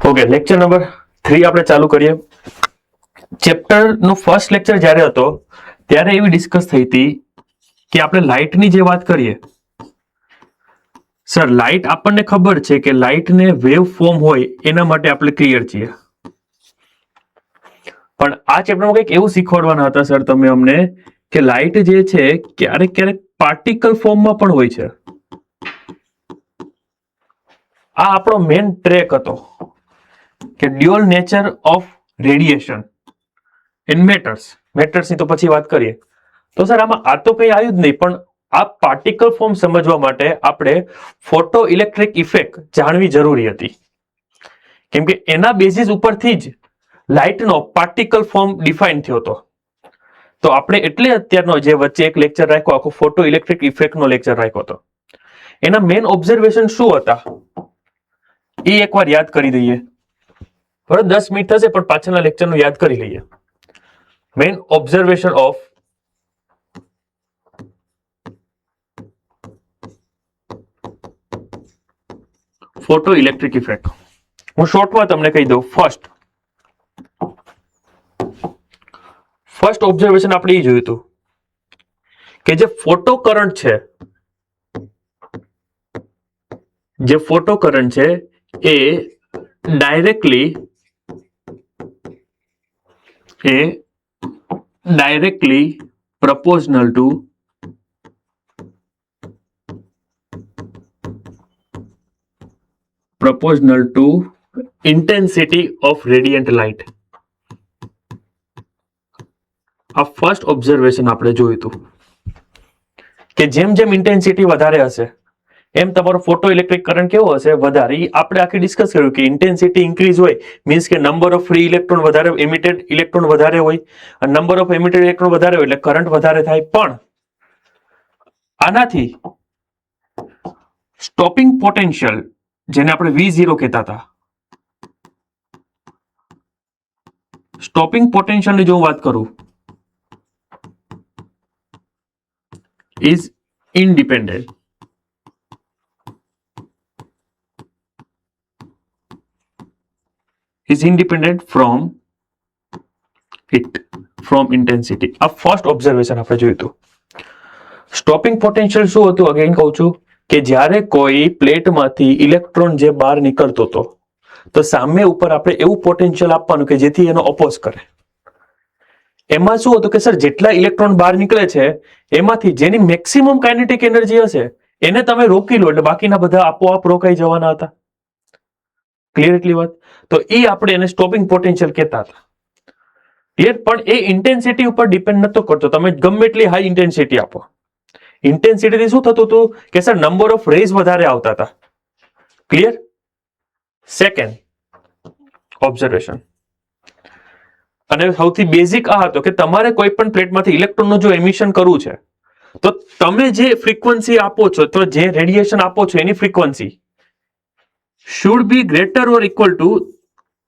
Okay, lecture number 3 આપણે ચાલુ કરીએ. ચેપ્ટરનો ફર્સ્ટ લેક્ચર જ્યારે હતો ત્યારે એવી ડિસ્કસ થઈ હતી કે આપણે લાઇટની જે વાત કરીએ, સર લાઇટ આપણને ખબર છે કે લાઇટને વેવ ફોર્મ હોય એના માટે આપણે ક્લિયર છીએ, પણ આ ચેપ્ટરમાં કંઈક એવું શીખવાડવાના હતા સર તમે અમને કે લાઇટ જે છે ક્યારેક ક્યારેક પાર્ટિકલ ફોર્મમાં પણ હોય છે. આ આપણો મેઇન ટ્રેક હતો કે dual nature of radiation in મેટર્સની તો પછી વાત કરીએ. તો સર આમાં આ તો કંઈ આવ્યું જ નહીં, પણ આ પાર્ટિકલ ફોર્મ સમજવા માટે આપણે ફોટો ઇલેક્ટ્રિક ઇફેક્ટ જાણવી જરૂરી હતી, કેમ કે એના બેઝિસ ઉપરથી જ લાઇટનો પાર્ટિકલ ફોર્મ ડિફાઇન થયો હતો. તો આપણે એટલે અત્યારનો જે વચ્ચે એક લેક્ચર રાખ્યો, આખો ફોટો ઇલેક્ટ્રિક ઇફેક્ટનો લેક્ચર રાખ્યો હતો. એના મેઇન ઓબ્ઝર્વેશન શું હતા એ એકવાર યાદ કરી દઈએ. બરાબર, 10 મિનિટ થશે પણ પાછળના લેક્ચરનું યાદ કરી લઈએ. Main observation of photo electric effect. હું શોર્ટમાં તમને કહી દઉં. ફર્સ્ટ ઓબ્ઝર્વેશન આપણે એ જોયું હતું કે જે ફોટો કરંટ છે એ directly proportional to intensity of radiant light. આ ફર્સ્ટ ઓબ્ઝર્વેશન આપણે જોયું હતું કે જેમ જેમ ઇન્ટેન્સિટી વધારે હશે એમ તમારો ફોટો ઇલેક્ટ્રિક કરંટ કેવો હશે, વધારે. આપણે આખી ડિસ્કસ કર્યું કે ઇન્ટેન્સિટી ઇન્ક્રીઝ હોય મીન્સ કે નંબર ઓફ ફ્રી ઇલેક્ટ્રોન વધારે, એમિટેડ ઇલેક્ટ્રોન વધારે હોય, અને નંબર ઓફ એમિટેડ ઇલેક્ટ્રોન વધારે હોય એટલે કરંટ વધારે થાય. પણ આનાથી સ્ટોપિંગ પોટેન્શિયલ, જેને આપણે V0 કહેતા હતા, સ્ટોપિંગ પોટેન્શિયલની જો વાત કરું, is independent from intensity. આ ફર્સ્ટ ઓબ્ઝર્વેશન આપણે જોયું હતું. સ્ટોપિંગ પોટેન્શિયલ શું હતું? અગેન કહું છું કે જ્યારે કોઈ પ્લેટમાંથી ઇલેક્ટ્રોન જે બહાર નીકળતો હતો તો સામે ઉપર આપણે એવું પોટેન્શિયલ આપવાનું કે જેથી એનો ઓપોઝ કરે. એમાં શું હતું કે સર જેટલા ઇલેક્ટ્રોન બહાર નીકળે છે એમાંથી જેની મેક્સિમમ કાઇનેટિક એનર્જી હશે એને તમે રોકી લો એટલે બાકીના બધા આપોઆપ રોકાઈ જવાના હતા. ક્લિયર એટલી વાત? તો એ આપણે એને સ્ટોપિંગ પોટેન્શિયલ કહેતા હતા. ક્લિયર? પણ એ ઇન્ટેન્સિટી ઉપર ડિપેન્ડ નતો કરતો. તમે ગમે એટલી હાઈ ઇન્ટેન્સિટી આપો, ઇન્ટેન્સિટીથી શું થતું હતું કે સર નંબર ઓફ રેઝ વધારે આવતા હતા. ક્લિયર? સેકન્ડ ઓબ્ઝર્વેશન, અને સૌથી બેઝિક આ હતો કે તમારે કોઈ પણ પ્લેટમાંથી ઇલેક્ટ્રોનનું જો એમિશન કરવું છે તો તમે જે ફ્રીક્વન્સી આપો છો, તો જે રેડિયેશન આપો છો એની frequency should be greater or equal to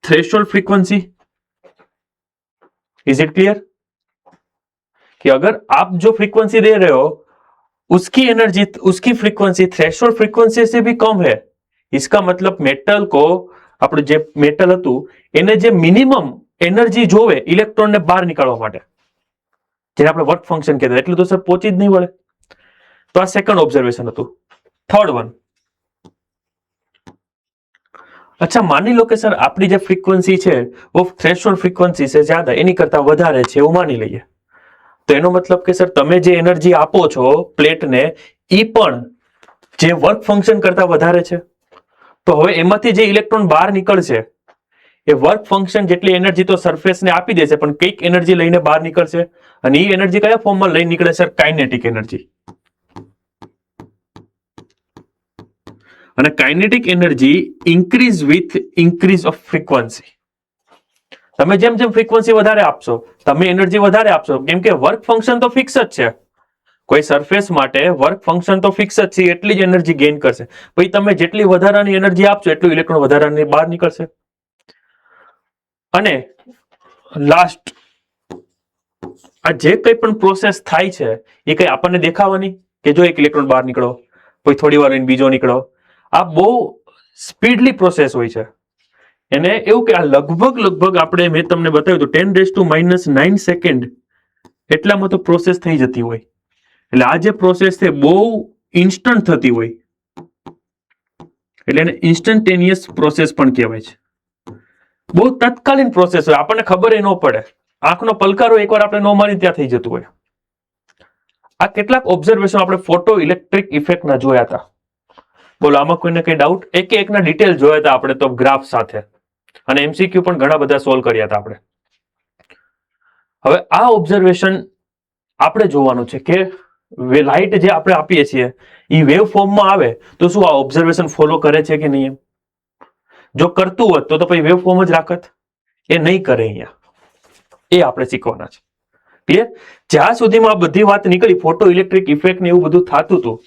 threshold frequency. Is it clear? कि अगर आप जो फ्रीक्वेंसी दे रहे हो उसकी एनर्जी, उसकी फ्रीक्वेंसी थ्रेशोल्ड फ्रीक्वेंसी से भी कम है, इसका मतलब मेटल को, આપણે જે મેટલ હતું એને જે મિનિમમ એનર્જી જોવે ઇલેક્ટ્રોનને બહાર નીકળવા માટે, જેને આપણે વર્ક ફંક્શન કહેતા, એટલું તો સર પહોંચી જ નહીં વળે. તો આ સેકન્ડ ઓબ્ઝર્વેશન હતું. થર્ડ વન, अच्छा मानी लो कि सर आपकी जो फ्रीक्वेंसी है वो थ्रेशोल्ड फ्रीक्वेंसी से ज्यादा, एनी करता વધારે છે એવું માની લઈએ, તો એનો મતલબ કે સર તમે જે એનર્જી આપો છો પ્લેટને ઈ પણ જે વર્ક ફંક્શન કરતા વધારે છે. તો હવે એમાંથી જે ઇલેક્ટ્રોન બહાર નીકળશે એ વર્ક ફંક્શન જેટલી એનર્જી તો સરફેસને આપી દેશે, પણ કઈક એનર્જી લઈને બહાર નીકળશે, અને એ એનર્જી કયા ફોર્મમાં લઈને નીકળે સર? Kinetic energy. અને kinetic energy increase with increase of frequency. તમે જેમ જેમ ફ્રીક્વન્સી વધારે આપશો તમે એનર્જી વધારે આપશો, કેમ કે વર્ક ફંક્શન તો ફિક્સ જ છે. કોઈ સરફેસ માટે વર્ક ફંક્શન તો ફિક્સ જ છે, એટલી જ એનર્જી ગેઇન કરશે. પછી તમે જેટલી વધારાની એનર્જી આપશો એટલું ઇલેક્ટ્રોન વધારાની બહાર નીકળશે. અને લાસ્ટ, આ જે કંઈ પણ પ્રોસેસ થાય છે એ કંઈ આપણને દેખાવાની કે જો એક ઇલેક્ટ્રોન બહાર નીકળો પછી થોડી વાર બીજો નીકળો, આ બહુ સ્પીડલી પ્રોસેસ હોય છે. એને એવું કે આ લગભગ આપણે મેં તમને બતાવ્યું તો 10⁻⁹ સેકન્ડ એટલામાં તો પ્રોસેસ થઈ જતી હોય. એટલે આ જે પ્રોસેસ છે બહુ ઇન્સ્ટન્ટ થતી હોય, એટલે એને ઇન્સ્ટન્ટેનિયસ પ્રોસેસ પણ કહેવાય છે. બહુ તત્કાલીન પ્રોસેસ હોય, આપણને ખબર ન પડે, આંખનો પલકારો એકવાર આપણે ન મારી ત્યાં થઈ જતું હોય. આ કેટલાક ઓબ્ઝર્વેશન આપણે ફોટો ઇલેક્ટ્રિક ઇફેક્ટના જોયા હતા. બોલો આમાં કોઈને કઈ ડાઉટ? એકના ડિટેલ જોયા હતા આપણે તો ગ્રાફ સાથે, અને MCQ પણ ઘણા બધા સોલ્વ કર્યા હતા આપણે. હવે આ ઓબ્ઝર્વેશન આપણે જોવાનું છે કે લાઇટ જે આપણે આપીએ છીએ એ વેવ ફોર્મમાં આવે તો શું આ ઓબ્ઝર્વેશન ફોલો કરે છે કે નહીં? જો કરતું હોત તો પછી વેવ ફોર્મ જ રાખત, એ નહીં કરે. અહીંયા એ આપણે શીખવાના છે. ક્લિયર? જ્યાં સુધીમાં આ બધી વાત નીકળી, ફોટો ઇલેક્ટ્રિક ઇફેક્ટ ને એવું બધું થતું હતું,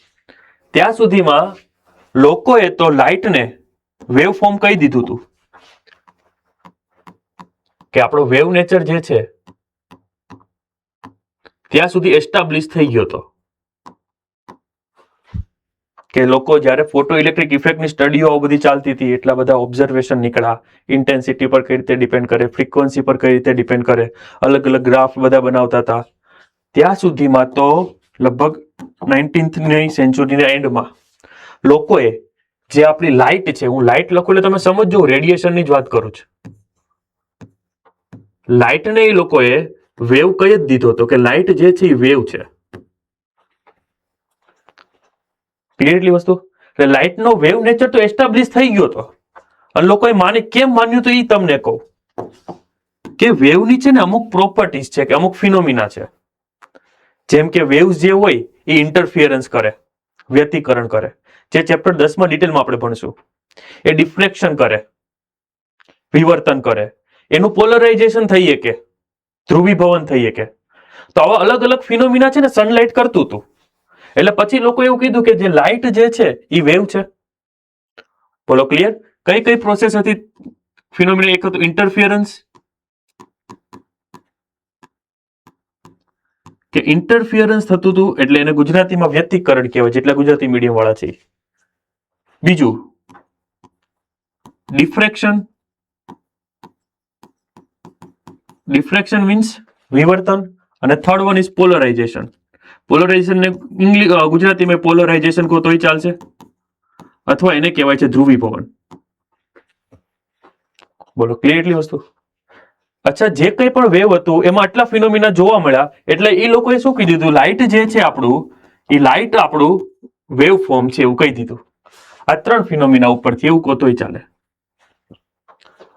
ત્યાં સુધીમાં લોકોએ તો લાઇટને વેવ ફોર્મ કહી દીધું હતું કે આપણો વેવ નેચર જે છે ત્યાં સુધી એસ્ટાબ્લિશ થઈ ગયો હતો કે લોકો જ્યારે ફોટો ઇલેક્ટ્રિક ઇફેક્ટની સ્ટડીઓ બધી ચાલતી હતી, એટલા બધા ઓબ્ઝર્વેશન નીકળ્યા, ઇન્ટેન્સિટી પર કઈ રીતે ડિપેન્ડ કરે, ફ્રીક્વન્સી પર કઈ રીતે ડિપેન્ડ કરે, અલગ અલગ ગ્રાફ બધા બનાવતા હતા. ત્યાં સુધીમાં તો લગભગ 19th સેન્ચુરીના એન્ડમાં લોકોએ જે આપણી લાઇટ છે, હું લાઇટ લખું એટલે તમે સમજો રેડિયેશનની જ વાત કરું છું, લાઇટને એ લોકોએ વેવ કહી જ દીધો હતો કે લાઇટ જે છે એ વેવ છે. ક્લિયરલી વસ્તુ? એટલે લાઇટનો વેવ નેચર તો એસ્ટાબ્લિશ થઈ ગયો હતો, અને લોકોએ કેમ માન્યું તો એ તમને કહું કે વેવની છે ને અમુક પ્રોપર્ટીઝ છે કે અમુક ફિનોમિના છે. જેમ કે વેવ્સ જે હોય એ ઇન્ટરફિયરન્સ કરે, વ્યતિકરણ કરે, જે ચેપ્ટર 10માં ડિટેલમાં આપણે ભણશું. એ ડિફ્રેક્શન કરે, વિવર્તન કરે, એનું પોલરાઇઝેશન થઈ શકે, ધ્રુવીભવન થઈ શકે. તો આવા અલગ અલગ ફિનોમિના છે ને સનલાઇટ કરતું હતું. એટલે પછી લોકો એવું કીધું કે જે લાઇટ જે છે એ વેવ છે. બોલો ક્લિયર? કઈ કઈ પ્રોસેસ હતી ફિનોમિના? એક હતું ઇન્ટરફિયરન્સ, કે ઇન્ટરફિયરન્સ થતું હતું એટલે એને ગુજરાતીમાં વ્યતિકરણ કહેવાય, જેટલા ગુજરાતી મીડિયમ વાળા છે. બીજું ડિફ્રેક્શન, ડિફ્રેક્શન મીન્સ વિવર્તન, અને third one is polarization. Polarization ને ગુજરાતીમાં પોલરાઇઝેશન કહો તોય ચાલશે, અથવા એને કહેવાય છે ધ્રુવીભવન. બોલો ક્લિયરલી વસ્તુ? અચ્છા, જે કંઈ પણ વેવ હતું એમાં આટલા ફિનોમિના જોવા મળ્યા, એટલે એ લોકોએ શું કહી દીધું, લાઇટ જે છે આપણું, એ લાઇટ આપણું વેવ ફોર્મ છે એવું કહી દીધું. આ 3 ફિનોમિના ઉપરથી એવું કહો તોય ચાલે.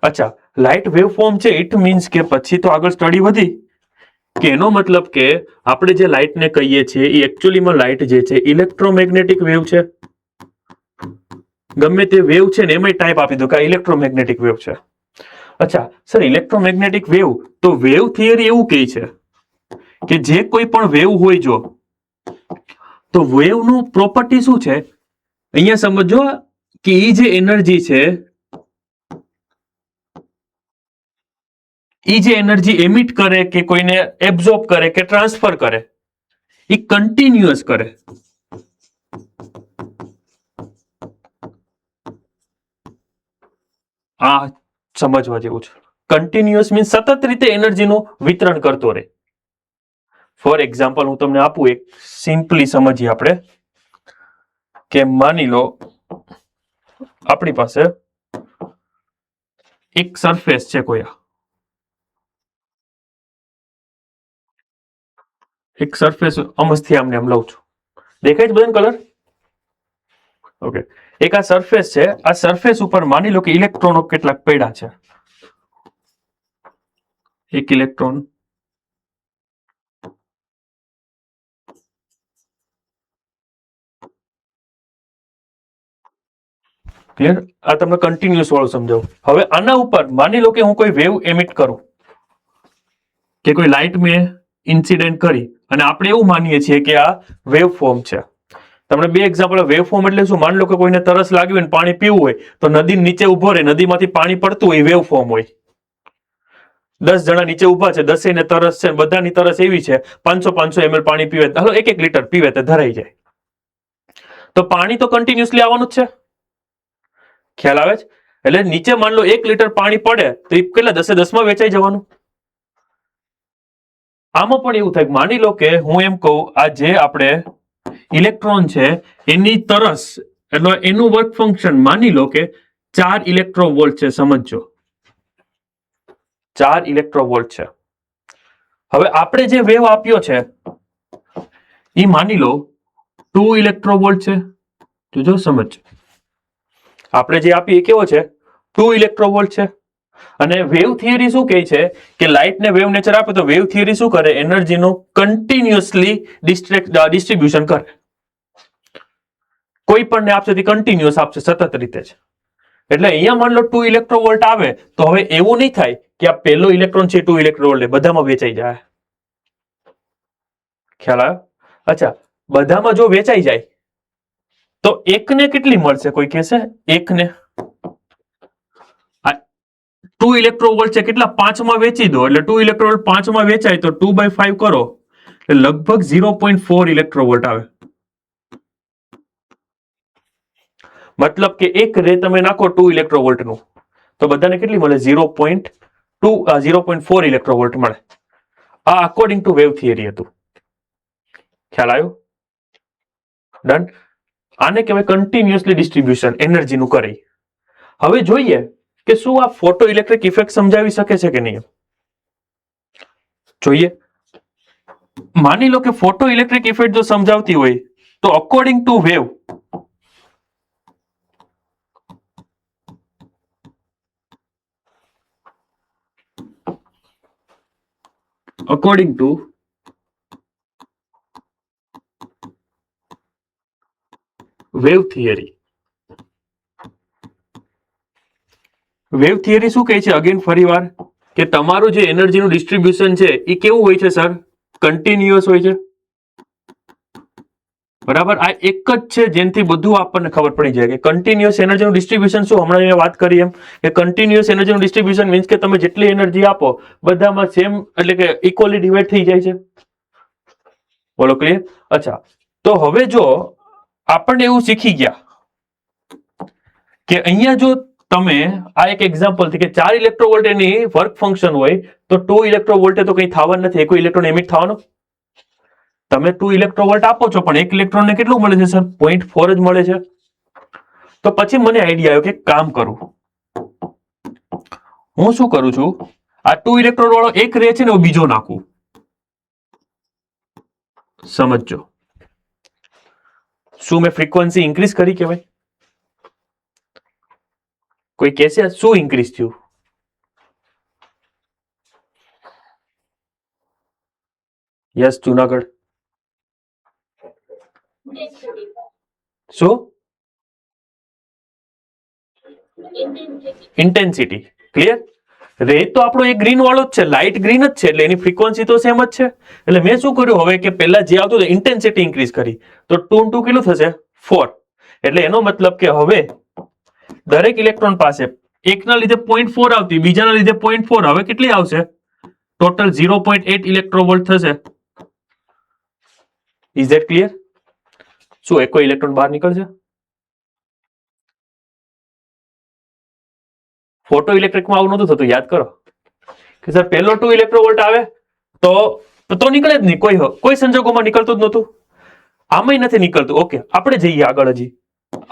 અચ્છા, લાઇટ વેવ ફોર્મ છે, ઇટ મીન્સ કે પછી તો આગળ સ્ટડી વધી કે એનો મતલબ કે આપણે જે લાઇટને કહીએ છીએ એ એકચ્યુઅલીમાં લાઇટ જે છે ઇલેક્ટ્રોમેગ્નેટિક વેવ છે. ગમે તે વેવ છે ને એમાં ટાઈપ આપી દો કે ઇલેક્ટ્રોમેગ્નેટિક વેવ છે. અચ્છા સર, ઇલેક્ટ્રોમેગ્નેટિક વેવ, તો વેવ થિયરી એવું કહે છે કે જે કોઈ પણ વેવ હોય, જો તો વેવનું પ્રોપર્ટી શું છે અહીંયા સમજો કે એ જે એનર્જી છે, એ જે એનર્જી એમિટ કરે કે કોઈને એબ્ઝોર્બ કરે કે ટ્રાન્સફર કરે, એ કન્ટિન્યુઅસ કરે. આ સમજવા જેવું છે. કન્ટિન્યુઅસ મીન્સ સતત રીતે એનર્જીનું વિતરણ કરતો રહે. ફોર એક્ઝામ્પલ હું તમને આપું, એક સિમ્પલી સમજીએ આપણે કે માની લો આપણી પાસે એક સરફેસ છે, કોઈ એક સરફેસ અમસ્થી આમને આમ લઉં છું, દેખાય છે બધાને કલર? ઓકે, એક આ સરફેસ છે, આ સરફેસ ઉપર માની લો કે ઇલેક્ટ્રોનો કેટલાક પડ્યા છે. એક ઇલેક્ટ્રોન, ક્લિયર? આ તમને કન્ટિન્યુઅસ વાળું સમજાવું. હવે આના ઉપર માની લો કે હું કોઈ વેવ એમિટ કરું કે કોઈ લાઇટ મેં ઇન્સિડન્ટ કરી, અને આપણે એવું માનીએ છીએ કે આ વેવ ફોર્મ છે. તમને 2 એક્ઝામ્પલ. વેવ ફોર્મ એટલે શું? માની લો કે કોઈને તરસ લાગી હોય ને પાણી પીવું હોય, તો નદી નીચે ઉભો રહે, નદીમાંથી પાણી પડતું હોય, વેવ ફોર્મ હોય. 10 જણા નીચે ઉભા છે, 10 ને તરસ છે, બધાની તરસ એવી છે 500 ml પાણી પીવે, હાલો 1 લીટર પીવે તો ધરાઈ જાય. તો પાણી તો કન્ટિન્યુઅસલી આવવાનું જ છે. ખ્યાલ આવે છે? એટલે નીચે માન લો 1 લીટર પાણી પડે તો એ કેટલા 10 માં વેચાઈ જવાનું. આમાં પણ એવું થાય, માની લો કે હું એમ કહું આ જે આપણે ઇલેક્ટ્રોન છે એની તરસ એટલે એનું વર્ક ફંક્શન માની લો કે 4 ઇલેક્ટ્રોવોલ્ટ છે. સમજો 4 ઇલેક્ટ્રોવોલ્ટ છે. હવે આપણે જે વેવ આપ્યો છે એ માની લો 2 ઇલેક્ટ્રોવોલ્ટ છે. જોજો સમજ, આપણે જે આપીએ કેવો છે 2 ઇલેક્ટ્રોવોલ્ટ છે. અને વેવ થિયરી શું કહે છે કે લાઇટ ને વેવ નેચર આપે તો વેવ થિયરી શું કરે, એનર્જીનું કન્ટિન્યુઅસલી ડિસ્ટ્રીબ્યુશન કરે. કોઈ પણ આપશે તે કન્ટિન્યુઅસ આપશે સતત રીતે જ. એટલે અહીંયા માન લો 2 ઇલેક્ટ્રોવોલ્ટ આવે તો હવે એવું નહીં થાય કે આ પહેલો ઇલેક્ટ્રોન છે 2 ઇલેક્ટ્રોવોલ્ટ બધામાં વેચાઈ જાય. ખ્યાલ આવ્યો? અચ્છા, બધામાં જો વેચાઈ જાય તો એકને કેટલી મળશે? કોઈ કહેશે એકને 2 ઇલેક્ટ્રોવોલ્ટ છે કેટલા 5 માં વેચી દો એટલે 2 ઇલેક્ટ્રોવોલ્ટ 5 માં વેચાય તો 2/5 કરો એટલે લગભગ 0.4 ઇલેક્ટ્રોવોલ્ટ આવે. મતલબ કે એક રે તમે નાખો 2 ઇલેક્ટ્રોવોલ્ટ નું તો બધાને કેટલી મળે? 0.4 ઇલેક્ટ્રોવોલ્ટ મળે. આ અકોર્ડિંગ ટુ વેવ થિયરી હતું. ખ્યાલ આવ્યો? ડન. આને કહેવાય કન્ટિન્યુઅસલી ડિસ્ટ્રીબ્યુશન એનર્જીનું કરી. હવે જોઈએ કે શું આ ફોટો ઇલેક્ટ્રિક ઇફેક્ટ સમજાવી શકે છે કે નહીં. જોઈએ. માની લો કે ફોટો ઇલેક્ટ્રિક ઇફેક્ટ જો સમજાવતી હોય તો according to wave wave theory શું કહે છે? અગેન ફરીવાર કે તમારું જે એનર્જીનું ડિસ્ટ્રીબ્યુશન છે એ કેવું હોય છે સર? કન્ટિન્યુઅસ હોય છે. બરાબર. આ એક જ છે જેનાથી બધું આપણને ખબર પડી જાય કે કન્ટિન્યુઅસ એનર્જીનું ડિસ્ટ્રીબ્યુશન શું હમણાં મેં વાત કરી એમ કે કન્ટિન્યુઅસ એનર્જીનું ડિસ્ટ્રીબ્યુશન મીન્સ કે તમે જેટલી એનર્જી આપો બધામાં સેમ એટલે કે ઇક્વલી ડિવાઈડ થઈ જાય છે. બોલો ક્લિયર? અચ્છા, તો હવે જો આપણને એવું શીખી ગયા કે અહીંયા જો તમે આ એક એક્ઝામ્પલ થી કે 4 ઇલેક્ટ્રોવોલ્ટ એની વર્ક ફંક્શન હોય તો 2 ઇલેક્ટ્રોવોલ્ટ તો કંઈ થવાનું નથી. કોઈ ઇલેક્ટ્રોન એમિટ થવાનો. તમે 2 ઇલેક્ટ્રોવોલ્ટ આપો છો પણ એક ઇલેક્ટ્રોનને કેટલું મળે છે સર? 0.4 જ મળે છે. તો પછી મને આઈડિયા આવ્યો કે કામ કરું, હું શું કરું છું આ 2 ઇલેક્ટ્રોન વાળો એક રે છે ને બીજો નાખું. સમજો શું મેં ફ્રીક્વન્સી ઇન્ક્રીઝ કરી કે ભાઈ? કોઈ કહેશે શું ઇન્ક્રીઝ થયું? યસ જુનાગઢ. શું? ઇન્ટેન્સિટી. ક્લિયર? રે તો આપણો એક ગ્રીન વાળો જ છે, લાઇટ ગ્રીન જ છે એટલે એની ફ્રીક્વન્સી તો સેમ જ છે. એટલે મેં શું કર્યું હવે કે પહેલા જે આવતું હતું ઇન્ટેન્સિટી ઇન્ક્રીઝ કરી તો 2 2 કેટલું થશે? 4. એટલે એનો મતલબ કે હવે દરેક ઇલેક્ટ્રોન પાસે એકના લીધે 0.4 આવતી, બીજાના લીધે 0.4, હવે કેટલી આવશે? ટોટલ 0.8 ઇલેક્ટ્રોવોલ્ટ થશે. Is that clear? શું એક કોઈ ઇલેક્ટ્રોન બહાર નીકળશે? ફોટો ઇલેક્ટ્રિકમાં આવું નતું થતું, યાદ કરો કે સર પહેલો 2 ઇલેક્ટ્રોવોલ્ટ આવે તો નીકળે જ નહીં, કોઈ સંજોગોમાં નીકળતું જ નહોતું. આમાંય નથી નીકળતું. ઓકે, આપણે જઈએ આગળ. હજી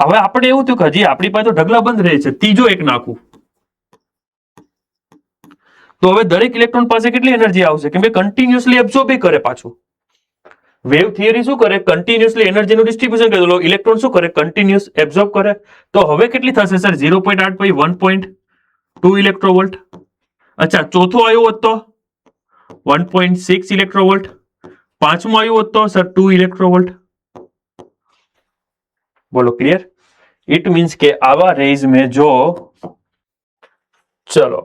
હવે આપણે એવું થયું કે હજી આપણી પાસે તો ઢગલા બંધ રહે છે, ત્રીજો એક નાખું તો હવે દરેક ઇલેક્ટ્રોન પાસે કેટલી એનર્જી આવશે? કેમ કે કન્ટિન્યુઅસલી એબ્સોર્બ કરે. પાછું વેવ થિયરી શું કરે? કન્ટિન્યુઅસલી એનર્જીનું ડિસ્ટ્રીબ્યુશન કરે. ઇલેક્ટ્રોન શું કરે? કન્ટિન્યુઅસ એબ્સોર્બ કરે. તો હવે કેટલી થશે સર? 0.8 બાય 1.2 ઇલેક્ટ્રોવોલ્ટ. અચ્છા, ચોથો આવ્યો હોત તો 1.6 ઇલેક્ટ્રોવોલ્ટ. પાંચમો આવ્યો હોત તો સર 2 ઇલેક્ટ્રોવોલ્ટ. બોલો ક્લિયર? ઇટ મીન્સ કે આવા રેઝ में જો ચલો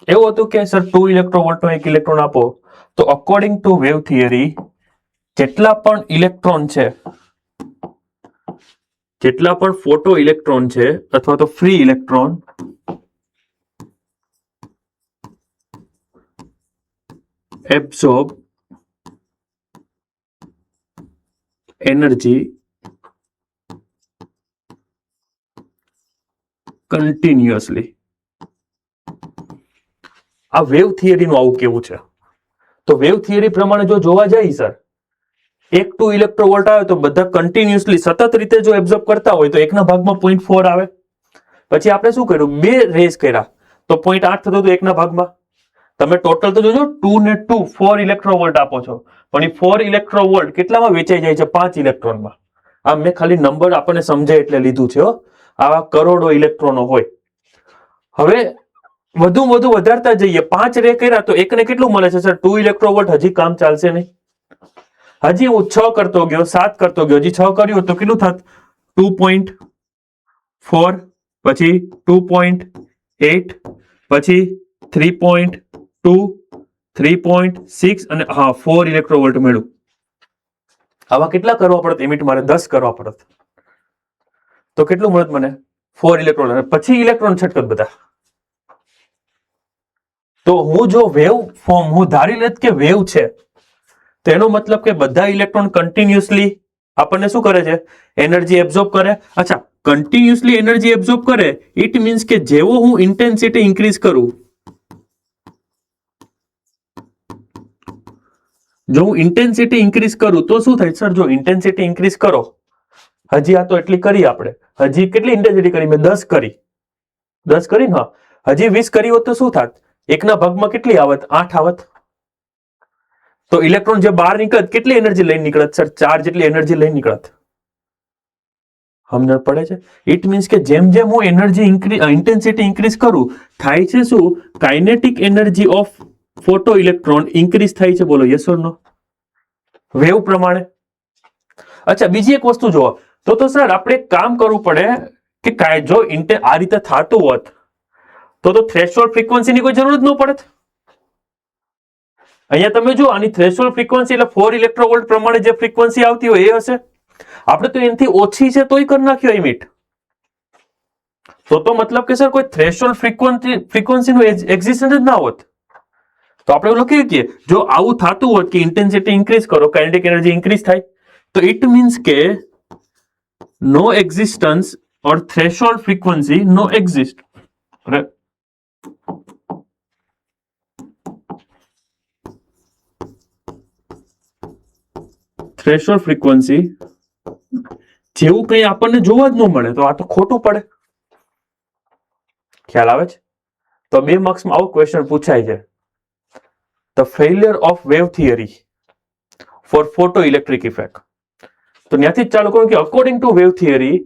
એવું હતું કે સર 2 ઇલેક્ટ્રોવોલ્ટ નો એક ઇલેક્ટ્રોન આપો તો અકોર્ડિંગ ટુ વેવ થિયરી જેટલા પણ ઇલેક્ટ્રોન છે, જેટલા પણ ફોટો ઇલેક્ટ્રોન છે અથવા તો free electron absorb energy continuously. આ વેવ થિયરીનું આવું કેવું છે. તો વેવ થિયરી પ્રમાણે જો જોવા જાય સર, 1 2 ઇલેક્ટ્રોવોલ્ટ આવે તો બધા કન્ટિન્યુઅસલી સતત રીતે જો એબ્ઝોર્બ કરતા હોય તો એકના ભાગમાં 0.4 આવે. પછી આપણે શું કર્યું, બે રેઝ કર્યા તો 0.8 થતો હતો એકના ભાગમાં. તમે ટોટલ તો જોજો 2 ને 2 4 ઇલેક્ટ્રોવોલ્ટ આપો છો, પણ એ 4 ઇલેક્ટ્રોવોલ્ટ કેટલામાં વેચાઈ જાય છે? 5 ઇલેક્ટ્રોનમાં. આ મેં ખાલી નંબર આપણને સમજાય એટલે લીધું છે. આવા કરોડો ઇલેક્ટ્રોનો હોય. હવે વધુ વધારતા જઈએ, 5 રે કર્યા તો એકને કેટલું મળે છે સર? 2 ઇલેક્ટ્રોવોલ્ટ. હજી કામ ચાલશે નહીં. હજી હું 6 કરતો ગયો, 7 કરતો ગયો, હજી 6 કર્યું તો કેટલું થાત? 2.4, પછી 2.8, પછી 3.2, 3.6 અને હા 4 ઇલેક્ટ્રોવોલ્ટ મળ્યું. આવા કેટલા કરવા પડત? એમિટ મારે 10 કરવા પડત. તો કેટલું મળત મને? 4 ઇલેક્ટ્રોન. પછી ઇલેક્ટ્રોન છટકત બધા. તો હું જો વેવ ફોર્મ હું ધારી લેત કે વેવ છે, તેનો મતલબ કે બધા ઇલેક્ટ્રોન કન્ટિન્યુઅસલી આપણને શું કરે છે? એનર્જી એબ્ઝોર્બ કરે. અચ્છા, કન્ટિન્યુઅસલી એનર્જી એબ્ઝોર્બ કરે, ઇટ મીન્સ કે જેવો હું ઇન્ટેન્સિટી ઇન્ક્રીઝ કરું, જો હું ઇન્ટેન્સિટી ઇન્ક્રીઝ કરું તો શું થાય સર? જો ઇન્ટેન્સિટી ઇન્ક્રીઝ કરો, હજી આ તો એટલી કરી આપણે, હજી કેટલી ઇન્ટેન્સિટી કરી? મેં 10 કરી. 10 કરી ને, હા હજી 20 કરી હોત તો શું થાત? એકના ભાગમાં કેટલી આવત? 8 આવત. તો ઇલેક્ટ્રોન જે બહાર નીકળત કેટલી એનર્જી લઈને નીકળત સર? 4 જેટલી એનર્જી લઈને નીકળત. સમજણ પડે છે? ઇટ મીન્સ કે જેમ જેમ હું એનર્જી ઇન્ટેન્સિટી ઇન્ક્રીઝ કરું, થાય છે શું? Kinetic energy of photo electron increase થાય છે. બોલો યસ ઓર નો? વેવ પ્રમાણે. અચ્છા, બીજી એક વસ્તુ જુઓ તો સર આપણે કામ કરવું પડે કે જો આ રીતે થતું હોત તો થ્રેશોલ્ડ ફ્રીક્વન્સીની કોઈ જરૂર જ ન પડત. અહીંયા તમે જો આની થ્રેશોલ્ડ ફ્રીક્વન્સી એટલે 4 ઇલેક્ટ્રોવોલ્ટ પ્રમાણે જે ફ્રીક્વન્સી આવતી હોય એ હશે. આપણે તો એનાથી ઓછી છે તોય કરી નાખ્યો એમિટ. તો મતલબ કે સર કોઈ થ્રેશોલ્ડ ફ્રીક્વન્સીનું એક્ઝિસ્ટન્સ જ ના હોત. તો આપણે એવું લખી શકીએ, જો આવું થતું હોત કે ઇન્ટેન્સિટી ઇન્ક્રીઝ કરો, કાઇનેટિક એનર્જી ઇન્ક્રીઝ થાય, તો ઇટ મીન્સ કે નો એક્ઝિસ્ટન્સ ઓર થ્રેશોલ્ડ ફ્રીક્વન્સી નો એક્ઝિસ્ટ. થ્રેશોલ્ડ ફ્રીક્વન્સી જેવું કંઈ આપણને જોવા જ ન મળે તો આ તો ખોટું પડે. ખ્યાલ આવે છે? તો 2 માર્ક્સમાં આવો ક્વેશ્ચન પૂછાય છે. The failure of wave theory for photo electric effect. તો ત્યાંથી જ ચાલુ કરું કે અકોર્ડિંગ ટુ વેવ થિયરી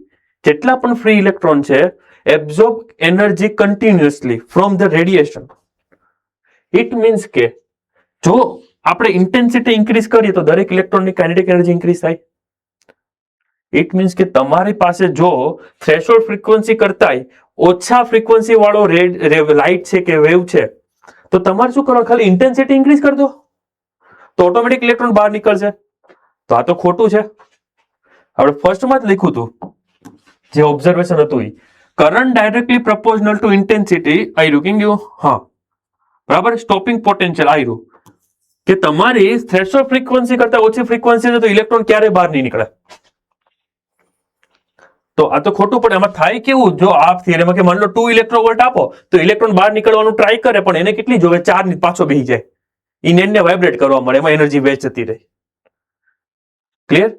જેટલા પણ ફ્રી ઇલેક્ટ્રોન છે absorb energy continuously from the radiation. It means કે જો આપણે ઇન્ટેન્સિટી ઇન્ક્રીઝ કરીએ તો દરેક ઇલેક્ટ્રોનની કાઇનેટિક એનર્જી ઇન્ક્રીઝ થાય. ઇટ મીન્સ કે તમારી પાસે જો થ્રેશોલ્ડ ફ્રીક્વન્સી કરતાંય ઓછા ફ્રીક્વન્સી વાળો લાઇટ છે કે વેવ છે, તો તમારે શું કરવાનું? ખાલી ઇન્ટેન્સિટી ઇન્ક્રીઝ કરી દો તો ઓટોમેટિક ઇલેક્ટ્રોન બહાર નીકળશે. તો આ તો ખોટું છે. આપણે ફર્સ્ટમાં જ લખ્યું હતું, જે ઓબ્ઝર્વેશન હતું એ current directly proportional to intensity આયરું કેમ ગયું? હા બરાબર. સ્ટોપિંગ પોટેન્શિયલ આયરું કે તમારી થ્રેશોલ્ડ ફ્રીક્વન્સી કરતા ઓછી ફ્રીક્વન્સી છે તો ઇલેક્ટ્રોન ક્યારે બહાર નહીં નીકળે. તો આ તો ખોટું પડે. આમાં થાય કેવું, જો આ થિયરીમાં કે માની લો 2 ઇલેક્ટ્રોવોલ્ટ આપો તો ઇલેક્ટ્રોન બહાર નીકળવાનું ટ્રાય કરે, પણ એને કેટલી જોવે? 4 ની પાછો બેસી જાય. એને વાઇબ્રેટ કરવા મળે, એમાં એનર્જી વેસ્ટ જતી રહી. ક્લિયર?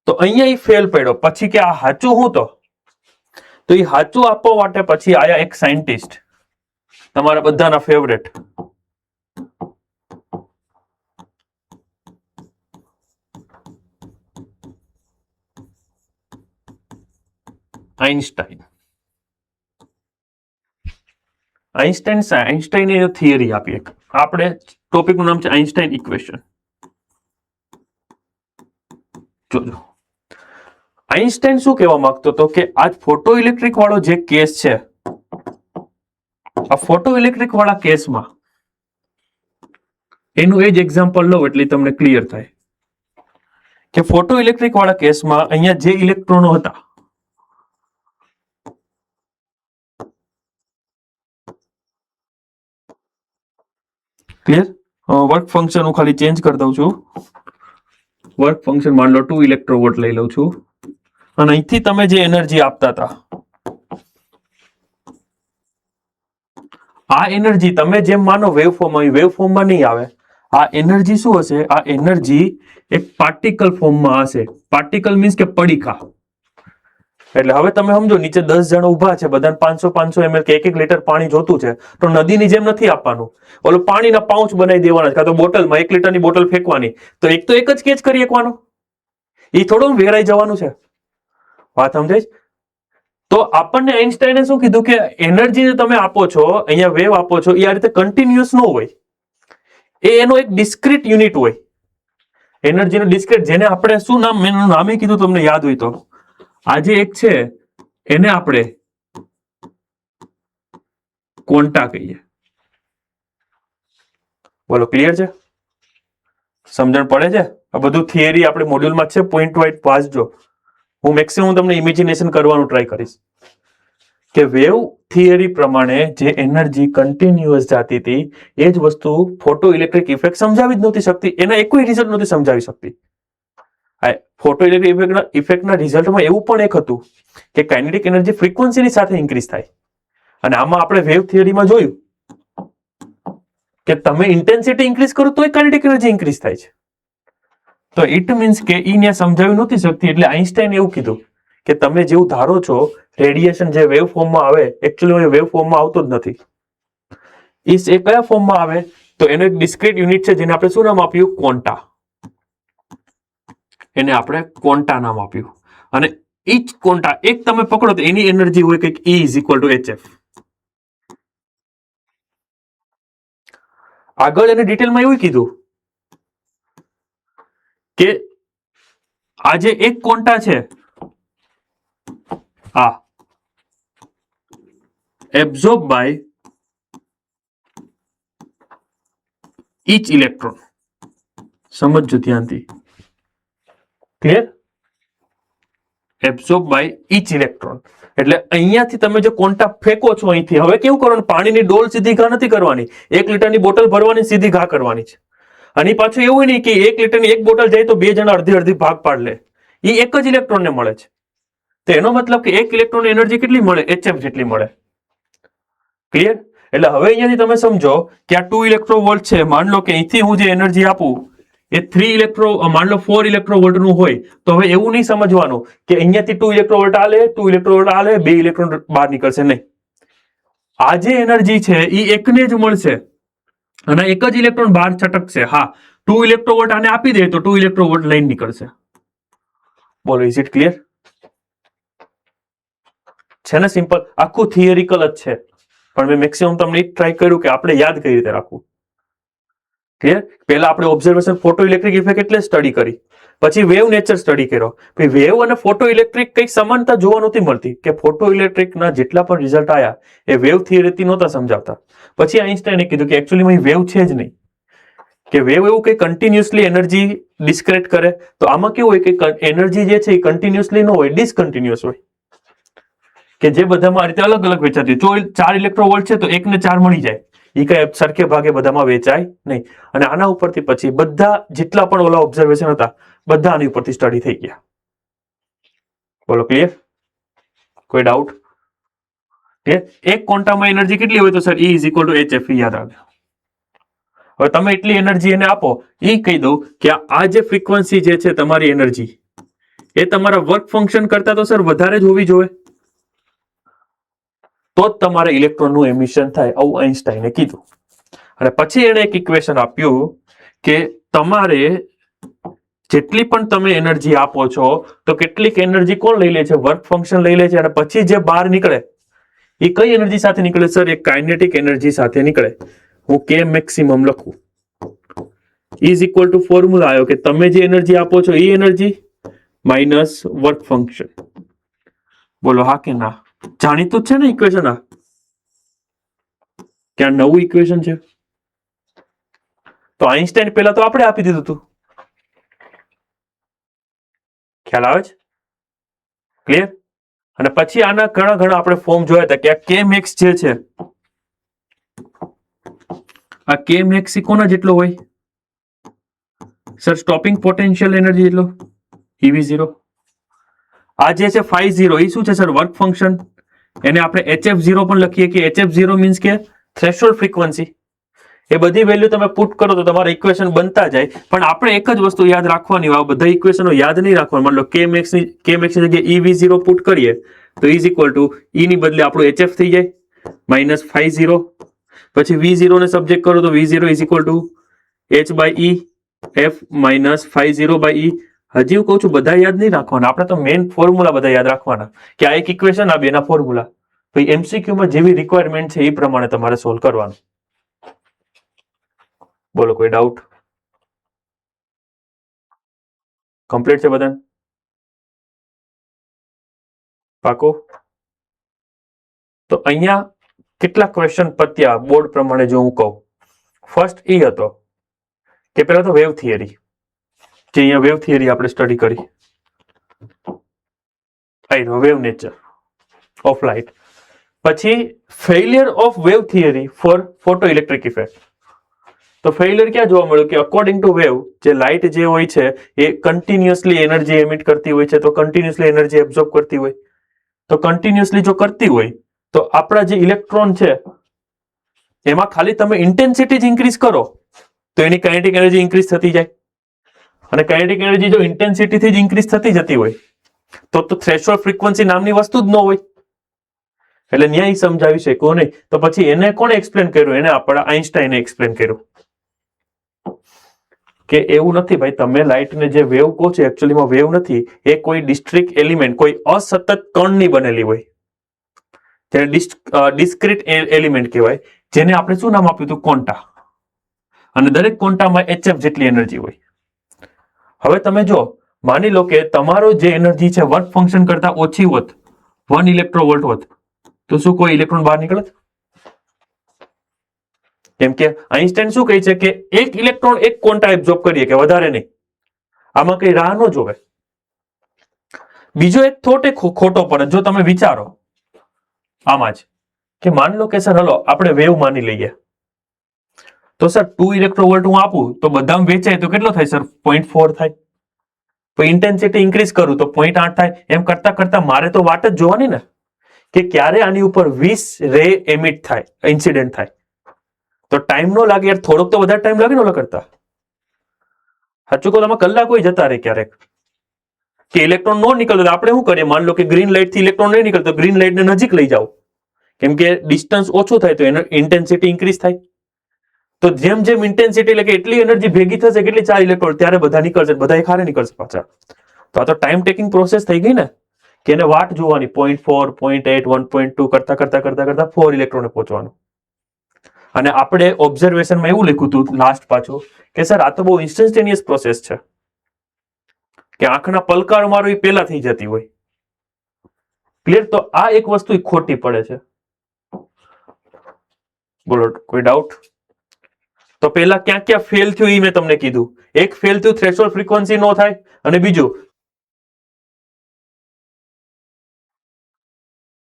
તો અહીંયા એ ફેલ પડ્યો. પછી કે આ સાચું હું તો એ સાચું આપવા માટે પછી આયા એક સાયન્ટિસ્ટ, તમારા બધાના ફેવરેટ, આઇન્સ્ટાઈન. આઇન્સ્ટાઈને થિયરી આપી. આપણે ટોપિકનું નામ છે આઇન્સ્ટાઈન ઇક્વેશન. જોજો આઇન્સ્ટાઈન શું કહેવા માંગતો હતો કે આ ફોટો ઇલેક્ટ્રિક વાળો જે કેસ છે, આ ફોટો ઇલેક્ટ્રિક વાળા કેસમાં એનું એ જ એક્ઝામ્પલ લો એટલે તમને ક્લિયર થાય કે ફોટો ઇલેક્ટ્રિક વાળા કેસમાં અહીંયા જે ઇલેક્ટ્રોનો હતા ક્લિયર. વર્ક ફંક્શન હું ખાલી ચેન્જ કરી દઉં છું. વર્ક ફંક્શન માન લો 2 ઇલેક્ટ્રોવોલ્ટ લઈ લઉં છું અને અહીંથી તમે જે એનર્જી આપતા હતા આ એનર્જી તમે જેમ માનો વેવ ફોર્મમાં, વેવ ફોર્મમાં નહીં આવે. આ એનર્જી શું હશે? આ એનર્જી એક પાર્ટિકલ ફોર્મમાં હશે. પાર્ટિકલ મીન્સ કે પડીકા. એટલે હવે તમે સમજો, નીચે 10 જણ ઊભા છે, બધાને 500 ml કે 1 લીટર પાણી જોતું છે, તો નદીની જેમ નથી આપવાનું. ઓલું પાણીના પાઉચ બનાવી દેવાના, કાં તો બોટલમાં 1 લીટરની બોટલ ફેંકવાની, તો એક જ કેચ કરી શકવાનો. એ થોડું વેરાઈ જવાનું છે. વાત સમજાય? તો આપણને આઈન્સ્ટાઈને શું કીધું કે એનર્જી તમે આપો છો, અહીંયા વેવ આપો છો, એ આ રીતે કન્ટિન્યુઅસ ન હોય. એનો એક ડિસ્ક્રીટ યુનિટ હોય. એનર્જીનો ડિસ્ક્રીટ, જેને આપણે શું નામ, એનું નામે કીધું તમને યાદ હોય તો. આજે એક છે એને આપણે ક્વોન્ટા કહીએ. બોલો, ક્લિયર છે? સમજણ પડે છે? આ બધું થિયરી આપણે મોડ્યુલમાં છે, પોઈન્ટ વાઇઝ વાંચજો. હું મેક્સિમમ તમને ઇમેજિનેશન કરવાનું ટ્રાય કરીશ કે વેવ થિયરી પ્રમાણે જે એનર્જી કન્ટિન્યુઅસ જાતી હતી, એ જ વસ્તુ ફોટો ઇલેક્ટ્રિક ઇફેક્ટ સમજાવી જ નહોતી શકતી. એના કોઈ રિઝલ્ટ નહોતી સમજાવી શકતી. ફોટો ઇલેક્ટ્રિક ઇફેક્ટના રિઝલ્ટમાં એવું પણ એક હતું કે કાઇનેટિક એનર્જી ફ્રીક્વન્સીની સાથે ઇન્ક્રીઝ થાય. અને આમાં આપણે વેવ થિયરીમાં જોયું કે તમે ઇન્ટેન્સિટી ઇન્ક્રીઝ કરો તો કાઇનેટિક એનર્જી ઇન્ક્રીઝ થાય છે. તો ઇટ મીન્સ કે ઈને સમજાવી નહોતી શકતી. એટલે આઈન્સ્ટાઈને એવું કીધું કે તમે જેવું ધારો છો, રેડિયેશન જે વેવ ફોર્મમાં આવે, એકચ્યુઅલી વેવ ફોર્મમાં આવતો જ નથી. એ કયા ફોર્મમાં આવે? તો એનો એક ડિસ્ક્રીટ યુનિટ છે, જેને આપણે શું નામ આપ્યું? ક્વોન્ટા. એને આપણે ક્વોન્ટા નામ આપ્યું. અને ઈચ ક્વોન્ટા એક તમે પકડો તો એની એનર્જી હોય કંઈક E = hf. આગળ એને ડિટેલમાં એવું કીધું કે આ જે એક ક્વોન્ટા છે, આ એબ્ઝોર્બ બાય ઈચ ઇલેક્ટ્રોન. સમજજો ધ્યાનથી. Clear? Absorb by each electron એટલે અહીંયાથી તમે જે ક્વોન્ટા ફેંકો છો અહીંથી, હવે કેવું કરવાનું? પાણીની ડોલ સીધી ઘા નથી કરવાની, 1 લીટરની બોટલ ભરવાની, સીધી ઘા કરવાની છે. અને પાછું એવું નહીં કે 1 લીટરની એક બોટલ જાય તો 2 જણા અડધી ભાગ પાડ લે. એ એક જ ઇલેક્ટ્રોનને મળે છે. તો એનો મતલબ કે 1 ઇલેક્ટ્રોન એનર્જી કેટલી મળે? hf જેટલી મળે. ક્લિયર? એટલે હવે અહીંયાથી તમે સમજો કે આ 2 ઇલેક્ટ્રોવોલ્ટ છે. માન લો કે અહીંથી હું જે એનર્જી આપું એ 4 ઇલેક્ટ્રોવોલ્ટ નું હોય, તો હવે એવું નહીં સમજવાનું કે અહીંયાથી 2 ઇલેક્ટ્રોવોલ્ટ આલે, 2 ઇલેક્ટ્રોવોલ્ટ આલે, 2 ઇલેક્ટ્રોન બહાર નીકળશે. નહીં, આ જે એનર્જી છે એ એકને જ મળશે અને એક જ ઇલેક્ટ્રોન બહાર છટકશે. હા, 2 ઇલેક્ટ્રોવોલ્ટ આને આપી દે તો 2 ઇલેક્ટ્રોવોલ્ટ લઈને નીકળશે. બોલો, ઇઝ ઇટ ક્લિયર? છે ને સિમ્પલ? આખું થિયરિકલ જ છે, પણ મેં મેક્સિમમ તમને એ ટ્રાય કર્યું કે આપણે યાદ કઈ રીતે રાખવું. ક્લિયર? પહેલા આપણે ઓબ્ઝર્વેશન ફોટો ઇલેક્ટ્રિક ઇફેક્ટ એટલે સ્ટડી કરી, પછી વેવ નેચર સ્ટડી કર્યો. પછી વેવ અને ફોટો ઇલેક્ટ્રિક કઈ સમાનતા જોવા નહોતી મળતી કે ફોટો ઇલેક્ટ્રિકના જેટલા પણ રિઝલ્ટ આવ્યા એ વેવ થિયરીથી નહોતા સમજાવતા. પછી આઈન્સ્ટાઈને કીધું કે એકચ્યુઅલી વેવ છે જ નહીં, કે વેવ એવું કે કન્ટિન્યુઅસલી એનર્જી ડિસ્ક્રેટ કરે. તો આમાં કેવું હોય કે એનર્જી જે છે એ કન્ટિન્યુઅસલી ન હોય, ડિસકન્ટિન્યુઅસ હોય, કે જે બધામાં આ રીતે અલગ અલગ વેચાતી. જો 4 ઇલેક્ટ્રોવોલ્ટ છે તો 1 ને 4 મળી જાય, એ કઈ સરખે ભાગે બધામાં વેચાય નહીં. અને આના ઉપરથી પછી બધા જેટલા પણ ઓલા ઓબ્ઝર્વેશન હતા બધા આની ઉપરથી સ્ટડી થઈ ગયા. બોલો, ક્લિયર? કોઈ ડાઉટ? એક ક્વોન્ટામાં એનર્જી કેટલી હોય? તો સર E = hf. યાદ રાખજો. હવે તમે એટલી એનર્જી એને આપો, એ કહી દઉં કે આ જે ફ્રીક્વન્સી જે છે તમારી એનર્જી, એ તમારા વર્ક ફંક્શન કરતા તો સર વધારે જ હોવી જોઈએ, તો જ તમારે ઇલેક્ટ્રોનનું એમિશન થાય, આવું આઈન્સ્ટાઈને કીધું. અને પછી એને એક ઇક્વેશન આપ્યું કે તમારે જેટલી પણ તમે એનર્જી આપો છો તો કેટલીક એનર્જી કોણ લઈ લે છે? વર્ક ફંક્શન લઈ લે છે. અને પછી જે બહાર નીકળે એ કઈ એનર્જી સાથે નીકળે? સર એ કાઇનેટિક એનર્જી સાથે નીકળે. હું K મેક્સિમમ લખું. = ફોર્મ્યુલા આવ્યો કે તમે જે એનર્જી આપો છો એ એનર્જી માઇનસ વર્ક ફંક્શન. બોલો, હા કે ના? જાણીતું છે ને ઇક્વેશન? આ કે આ નવું ઇક્વેશન છે? તો આઈન્સ્ટાઈન પહેલા તો આપણે આપી દીધું હતું. ખ્યાલ આવે છે? ક્લિયર? અને પછી આના ઘણા આપણે ફોર્મ જોયા હતા કે આ K મેક્સ જે છે, આ K મેક્સ કોના જેટલો હોય? સર સ્ટોપિંગ પોટેન્શિયલ એનર્જી જેટલો, EV0. આ જે છે φ0 એ શું છે સર? Work function. એને આપણે hf0 પણ લખીએ કે hf0 મીન્સ કે થ્રેશોલ્ડ ફ્રીક્વન્સી, એ બધી વેલ્યુ તમે પુટ કરો તો તમારા ઇક્વેશન બનતા જાય. પણ આપણે એક જ વસ્તુ યાદ રાખવાની, આ બધા ઇક્વેશનો યાદ નહીં રાખવાનું. માની લો કે મેક્સ ની જગ્યાએ EV0 પુટ કરીએ તો ઇઝ ઇક્વલ ટુ ઈ ની બદલે આપણું HF થઈ જાય -50. પછી V0 ને સબ્જેક્ટ કરો તો V0 is equal two H/E F -50/E. હજી હું કહું છું બધા યાદ નહીં રાખવાના, આપણે તો મેઇન ફોર્મ્યુલા બધા યાદ રાખવાના કે આ એક ઇક્વેશન, આ બેના ફોર્મ્યુલા. પછી MCQ માં જેવી રિક્વાયરમેન્ટ છે એ પ્રમાણે તમારે સોલ્વ કરવાનું. બોલો, કોઈ ડાઉટ? કમ્પ્લીટ છે બધા? પાકો? તો અહીંયા કેટલા ક્વેશ્ચન પત્યા બોર્ડ પ્રમાણે જો હું કહું. ફર્સ્ટ એ હતો કે પેલા તો વેવ થિયરી, જે અહીંયા વેવ થિયરી આપણે સ્ટડી કરી, વેવ નેચર ઓફ લાઇટ. પછી failure of wave theory for photo electric effect. તો ફેલિયર ક્યાં જોવા મળ્યું કે અકોર્ડિંગ ટુ વેવ, જે લાઇટ જે હોય છે એ કન્ટિન્યુઅસલી એનર્જી એમિટ કરતી હોય છે, તો કન્ટિન્યુઅસલી એનર્જી એબ્ઝોર્બ કરતી હોય. તો કન્ટિન્યુઅસલી જો કરતી હોય તો આપણા જે ઇલેક્ટ્રોન છે એમાં ખાલી તમે ઇન્ટેન્સિટી જ ઇન્ક્રીઝ કરો તો એની કાઇનેટિક એનર્જી ઇન્ક્રીઝ થતી જાય. અને કાઇનેટિક એનર્જી જો ઇન્ટેન્સિટીથી જ ઇન્ક્રીઝ થતી જતી હોય તો થ્રેશોલ્ડ ફ્રીક્વન્સી નામની વસ્તુ જ ન હોય. એટલે ન્યાય સમજાવી શકો નહીં. તો પછી એને કોણે એક્સપ્લેન કર્યું? એને આપણા આઇન્સ્ટાઈને એક્સપ્લેન કર્યું કે એવું નથી ભાઈ, તમે લાઇટને જે વેવ કહો છો એકચ્યુઅલીમાં વેવ નથી, એ કોઈ ડિસ્ક્રીટ એલિમેન્ટ, કોઈ અસતત કણની બનેલી હોય, જેને ડિસ્ક્રીટ એલિમેન્ટ કહેવાય, જેને આપણે શું નામ આપ્યું હતું? ક્વોન્ટા. અને દરેક ક્વોન્ટામાં HF જેટલી એનર્જી હોય. હવે તમે જો માની લો કે તમારો જે એનર્જી છે વર્ક ફંક્શન કરતા ઓછી હોત, 1 ઇલેક્ટ્રોવોલ્ટ હોત, તો શું કોઈ ઇલેક્ટ્રોન બહાર નીકળત? કેમ કે આઇન્સ્ટાઈન શું કહે છે કે એક ઇલેક્ટ્રોન એક ક્વોન્ટા એબ્ઝોર્બ કરીએ કે વધારે નહીં. આમાં કઈ રાહ ન જોવે. બીજો એક થોટ એ ખોટો પડે જો તમે વિચારો આમાં જ કે માની લો કે સર હલો આપણે વેવ માની લઈએ, તો સર 2 ઇલેક્ટ્રોવોલ્ટ હું આપું તો બધામાં વેચાય તો કેટલો થાય સર? 0.4 થાય. તો ઇન્ટેન્સિટી ઇન્ક્રીઝ કરું તો 0.8 થાય. એમ કરતા કરતા મારે તો વાટ જ જોવાની ને કે ક્યારે આની ઉપર 20 રે એમિટ થાય, ઇન્સિડન્ટ થાય. તો ટાઈમ નો લાગે યાર, થોડોક તો વધારે ટાઈમ લાગે ને ઓલા કરતા. સાચું કહો, તમે કલાકો જતા રહે ક્યારેક કે ઇલેક્ટ્રોન નો નીકળતો. આપણે શું કરીએ? માની લો કે ગ્રીન લાઇટ થી ઇલેક્ટ્રોન નહીં નીકળતો, ગ્રીન લાઇટ ને નજીક લઈ જાઓ, કેમ કે ડિસ્ટન્સ ઓછું થાય તો એનો ઇન્ટેન્સિટી ઇન્ક્રીઝ થાય. તો જેમ જેમ ઇન્ટેન્સિટી એટલે કે એટલી એનર્જી ભેગી થશે કેટલી 4 ઇલેક્ટ્રોન, ત્યારે બધા નીકળશે, બધા એક હારે નીકળશે પાછા. તો આ તો ટાઈમ ટેકિંગ પ્રોસેસ થઈ ગઈ ને, કે એને વાટ જોવાની 0.4, 0.8, 1.2 કરતા કરતા કરતા કરતા 4 ઇલેક્ટ્રોને પહોંચવાનું. અને આપણે ઓબ્ઝર્વેશનમાં એવું લખ્યું હતું લાસ્ટ પાછું કે સર આ તો બહુ ઇન્સ્ટન્ટેનિયસ પ્રોસેસ છે, કે આંખના પલકાર મારો એ પેલા થઈ જતી હોય. ક્લિયર? તો આ એક વસ્તુ ખોટી પડે છે. બોલો, કોઈ ડાઉટ? તો પેલા ક્યાં ક્યાં ફેલ થયું એ મેં તમને કીધું. એક ફેલ થયું થ્રેશોલ્ડ ફ્રીક્વન્સી નો થાય, અને બીજું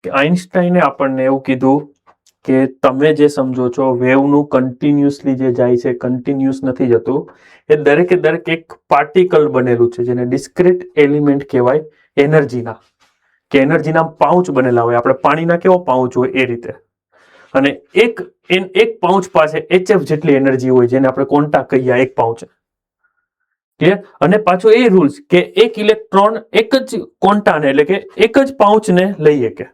કે આઇન્સ્ટાઈને આપણને એવું કીધું કે તમે જે સમજો છો વેવનું કન્ટિન્યુઅસલી જે જાય છે, કન્ટિન્યુઅસ નથી જતું, એ દરેકે દરેક એક પાર્ટિકલ બનેલું છે જેને ડિસ્ક્રીટ એલિમેન્ટ કહેવાય એનર્જીના, કે એનર્જીના પાઉચ બનેલા હોય. આપણે પાણીના કેવો પાઉચ હોય એ રીતે. અને એક પાઉચ પાસે HF જેટલી એનર્જી હોય, જેને આપણે ક્વોન્ટા કહીએ એક પાઉચ. અને પાછો એ રૂલ્સ કે એક ઇલેક્ટ્રોન એક જ ક્વોન્ટાને એટલે કે એક જ પાઉચને લઈ શકે.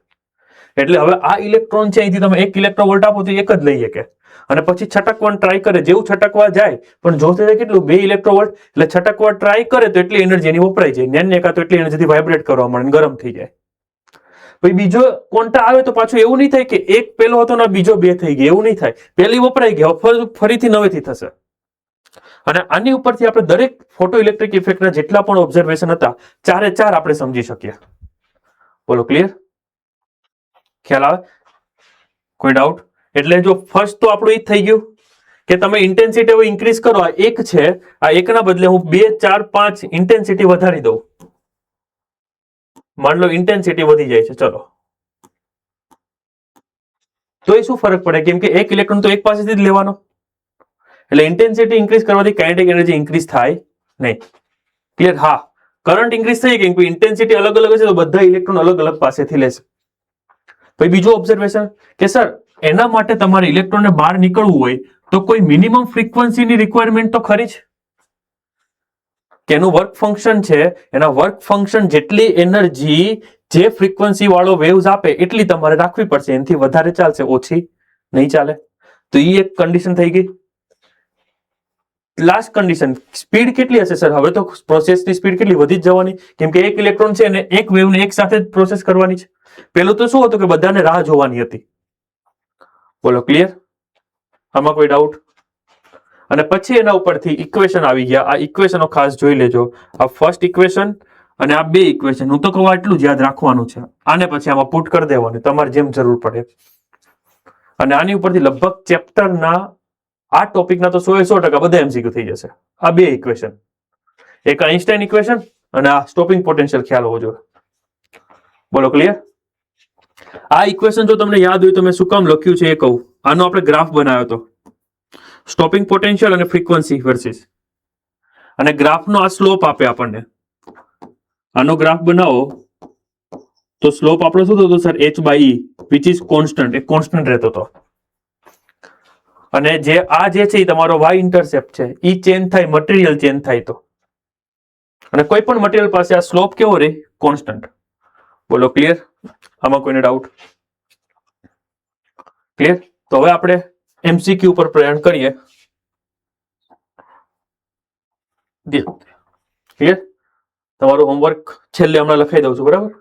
એટલે હવે આ ઇલેક્ટ્રોન છે અહીંથી તમે 1 ઇલેક્ટ્રોવોલ્ટ આપો તો એક જ લઈ શકે, અને પછી છટકવાનું ટ્રાય કરે, જેવું છટકવા જાય પણ જોશે કેટલું 2 ઇલેક્ટ્રોવોલ્ટ, એટલે છટકવા ટ્રાય કરે તો એટલી એનર્જી એની વપરાઈ જાય, નેન એકા તો એટલી એનર્જીથી વાઇબ્રેટ કરવા માંડે, ગરમ થઈ જાય. પછી બીજો ક્વોન્ટા આવે તો પાછું એવું નહીં થાય કે એક પેલો હતો ને બીજો 2 થઈ ગયો, એવું નહીં થાય. પેલી વપરાઈ ગઈ, ફરીથી નવેથી થશે. અને આની ઉપરથી આપણે દરેક ફોટો ઇલેક્ટ્રિક ઇફેક્ટના જેટલા પણ ઓબ્ઝર્વેશન હતા 4 આપણે સમજી શકીએ. બોલો, ક્લિયર? ખ્યાલ આવે? કોઈ ડાઉટ? એટલે જો ફર્સ્ટ તો આપણું એ થઈ ગયું કે તમે ઇન્ટેન્સિટી હવે ઇન્ક્રીઝ કરો. આ 1 છે, આ 1 ના બદલે હું 2, 4, 5 ઇન્ટેન્સિટી વધારી દઉં. માન લો ઇન્ટેન્સિટી વધી જાય છે, ચલો, તો એ શું ફરક પડે? કેમ કે એક ઇલેક્ટ્રોન તો એક પાસેથી જ લેવાનો, એટલે ઇન્ટેન્સિટી ઇન્ક્રીઝ કરવાથી કાઇનેટિક એનર્જી ઇન્ક્રીઝ થાય નહીં. ક્લિયર? હા, કરંટ ઇન્ક્રીઝ થઈ કેમ કે ઇન્ટેન્સિટી અલગ અલગ હશે તો બધા ઇલેક્ટ્રોન અલગ અલગ પાસેથી લેશે. પછી બીજું ઓબ્ઝર્વેશન કે સર એના માટે તમારે ઇલેક્ટ્રોનને બહાર નીકળવું હોય તો કોઈ મિનિમમ ફ્રીક્વન્સીની રિક્વાયરમેન્ટ તો ખરી જ, કે એનું વર્ક ફંક્શન છે, એના વર્ક ફંક્શન જેટલી એનર્જી જે ફ્રીક્વન્સી વાળો વેવ્સ આપે એટલી તમારે રાખવી પડશે, એનાથી વધારે ચાલશે, ઓછી નહીં ચાલે. તો એ એક કન્ડિશન થઈ ગઈ. લાસ્ટ કન્ડિશન, સ્પીડ કેટલી હશે સર? હવે તો પ્રોસેસની સ્પીડ કેટલી વધી જ જવાની, કેમ કે એક ઇલેક્ટ્રોન છે અને એક વેવને એક સાથે જ પ્રોસેસ કરવાની છે. પેલું તો શું હતું કે બધાને રાહ જોવાની હતી. બોલો ક્લિયર? આમાં કોઈ ડાઉટ? અને પછી એના ઉપરથી ઇક્વેશન આવી ગયા. આ ઇક્વેશનો ખાસ જોઈ લેજો. આ ફર્સ્ટ ઇક્વેશન અને આ બે ઇક્વેશન, હું તો કહું એટલું જ યાદ રાખવાનું છે. આને પછી આમાં પુટ કરી દેવાનું તમારે જેમ જરૂર પડે. અને આની ઉપરથી લગભગ ચેપ્ટરના આ ટોપિકના તો 100% બધા એમસીક્યુ થઈ જશે. આ બે ઇક્વેશન, એક આઇન્સ્ટાઈન ઇક્વેશન અને આ સ્ટોપિંગ પોટેન્શિયલ ખ્યાલ હોવો જોઈએ. બોલો ક્લિયર? આ ઇક્વેશન જો તમને યાદ હોય તો મેં શું કામ લખ્યું છે એ કહું. આનો આપણે ગ્રાફ બનાવ્યો હતો, સ્ટોપિંગ પોટેન્શિયલ અને ફ્રીક્વન્સી વર્સિસ, અને ગ્રાફનો આ સ્લોપ આપે આપણને. આનો ગ્રાફ બનાવો તો સ્લોપ આપણો શું થતો sir? h/e, which is constant. A constant રહેતો હતો. અને જે આ જે છે એ તમારો y ઇન્ટરસેપ્ટ છે, એ ચેન્જ થાય, મટીરિયલ ચેન્જ થાય તો. અને કોઈ પણ મટીરિયલ પાસે આ સ્લોપ કેવો રહે? કોન્સ્ટન્ટ. બોલો ક્લિયર? આમાં કોઈને ડાઉટ? ક્લિયર? તો હવે આપણે એમસીક્યુ પર પ્રયાણ કરીએ. ક્લિયર? તમારું હોમવર્ક છેલ્લે હમણાં લખાઈ દઉં છું, બરાબર?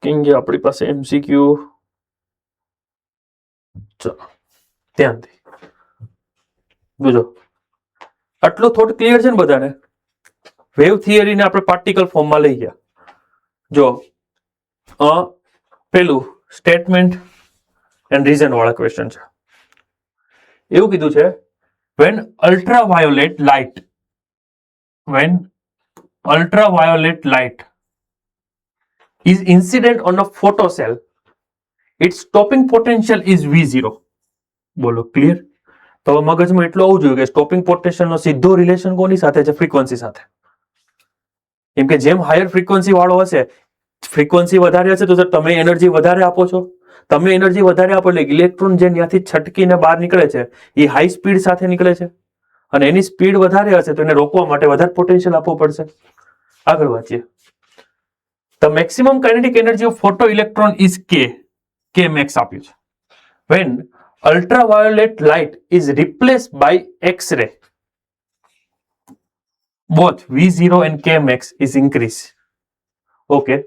કેમ કે આપણી પાસે એમસીક્યુ, ધ્યાનથી જોજો. આટલું થોડું ક્લિયર છે ને બધાને? વેવ થિયરીને આપણે પાર્ટિકલ ફોર્મમાં લઈ ગયા. જો પેલું સ્ટેટમેન્ટ એન્ડ રીઝન વાળા ક્વેશ્ચન છે. એવું કીધું છે, when ultraviolet light is incident on a photocell, its stopping potential is V0. બોલો ક્લિયર? તો મગજમાં એટલું આવવું જોઈએ કે સ્ટોપિંગ પોટેન્શિયલનો સીધો રિલેશન કોની સાથે છે? ફ્રીક્વન્સી સાથે. કેમ કે જેમ હાયર ફ્રીક્વન્સી વાળો હશે, ફ્રીક્વન્સી વધારે હશે તો સર તમે એનર્જી વધારે આપો છો. તમે એનર્જી વધારે આપો એટલે ઇલેક્ટ્રોન જે ત્યાંથી છટકીને બહાર નીકળે છે એ હાઈ સ્પીડ સાથે નીકળે છે, અને એની સ્પીડ વધારે હશે તો એને રોકવા માટે વધારે પોટેન્શિયલ આપવું પડશે. આગળ વાંચીએ. The maximum kinetic energy of photoelectron is K max આપ્યું છે. When ultraviolet light is replaced by X-ray, both V0 and K max is increase. Okay.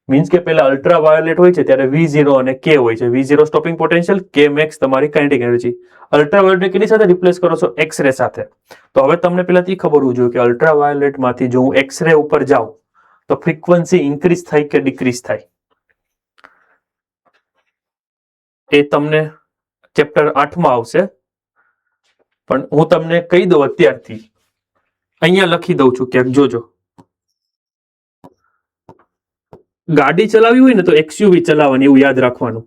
Means કે પેલા અલ્ટ્રાવાયોલેટ હોય છે ત્યારે V0 અને K હોય છે. V0 stopping potential, K max તમારી કાઇનેટિક એનર્જી. અલ્ટ્રાવાયોલેટને કેની સાથે રિપ્લેસ કરો છો? એક્સરે સાથે. તો હવે તમને પહેલાથી ખબર હોવું જોઈએ કે અલ્ટ્રાવાયોલેટમાંથી જો હું એક્સરે ઉપર જાઉં તો ફ્રીક્વન્સી ઇન્ક્રીઝ થાય કે ડિક્રીઝ થાય? એ તમને ચેપ્ટર 8માં આવશે, પણ હું તમને કહી દઉં અત્યારથી, અહીંયા લખી દઉં છું ક્યાંક, જોજો. ગાડી ચલાવી હોય ને તો એક્સયુવી ચલાવવાની, એવું યાદ રાખવાનું.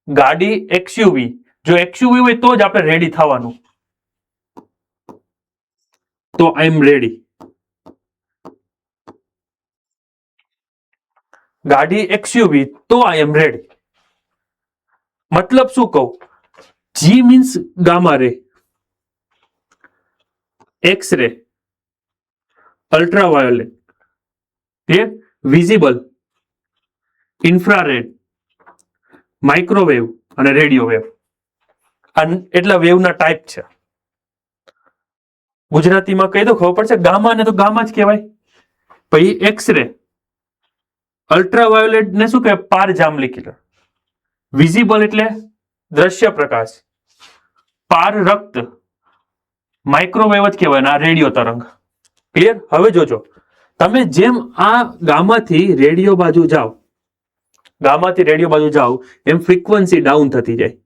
ગાડી એક્સયુવી, જો એક્સયુવી હોય તો જ આપણે રેડી થવાનું. તો આઈ એમ રેડી. ગાડી એક્સયુવી તો આઈ એમ રેડી. મતલબ શું કહું? જી મીન્સ ગામા રે, X ray, ultraviolet, clear? Visible, infrared, microwave અને રેડિયો વેવ. એટલા વેવના ટાઈપ છે. ગુજરાતીમાં કહી દો ખબર પડશે. ગામા ને તો ગામા જ કહેવાય. પછી એક્સરે, અલ્ટ્રાવાયોલેટ ને શું કહેવાય? પારજાંબલી કિરણ. વિઝિબલ એટલે દ્રશ્ય પ્રકાશ, પાર રક્ત, માઇક્રોવેવ જ કહેવાય, આ રેડિયો તરંગ. ક્લિયર? હવે જોજો, તમે જેમ આ ગામાથી રેડિયો બાજુ જાઓ એમ ફ્રીક્વન્સી ડાઉન થતી જાય.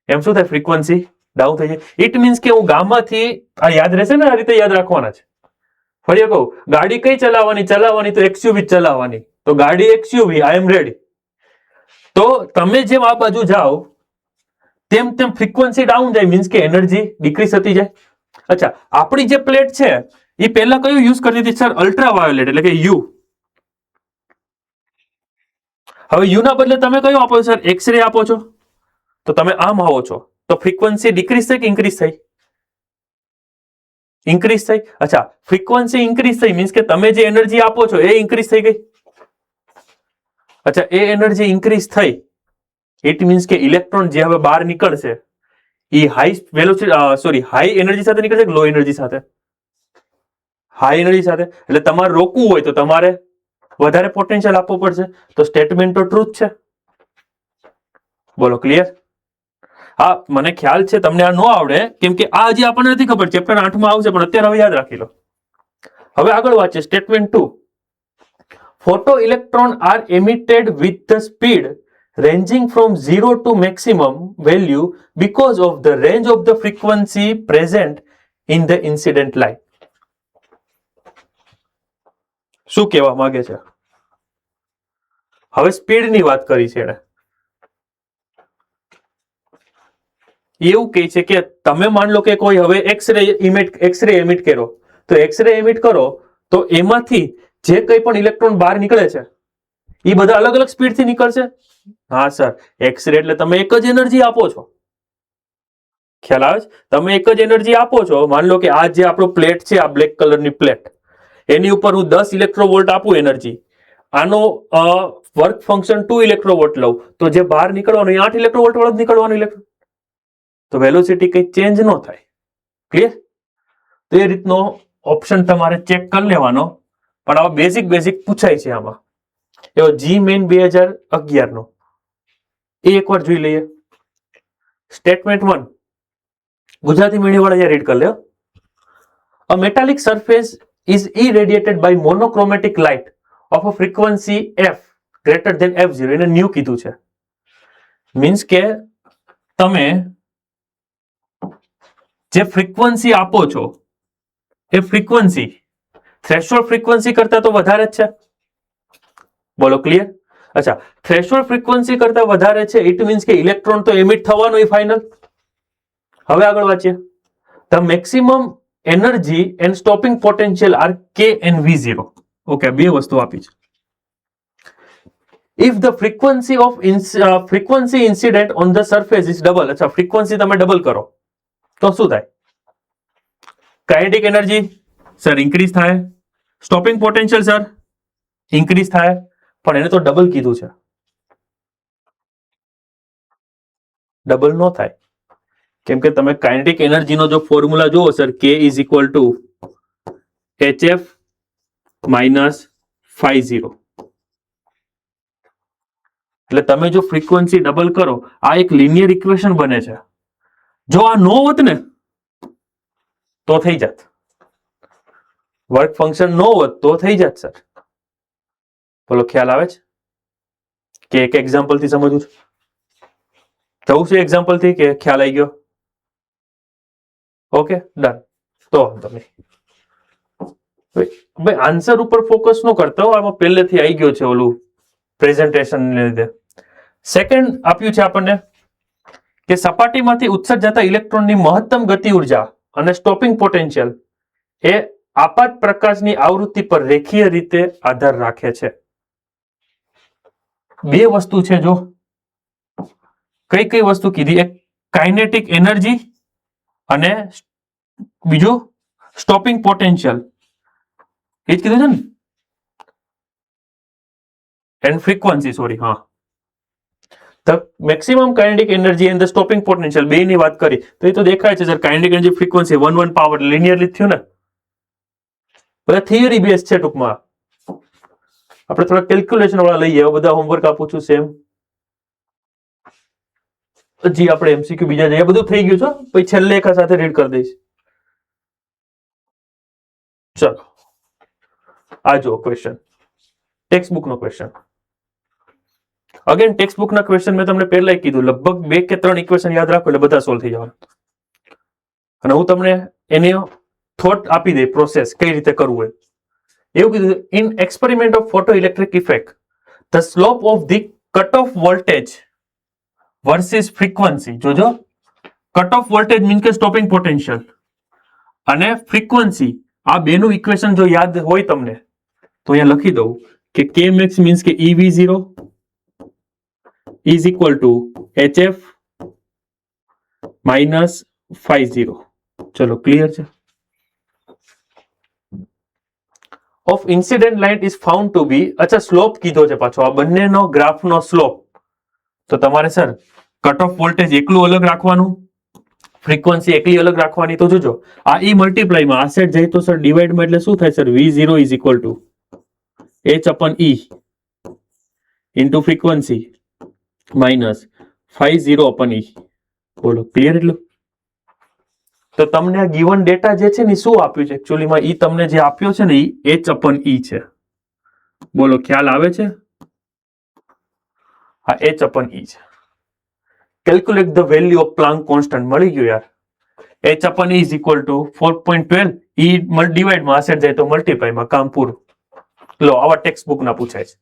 એમ શું થાય? ફ્રીક્વન્સી ડાઉન થઈ જાય. ઇટ મીન્સ કે હું ગામાથી, આ યાદ રહેશે ને, આ રીતે યાદ રાખવાના છે. ફરી કહું, ગાડી કઈ ચલાવવાની તો એક્સયુવી ચલાવવાની. તો ગાડી એક્સયુવી, આઈ એમ રેડી. તો તમે જેમ આ બાજુ જાઓ તેમ તેમ ફ્રીક્વન્સી ડાઉન જાય, મીન્સ કે એનર્જી ડિક્રીઝ થતી જાય. અચ્છા, આપણી જે પ્લેટ છે એ પહેલા કયું યુઝ કરતી હતી સર? અલ્ટ્રાવાયોલેટ એટલે કે યુ. હવે યુ ના બદલે તમે કયું આપો છો સર? એક્સરે આપો છો. તો તમે આમ આવો છો તો ફ્રીક્વન્સી ડિક્રીઝ થઈ કે ઇન્ક્રીઝ થઈ? ઇન્ક્રીઝ થઈ. અચ્છા, ફ્રીક્વન્સી ઇન્ક્રીઝ થઈ મીન્સ કે તમે જે એનર્જી આપો છો એ ઇન્ક્રીઝ થઈ ગઈ. અચ્છા, એ એનર્જી ઇન્ક્રીઝ થઈ ઇટ મીન્સ કે ઇલેક્ટ્રોન જે હવે બહાર નીકળશે એ હાઈ વેલોસિટી હાઈ એનર્જી સાથે નીકળશે કે લો એનર્જી સાથે? હાઈ એનર્જી સાથે. એટલે તમારે રોકવું હોય તો તમારે વધારે પોટેન્શિયલ આપવો પડશે. તો સ્ટેટમેન્ટ તો ટ્રુથ છે. બોલો ક્લિયર? હા, મને ખ્યાલ છે તમને આ ન આવડે કેમ કે આ હજી આપણને નથી ખબર, ચેપ્ટર 8 માં આવશે, પણ અત્યારે હવે યાદ રાખી લો. હવે આગળ વાંચીએ statement 2. Photo electron are emitted with the speed ranging from 0 to maximum value because of the range of the frequency present in the incident light. શું કહેવા માંગે છે? હવે સ્પીડની વાત કરી છે એને. એવું કહે છે કે તમે માન લો કે કોઈ હવે એક્સરે એમિટ કરો, તો એક્સરે એમિટ કરો તો એમાંથી જે કંઈ પણ ઇલેક્ટ્રોન બહાર નીકળે છે એ બધા અલગ અલગ સ્પીડથી નીકળશે. હા સર, એક્સરે એટલે તમે એક જ એનર્જી આપો છો. ખ્યાલ આવે છે? તમે એક જ એનર્જી આપો છો. માન લો કે આ જે આપણો પ્લેટ છે, આ બ્લેક કલરની પ્લેટ, એની ઉપર હું 10 ઇલેક્ટ્રોવોલ્ટ આપું એનર્જી, આનો વર્ક ફંક્શન 2 ઇલેક્ટ્રોવોલ્ટ લઉં તો જે બહાર નીકળવાનું એ 8 ઇલેક્ટ્રોવોલ્ટ વાળો જ નીકળવાનું ઇલેક્ટ્રોન. તો વેલોસિટી કઈ ચેન્જ ન થાય. ક્લિયર? તો એ રીતનો ઓપ્શન તમારે ચેક કરી લેવાનો. પણ આવા બેઝિક પૂછાય છે આમાં. એવો જી મેઇન 2011 નો એ એકવાર જોઈ લઈએ. સ્ટેટમેન્ટ 1 ગુજરાતી મીડિયમ વાળા રીડ કરી લે. A metallic surface is irradiated by monochromatic light of a frequency f greater than f0. એને ન્યુ કીધું છે. મીન્સ કે તમે જે ફ્રીક્વન્સી આપો છો એ ફ્રીક્વન્સી થ્રેશોલ્ડ ફ્રીક્વન્સી કરતા તો વધારે જ છે. બોલો ક્લિયર? અચ્છા, થ્રેશોલ્ડ ફ્રીક્વન્સી કરતા વધારે છે ઇટ મીન્સ કે ઇલેક્ટ્રોન તો એમિટ થવાનો ફાઇનલ. હવે આગળ વાંચીએ. The maximum energy and stopping potential are K and V0. Okay, બે વસ્તુ આપી છે. If the frequency incident on the surface is double. અચ્છા, ફ્રીક્વન્સી તમે ડબલ કરો તો શું થાય? કાઇનેટિક એનર્જી સર ઇન્ક્રીઝ થાય, સ્ટોપિંગ પોટેન્શિયલ સર ઇન્ક્રીઝ થાય, પણ એને તો ડબલ કીધું છે. ડબલ નો થાય કેમ કે તમે કાઇનેટિક એનર્જીનો જો ફોર્મ્યુલા જુઓ sir, K is equal to HF minus φ0. એટલે તમે જો ફ્રીક્વન્સી ડબલ કરો, આ એક લિનિયર ઇક્વેશન બને છે. જો આ નો હોત ને તો થઈ જાત, વર્ક ફંક્શન નો હોત તો થઈ જાત સર. બોલો ખ્યાલ આવે છે કે એક એક્ઝામ્પલ થી સમજવું છે? જવું છે એક્ઝામ્પલ થી કે ખ્યાલ આવી ગયો? Okay done. તો તમે ભાઈ આન્સર ઉપર ફોકસ ન કરતા હો, આમાં પહેલેથી આવી ગયો છે ઓલું પ્રેઝન્ટેશન લીધે. સેકન્ડ આપ્યું છે આપણને કે સપાટીમાંથી ઉત્સર્જાતા ઇલેક્ટ્રોનની મહત્તમ ગતિ ઉર્જા અને સ્ટોપિંગ પોટેન્શિયલ એ આપાત પ્રકાશની આવૃત્તિ પર રેખીય રીતે આધાર રાખે છે. બે વસ્તુ છે જો, કઈ વસ્તુ કીધી? એક કાઇનેટિક એનર્જી અને બીજું સ્ટોપિંગ પોટેન્શિયલ. એ જ કીધું છે ને? એન્ડ ફ્રીક્વન્સી, સોરી, હા. The maximum kinetic energy and the stopping potential બે ની વાત કરી તો એ તો દેખાય છે sir. Kinetic energy frequency 1 power linearly થયું ને. બધા થિયરી બેઝ છે ટૂંકમાં. આપણે થોડા કેલ્ક્યુલેશન વાળા લઈએ. બધા હોમવર્ક આપું છું સેમ. હજી આપણે MCQ બીજા જઈએ, બધું થઈ ગયું છે. પછી છેલ્લે એક સાથે રીડ કરી દઈશ. ચલો આ જો ક્વેશ્ચન, ટેક્સ્ટ બુક નો ક્વેશ્ચન. અગેન ટેક્સ્ટ બુક ના ક્વેશ્ચન મેં તમને પહેલા કીધું, લગભગ 2 કે 3 ઇક્વેશન યાદ રાખો એટલે બધા સોલ્વ થઈ જવાના. અને હું તમને એની થોટ આપી દઈ, પ્રોસેસ કઈ રીતે કરવું હોય. એવું કીધું, in experiment of photo electric effect the slope of the cut off voltage versus frequency. જોજો, કટ ઓફ વોલ્ટેજ મીન કે સ્ટોપિંગ પોટેન્શિયલ અને ફ્રીક્વન્સી આ બેનું ઇક્વેશન જો યાદ હોય તમને તો અહીંયા લખી દઉં કે કે મેક્સ મીન્સ કે EV0 is equal to HF minus phi0. ચલો ક્લિયર છે. Of incident light is found to be, અચ્છા સ્લોપ કીધો છે પાછો, આ બંનેનો ગ્રાફનો સ્લોપ. તો તમારે સર કટ ઓફ વોલ્ટેજ એકલું અલગ રાખવાનું, ફ્રીક્વન્સી એકલી અલગ રાખવાની. તો જોજો આ ઈ મલ્ટીપ્લાયમાં આ સેટ જાય તો સર ડિવાઈડમાં એટલે શું થાય sir, V0 is equal two H અપન E into frequency minus phi0 અપન E. બોલો ક્લિયર એટલું? તો તમને આ ગિવન ડેટા જે છે ને શું આપ્યું છે એકચ્યુઅલીમાં, ઈ તમને જે આપ્યો છે ને ઈ H અપન E છે. બોલો ખ્યાલ આવે છે? આ H અપન E છે. Calculate the value of Planck constant મળી ગયું યાર. H અપન E is equal two 4.12. E ડિવાઈડમાં આસેટ જાય તો મલ્ટીપ્લાયમાં, કામ પૂરું. લો આવા ટેક્સ્ટ બુક ના પૂછાય છે.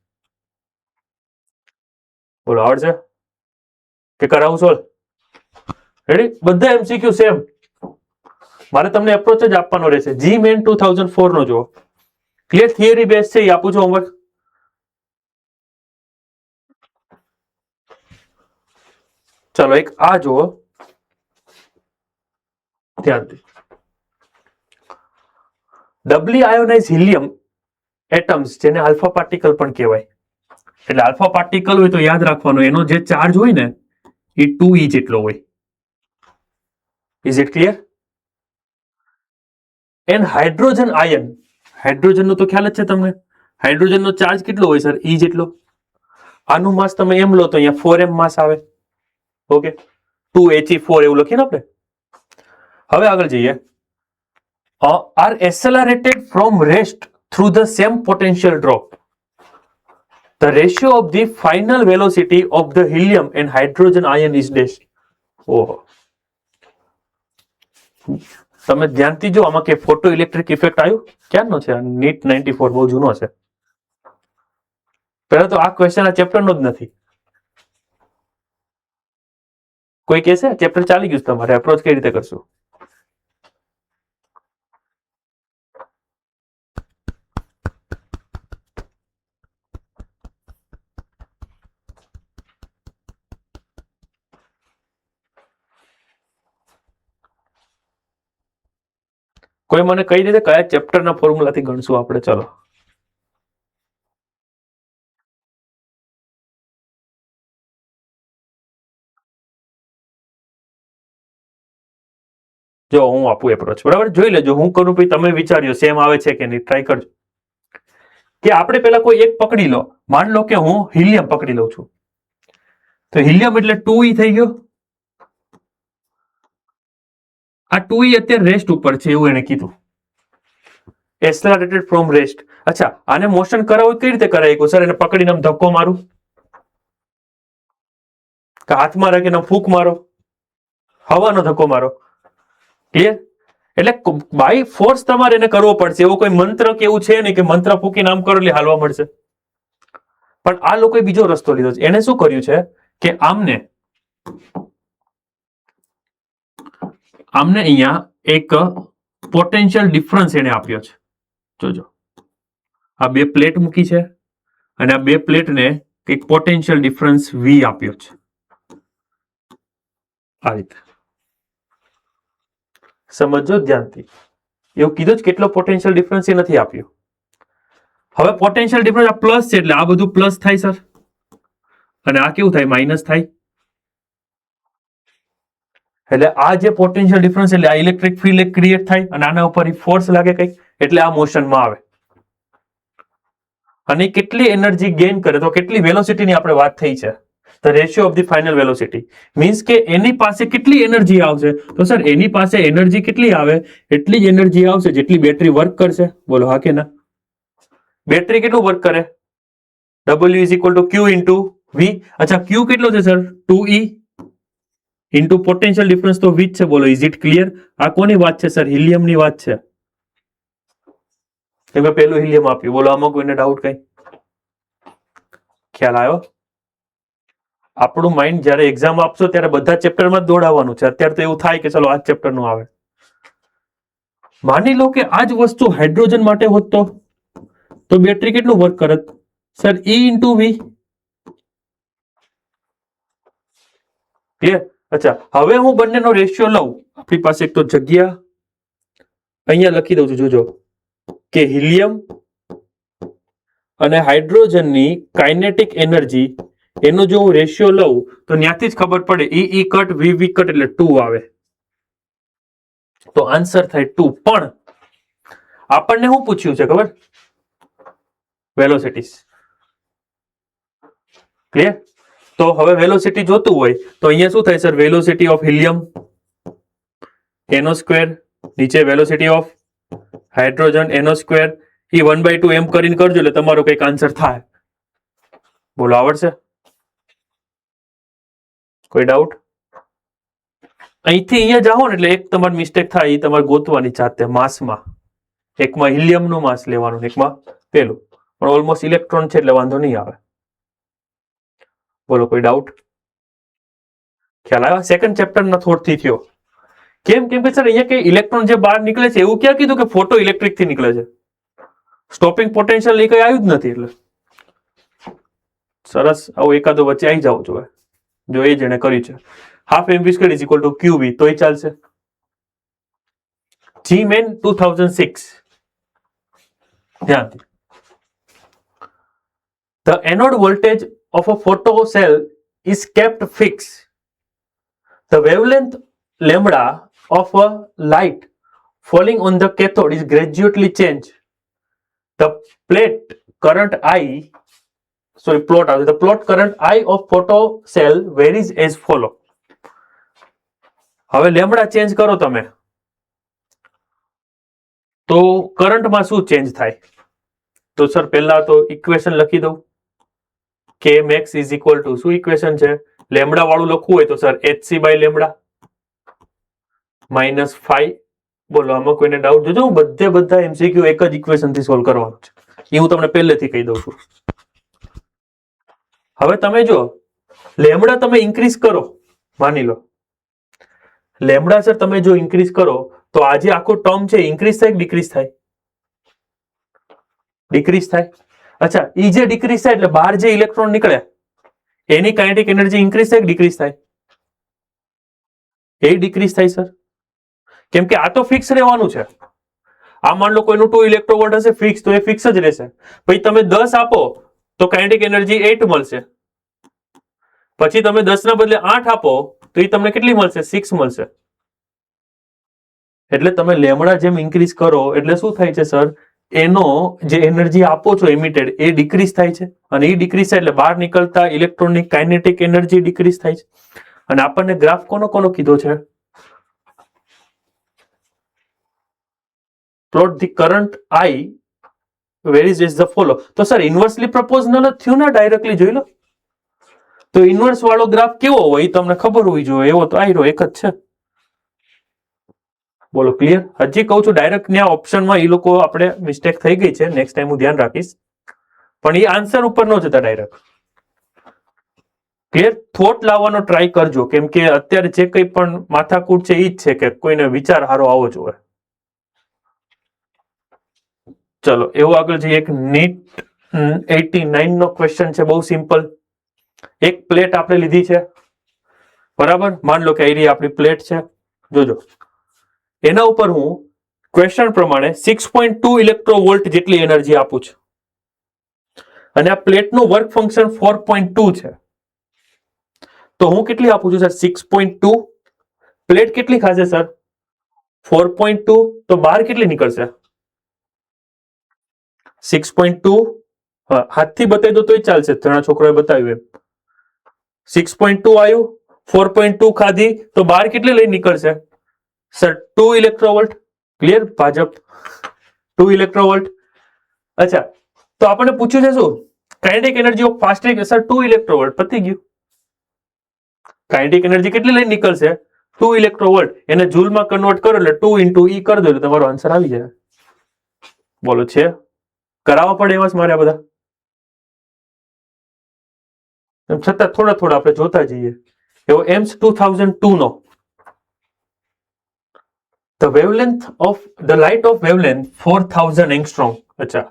બોલો આવડશે કે કરાવું સોલ્વ? રેડી? બધા MCQ સેમ. મારે તમને એપ્રોચ જ આપવાનો રહેશે. જી મેન 2004 નો જો ક્લિયર થિયરી બેઝ છે, એ આપું છું હોમવર્ક. ચલો એક આ જુઓ ધ્યાનથી. ડબલી આયોનાઇઝ હિલિયમ એટમ્સ, જેને આલ્ફા પાર્ટિકલ પણ કહેવાય. એટલે આલ્ફા પાર્ટિકલ હોય તો યાદ રાખવાનું એનો જે ચાર્જ હોય ને એ 2e જેટલો હોય. Is it clear? And hydrogen ion, hydrogen નો તો ખ્યાલ જ છે તમને, હાઇડ્રોજન નો ચાર્જ કેટલો હોય સર? E જેટલો. આનું માસ તમે એમ લો તો અહીંયા 4m માસ આવે. ઓકે, 2He4 એવું લખીએ ને આપણે. હવે આગળ જઈએ. Are accelerated from rest through the same potential drop. The ratio of the final velocity of the helium and hydrogen ion is dash. ઓહો, તમે ધ્યાનથી જો આમાં કે ફોટો ઇલેક્ટ્રિક ઇફેક્ટ આવ્યું ક્યારનો છે? નીટ 94 બહુ જૂનો છે. પહેલા તો આ ક્વેશ્ચન આ ચેપ્ટર નો જ નથી. કોઈ કહેશે ચેપ્ટર ચાલી ગયું, તમારે અપ્રોચ કઈ રીતે કરશું? કોઈ મને કહી દે કયા ચેપ્ટરના ફોર્મ્યુલાથી ગણશું આપણે? ચલો જો હું આપું એપ્રોચ, બરાબર? જોઈ લેજો હું કરું પછી તમે વિચાર્યો સેમ આવે છે કે નહીં, ટ્રાય કરજો. કે આપણે પેલા કોઈ એક પકડી લો, માન લો કે હું હિલિયમ પકડી લઉં છું. તો હિલિયમ એટલે 2e થઈ ગયો. આ 2e અત્યારે રેસ્ટ ઉપર છે એવું એને કીધું, એક્સેલરેટેડ ફ્રોમ રેસ્ટ. અચ્છા, આને મોશન કરાવવું કઈ રીતે કરાય સર? એને પકડીને આમ ધક્કો મારું કે હાથમાં રાખીને ફૂંક મારો, હવાનો ધક્કો મારો. ક્લિયર? એટલે બાય ફોર્સ તમારે એને કરવો પડશે. એવો કોઈ મંત્ર કે એવું છે નહીં કે મંત્ર ફૂકીને આમ કરો એટલે હાલવા મળશે. પણ આ લોકોએ બીજો રસ્તો લીધો છે. એને શું કર્યું છે કે આમને અહીંયા એક પોટેન્શિયલ ડિફરન્સ એને આપ્યો છે. જોજો આ બે પ્લેટ મૂકી છે અને આ બે પ્લેટને એક પોટેન્શિયલ ડિફરન્સ V આપ્યો છે. આ રીતે સમજો ધ્યાનથી. એવું કીધું જ કેટલો પોટેન્શિયલ ડિફરન્સ એ નથી આપ્યો. હવે પોટેન્શિયલ ડિફરન્સ આ પ્લસ છે એટલે આ બધું પ્લસ થાય સર, અને આ કેવું થાય? માઇનસ થાય. એટલે આ જે પોટેન્શિયલ ડિફરન્સ એટલે આ ઇલેક્ટ્રિક ફિલ્ડ ક્રિએટ થાય અને આના ઉપર ફોર્સ લાગે કંઈક, એટલે આ મોશનમાં આવે. અને કેટલી એનર્જી ગેઇન કરે, તો કેટલી વેલોસિટીની આપણે વાત થઈ છે. The ratio of the final velocity means કે એની પાસે કેટલી એનર્જી આવશે? તો સર એની પાસે એનર્જી કેટલી આવે? એટલી જ એનર્જી આવશે જેટલી બેટરી વર્ક કરશે. બોલો હા કે ના? બેટરી કેટલું વર્ક કરે? W is equal two Q into V. અચ્છા, Q કેટલો છે sir? 2E into potential difference તો V જ છે. બોલો ઇઝ ઇટ ક્લિયર? આ કોની વાત છે સર? હિલિયમની વાત છે. તમે પેલું હિલિયમ આપ્યું. બોલો આમાં કોઈને ડાઉટ કઈ? ખ્યાલ આવ્યો? આપણું માઇન્ડ જયારે એક્ઝામ આપશો ત્યારે બધા ચેપ્ટરમાં જ દોડાવવાનું છે. અત્યારે તો એવું થાય કે ચલો આ ચેપ્ટર નું આવે, માની લો કે આ જ વસ્તુ હાઇડ્રોજન માટે હોત તો બેટરી કેટલું વર્ક કરત sir E into V. Clear? અચ્છા, હવે હું બંનેનો રેશિયો લઉં. આપણી પાસે એક તો જગ્યા અહીંયા લખી દઉં છું, જોજો કે હિલિયમ અને હાઇડ્રોજનની કાઇનેટિક એનર્જી એનો જો હું રેશિયો લઉં તો ત્યાંથી જ ખબર પડે ઈ કટ વી કટ એટલે 2 આવે. તો આન્સર થાય 2. પણ આપણને શું પૂછ્યું છે ખબર? વેલોસિટીઝ. ક્લિયર? તો હવે વેલોસિટી જોતું હોય તો અહીંયા શું થાય સર? વેલોસિટી ઓફ હિલિયમ એનો સ્ક્વેર, નીચે વેલોસિટી ઓફ હાઇડ્રોજન એનો સ્ક્વેર, એ 1/2 એમ કરીને કરજો એટલે તમારો કંઈક આન્સર થાય. બોલો, આવડશે? કોઈ ડાઉટ? અહીંથી અહીંયા જાઓ ને એટલે એક તમારી મિસ્ટેક થાય, એ તમારે ગોતવાની જાતે માસમાં. એકમાં હિલિયમનું માસ લેવાનું, એકમાં પેલું, પણ ઓલમોસ્ટ ઇલેક્ટ્રોન છે એટલે વાંધો નહીં આવે. બોલો, કોઈ ડાઉટ? ખ્યાલ આવ્યો? સેકન્ડ ચેપ્ટરના થોડથી થયો. કેમ કે સર અહીંયા કે ઇલેક્ટ્રોન જે બહાર નીકળે છે એવું ક્યાં કીધું કે ફોટો ઇલેક્ટ્રિક થી નીકળે છે? સ્ટોપિંગ પોટેન્શિયલ એ કઈ આવ્યું જ નથી. એટલે સરસ, આવું એકાદો વચ્ચે આવી જાવ જોઈએ, જો એ જેને કર્યું છે. Half mv square is equal two qv, તો એ ચાલશે. GMAN 2006. ધ્યાનથી. The anode voltage of a photo cell is kept fixed. The wavelength lambda of a light falling on the cathode is gradually changed. The plot current I of photo cell varies as follow. હવે lambda change કરો તમે તો કરંટમાં શું change થાય? તો sir પહેલા તો ઇક્વેશન લખી દઉં કે મેક્સ ઇઝ ઇક્વલ ટુ શું ઇક્વેશન છે? લેમ્બડા વાળું લખવું હોય તો સર HC બાય લેમ્બડા -5. બોલો, આમાં કોઈને ડાઉટ? જોજો, બધા MCQ એક જ ઇક્વેશન થી સોલ્વ કરવાનું છે, એ હું તમને પહેલેથી કહી દઉં છું. હવે તમે જો લેમ્બડા તમે ઇન્ક્રીઝ કરો, માની લો લેમ્બડા સર તમે જો ઇન્ક્રીઝ કરો તો આ જે આખો ટર્મ છે ઇન્ક્રીઝ થાય કે ડિક્રીઝ થાય? ડિક્રીઝ થાય. અચ્છા, ઈ જે ડિક્રીઝ થાય એટલે બહાર જે ઇલેક્ટ્રોન નીકળે એની કાઇનેટિક એનર્જી ઇન્ક્રીઝ થાય કે ડિક્રીઝ થાય? એ ડિક્રીઝ થાય સર. કેમ કે આ તો ફિક્સ રહેવાનું છે. આ માન લો કોઈનું 2 ઇલેક્ટ્રોવોલ્ટ હશે ફિક્સ, તો એ ફિક્સ જ રહેશે. પછી તમે 10 આપો તો કાઇનેટિક એનર્જી 8 મળશે. પછી તમે 10 ના બદલે 8 આપો તો એ તમને કેટલી મળશે? 6 મળશે. એટલે તમે લેમ્બડા જેમ ઇન્ક્રીઝ કરો એટલે શું થાય છે સર? એનો જે એનર્જી આપો છો એમિટેડ એ ડિક્રીઝ થાય છે, અને એ ડિક્રીઝ થાય એટલે બહાર નીકળતા ઇલેક્ટ્રોનની કાઇનેટિક એનર્જી ડિક્રીઝ થાય છે. અને આપણને ગ્રાફ કોનો કીધો છે? Plot the current I varies as the follow. તો સર ઇન્વર્સલી પ્રોપોર્શનલ જ થયું ને? ડાયરેક્ટલી જોઈ લો તો ઇન્વર્સ વાળો ગ્રાફ કેવો હોય તમને ખબર હોવી જોઈએ. એવો તો આયરો એક જ છે. બોલો, ક્લિયર? હજી કહું છું, ડાયરેક્ટ ત્યાં ઓપ્શનમાં એ લોકો આપણે મિસ્ટેક થઈ ગઈ છે, નેક્સ્ટ ટાઈમ હું ધ્યાન રાખીશ. પણ એ આન્સર ઉપર ન જતા ડાયરેક્ટ. ક્લિયર? થોટ લાવવાનો ટ્રાય કરજો, કેમ કે અત્યારે જે કંઈ પણ માથાકૂટ છે એ જ છે કે કોઈને વિચાર સારો આવો જોઈએ. ચલો, એવું આગળ જઈએ. એક નીટ 89 નો ક્વેશ્ચન છે, બહુ સિમ્પલ. એક પ્લેટ આપણે લીધી છે, બરાબર? માન લો કે આ આપણી પ્લેટ છે, જોજો. એના ઉપર હું ક્વેશ્ચન પ્રમાણે 6.2 ઇલેક્ટ્રોવોલ્ટ જેટલી એનર્જી આપું છું, અને આ પ્લેટનું વર્ક ફંક્શન 4.2 છે. તો હું કેટલી આપું છું સર? 6.2. પ્લેટ કેટલી ખાશે સર? 4.2. તો બહાર કેટલી નીકળશે? 6.2. હાથથી બતાવી દો તોય ચાલશે, ઘણા છોકરાએ બતાવ્યું એમ. 6.2 આવ્યું, 4.2 ખાધી તો બહાર કેટલી લઈ નીકળશે સર? 2 ઇલેક્ટ્રોવોલ્ટ. ક્લિયર? ભાજપ 2 ઇલેક્ટ્રોવોલ્ટ. અચ્છા, તો આપણને પૂછ્યું છે શું? Kinetic energy of fast sir 2 ઇલેક્ટ્રોવોલ્ટ. પતી ગયું. કાઇનેટિક એનર્જી કેટલી લઈ નીકળશે? 2 ઇલેક્ટ્રોવોલ્ટ. એને જૂલમાં કન્વર્ટ કરો એટલે 2 ઇન્ટુ E કરી દો એટલે તમારો આન્સર આવી જાય. બોલો, છે? કરાવવા પડે એવા મારે આ બધા? એમ છતાં થોડા આપણે જોતા જઈએ. એવો એમ્સ 2002 નો the wavelength of the light of wavelength 4000 angstrom. અચ્છા,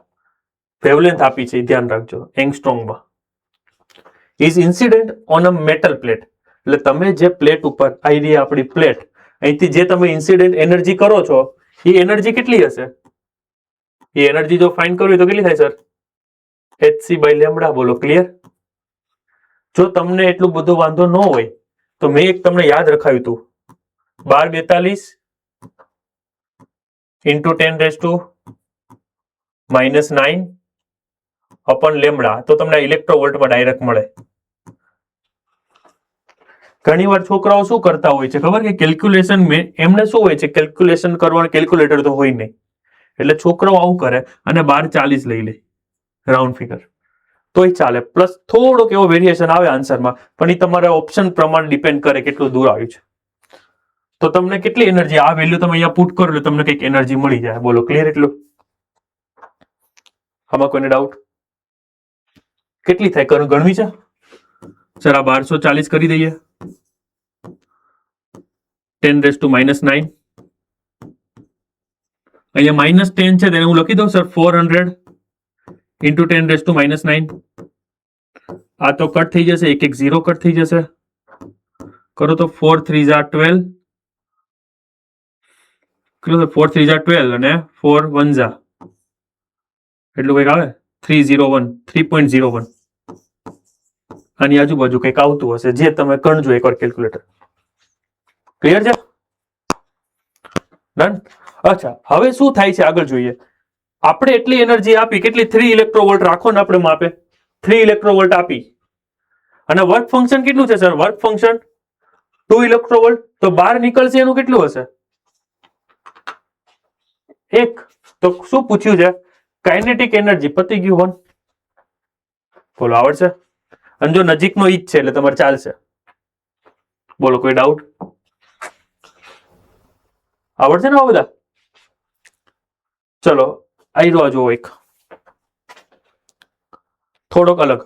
વેવલેન્થ આપી છે, ધ્યાન રાખજો એંગસ્ટ્રોમમાં. Is incident on a metal plate. એટલે તમે જે પ્લેટ ઉપર આવી આપણી પ્લેટ, અહીંથી જે તમે ઇન્સિડન્ટ એનર્જી કરો છો એ એનર્જી કેટલી હશે? એ એનર્જી જો ફાઇન્ડ કરવી તો કેટલી થાય સર? hc by lambda. બોલો ક્લિયર? જો તમને એટલું બધું વાંધો ન હોય તો મેં એક તમને યાદ રખાવ્યું હતું, 1242 into 10⁻⁻9 અપન લેમ્બડા, તો તમને ઇલેક્ટ્રોવોલ્ટમાં ડાયરેક્ટ મળે. ઘણી વાર છોકરાઓ શું કરતા હોય છે ખબર? કે કેલ્ક્યુલેશન એમને શું હોય છે, કેલ્ક્યુલેશન કરવાનું કેલ્ક્યુલેટર તો હોય નહીં, એટલે છોકરાઓ આવું કરે અને 1240 લઈ લે રાઉન્ડ ફિગર, તોય ચાલે. પ્લસ થોડોક એવો વેરિએશન આવે આન્સરમાં, પણ એ તમારા ઓપ્શન પ્રમાણે ડિપેન્ડ કરે કેટલું દૂર આવ્યું છે. તો તમને કેટલી એનર્જી, આ વેલ્યુ તમે અહીંયા પુટ કરો એટલે તમને કંઈક એનર્જી મળી જાય. બોલો ક્લિયર? એટલું? આમાં કોઈને ડાઉટ? કેટલી થાય ગણવી છે સર? આ 1240 કરી દઈએ, 10⁻⁻9. અહીંયા -10 છે તેને હું લખી દઉં સર, 400 into 10⁻⁻9. આ તો કટ થઈ જશે, એક 0 કટ થઈ જશે. કરો તો 4 3 12, 4 3 12 અને 4 1 એટલું કંઈક આવે, 301, 3.01. આની આજુબાજુ કંઈક આવતું હશે, જે તમે ગણજો એકવાર કેલ્ક્યુલેટર. ક્લિયર છે? ડન. અચ્છા, હવે શું થાય છે આગળ જોઈએ. આપણે એટલી એનર્જી આપી, કેટલી? 3 ઇલેક્ટ્રોવોલ્ટ રાખો ને આપણે માપે, 3 ઇલેક્ટ્રોવોલ્ટ આપી, અને વર્ક ફંક્શન કેટલું છે સર? Work function 2 ઇલેક્ટ્રોવોલ્ટ. તો બહાર નીકળશે એનું કેટલું હશે? 1. તો શું પૂછ્યું છે? Kinetic energy. પતી ગયું 1. બોલો આવડશે? અને જો નજીકનો ઈ જ છે એટલે તમારે ચાલશે. બોલો કોઈ ડાઉટ? આવડશે ને આ બધા? ચલો આયરો જો એક થોડોક અલગ.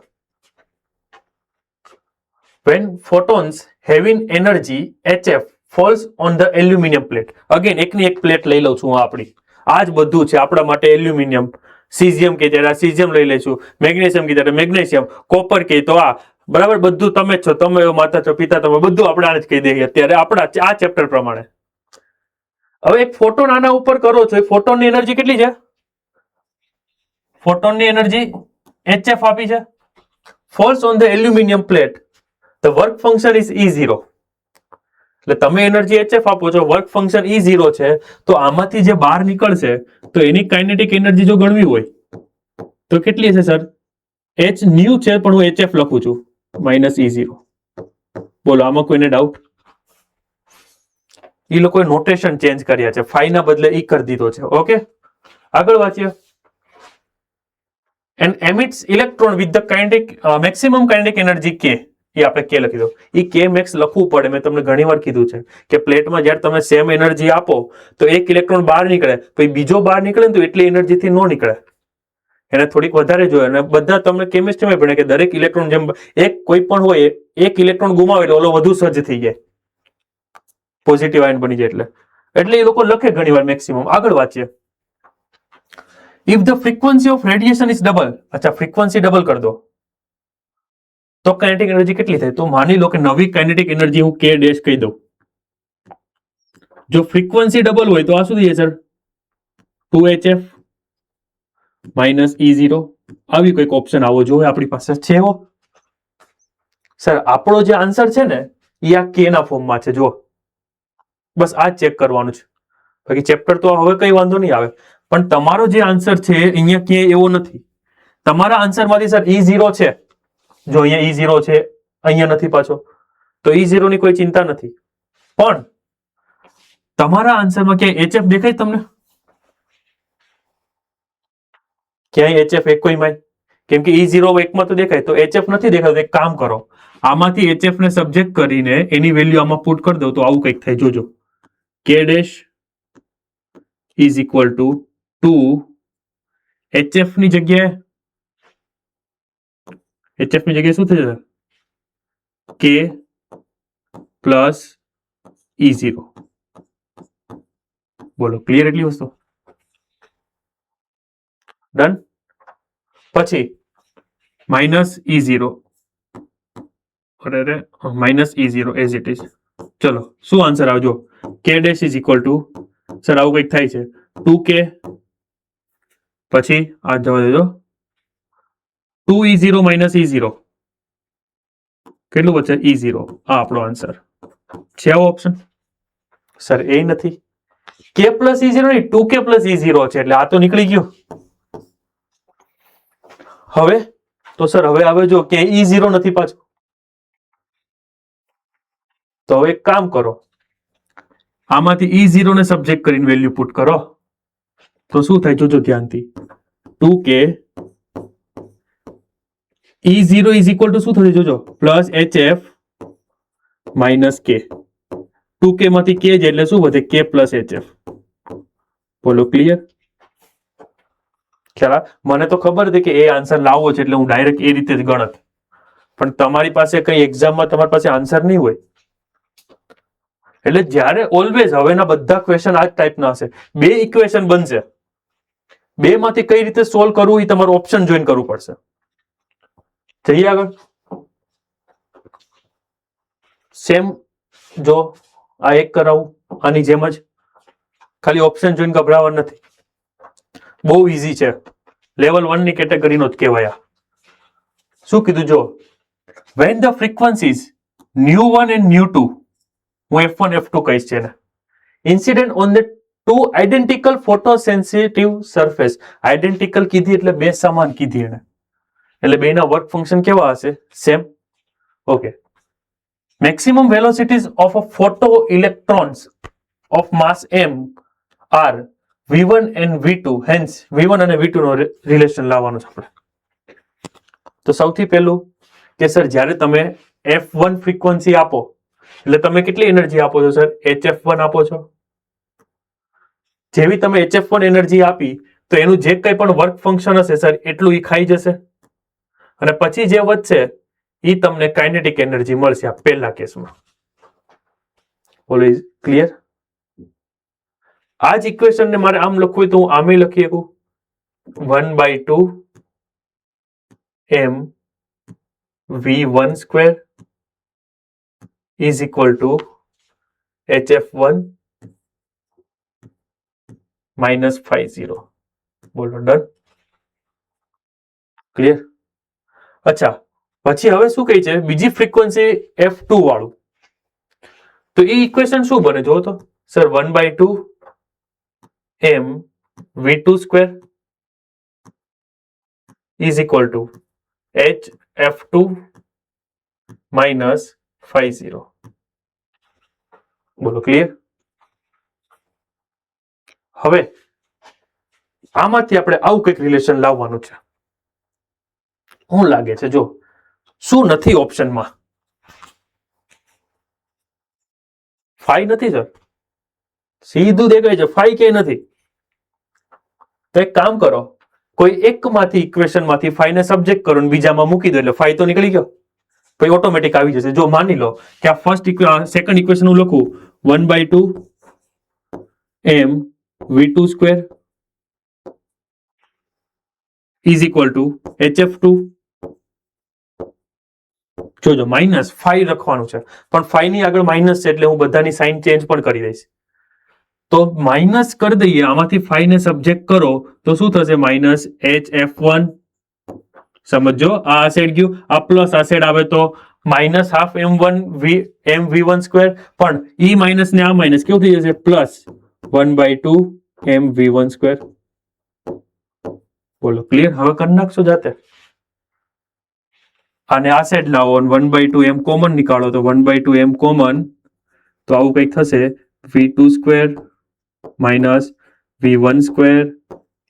when photons having energy hf falls on the aluminum plate. Again એકની એક પ્લેટ લઈ લઉં છું આપણી, આ જ બધું છે આપણા માટે. એલ્યુમિનિયમ, સીઝિયમ કે ત્યારે સીઝિયમ લઈ લઈશું, મેગ્નેશિયમ કે ત્યારે મેગ્નેશિયમ, કોપર કે તો આ, બરાબર? બધું તમે છો, તમે માતા છો, પિતા તમે, બધું આપણે આને જ કહી દઈએ અત્યારે આપણા આ ચેપ્ટર પ્રમાણે. હવે એક ફોટોન આના ઉપર કરો છો, ફોટોનની એનર્જી કેટલી છે? ફોટોનની એનર્જી hf આપી છે, false on the aluminium plate, the work function is E0. એટલે તમે એનર્જી hf આપો છો, વર્ક ફંક્શન E0 છે, તો આમાંથી જે બહાર નીકળશે તો એની કાઇનેટિક એનર્જી જો ગણવી હોય તો કેટલી હશે સર? h ન્યુ છે પણ હું hf લખું છું, -E0. બોલો આમાં કોઈને ડાઉટ? એ લોકોએ નોટેશન ચેન્જ કર્યા છે, ફાઈ ના બદલે ઈ કરી દીધો છે. ઓકે, આગળ વાંચીએ. And emits electron with the kinetic maximum kinetic energy કે, એ આપણે કે લખી દો. એ કે મેક્સ લખવું પડે, મેં તમને ઘણી વાર કીધું છે કે પ્લેટમાં જ્યારે તમે સેમ એનર્જી આપો તો એક ઇલેક્ટ્રોન બહાર નીકળે, પછી બીજો બહાર નીકળે ને તો એટલી એનર્જીથી ન નીકળે, એને થોડીક વધારે જોઈએ. અને બધા તમને કેમિસ્ટ્રીમાં ભણે કે દરેક ઇલેક્ટ્રોન જેમ એક કોઈ પણ હોય, એક ઇલેક્ટ્રોન ગુમાવે એટલે ઓલો વધુ સજ્જ થઈ જાય, પોઝિટિવ આયન બની જાય. એટલે એ લોકો લખે ઘણી વાર મેક્સિમમ. આગળ વાંચીએ. If the frequency of radiation is double. અચ્છા, ફ્રીક્વન્સી ડબલ કરી દો તો કાઇનેટિક એનર્જી કેટલી થાય? તો માની લો કે નવી કાઇનેટિક એનર્જી હું k ડેશ કહી દઉં. જો ફ્રીક્વન્સી ડબલ હોય તો આ શું થઈ સર? 2hf -E0. આવી કોઈક ઓપ્શન આવો જોઈએ આપણી પાસે છે એવો? સર આપણો જે આન્સર છે ને એ આ કે ના ફોર્મમાં છે. જો બસ આ ચેક કરવાનું છે, બાકી ચેપ્ટર તો હવે કઈ વાંધો નહીં આવે. પણ તમારો જે આન્સર છે અહીંયા ક્યાંય એવો નથી. તમારા આન્સરમાંથી સર E0 છે, જો અહીંયા E0 છે, અહીંયા નથી પાછો, તો E0 ની કોઈ ચિંતા નથી. પણ તમારા આન્સરમાં ક્યાંય HF દેખાય તમને? ક્યાંય HF એક કોઈમાં? કેમ કે E0 એકમાં તો દેખાય, તો HF નથી દેખાતું. એક કામ કરો, આમાંથી HF ને સબ્જેક્ટ કરીને એની વેલ્યુ આમાં પુટ કરી દો તો આવું કંઈક થાય. જોજો, k dash is equal two 2 HF ની જગ્યાએ શું થશે? k plus E0. બોલો ક્લિયર એટલી વસ્તુ? ડન. પછી minus E0 minus E0 as it is. ચલો શું આન્સર આવજો? K dash is equal two, sir આવું કંઈક થાય છે 2K, પછી આ જવા દેજો 2E0 માઇનસ E0, કેટલું બચે? E0. આ આપણો આન્સર છે. આવો ઓપ્શન સર એ નથી, K પ્લસ E0 નહીં, 2K પ્લસ E0 છે, એટલે આ તો નીકળી ગયું. હવે તો સર હવે આવે જો કે E0 નથી પાછું, તો હવે એક કામ કરો, આમાંથી E0 ને સબ્જેક્ટ કરીને વેલ્યુ પુટ કરો, તો શું થાય જોજો ધ્યાનથી. 2K E0 is equal two શું થશે જોજો, plus HF minus K. 2K માંથી K જ એટલે શું વધે? K plus HF. બોલો ક્લિયર? ખ્યાલ? મને તો ખબર હતી કે એ આન્સર લાવવો છે એટલે હું ડાયરેક્ટ એ રીતે જ ગણત, પણ તમારી પાસે કઈ એક્ઝામમાં તમારી પાસે આન્સર નહીં હોય, એટલે જ્યારે ઓલવેઝ હવેના બધા ક્વેશ્ચન આ જ ટાઈપના હશે. બે ઇક્વેશન બનશે, બે માંથી કઈ રીતે સોલ્વ કરવું એ તમારું ઓપ્શન જોઈન કરવું પડશે. જઈએ આગળ. સેમ જો આ એક કરાવું આની જેમ જ, ખાલી ઓપ્શન જોઈને ગભરાવા નથી, બહુ ઈઝી છે, લેવલ 1 ની કેટેગરીનો જ કહેવાય. શું કીધું જો, when the frequencies nu1 and nu2, હું F1 F2 કહીશ છે ને, incident on the two identical photosensitive surface. Identical કીધી એટલે બે સમાન કીધી એને, એટલે બેના વર્ક ફંક્શન કેવા હશે? Same. Okay. Maximum velocities of a photo electrons of mass m are V1 and V2. Hence V1 અને V2 નો રિલેશન લાવવાનું છે આપણે. તો સૌથી પહેલું કે સર જ્યારે તમે F1 ફ્રીક્વન્સી આપો એટલે તમે કેટલી એનર્જી આપો છો સર? HF1 આપો છો. જેવી તમે HF1 એનર્જી આપી તો એનું જે કંઈ પણ વર્ક ફંક્શન હશે સર એટલું એ ખાઈ જશે, અને પછી જે વધશે એ તમને કાઇનેટિક એનર્જી મળશે આ પહેલા કેસમાં. બોલો ક્લિયર? આ જ ઇક્વેશન ને મારે આમ લખવું હોય તો હું આમે લખી શકું, 1/2 m v1 square is equal to HF1 minus 50. બોલો ડન? ક્લિયર? અચ્છા, પછી હવે શું કહે છે? બીજી ફ્રીક્વન્સી F2 વાળું, તો એ ઇક્વેશન શું બને જો તો sir? 1/2 m v2 square is equal to HF2 minus 50. બોલો ક્લિયર? હવે આમાંથી આપણે આવું કંઈક રિલેશન લાવવાનું છે. શું લાગે છે જો? શું નથી ઓપ્શનમાં? ફાઈ નથી સર, સીધું દેખાય છે, ફાઈ કે નથી. તો એક કામ કરો, કોઈ એકમાંથી ઇક્વેશન માંથી ફાઈ ને સબ્જેક્ટ કરો ને બીજામાં મૂકી દો એટલે ફાઈ તો નીકળી ગયો, પછી ઓટોમેટિક આવી જશે. જો માની લો કે આ સેકન્ડ ઇક્વેશન હું લખું 1/2 m v2 square is equal to HF2. જોજો માઇનસ 5 લખવાનું છે, પણ 5 ની આગળ માઇનસ છે એટલે હું બધાની સાઇન ચેન્જ પણ કરી દઈશ. તો માઇનસ કરી દઈએ, આમાંથી 5 ને સબ્જેક્ટ કરો તો શું થશે? Minus HF1. સમજો આ સાઈડ ગયું, આ પ્લસ આ સાઈડ આવે તો minus half m v1 square, પણ ઈ માઇનસ ને આ માઇનસ કેવું થઈ જશે? Plus 1/2 m v1 square. બોલો ક્લિયર? હવે કરી નાખશો જાતે. અને આ સાઈડ લાવો, 1/2 m કોમન નીકાળો તો 1/2 m કોમન, તો આવું કંઈક થશે v2 square minus v1 square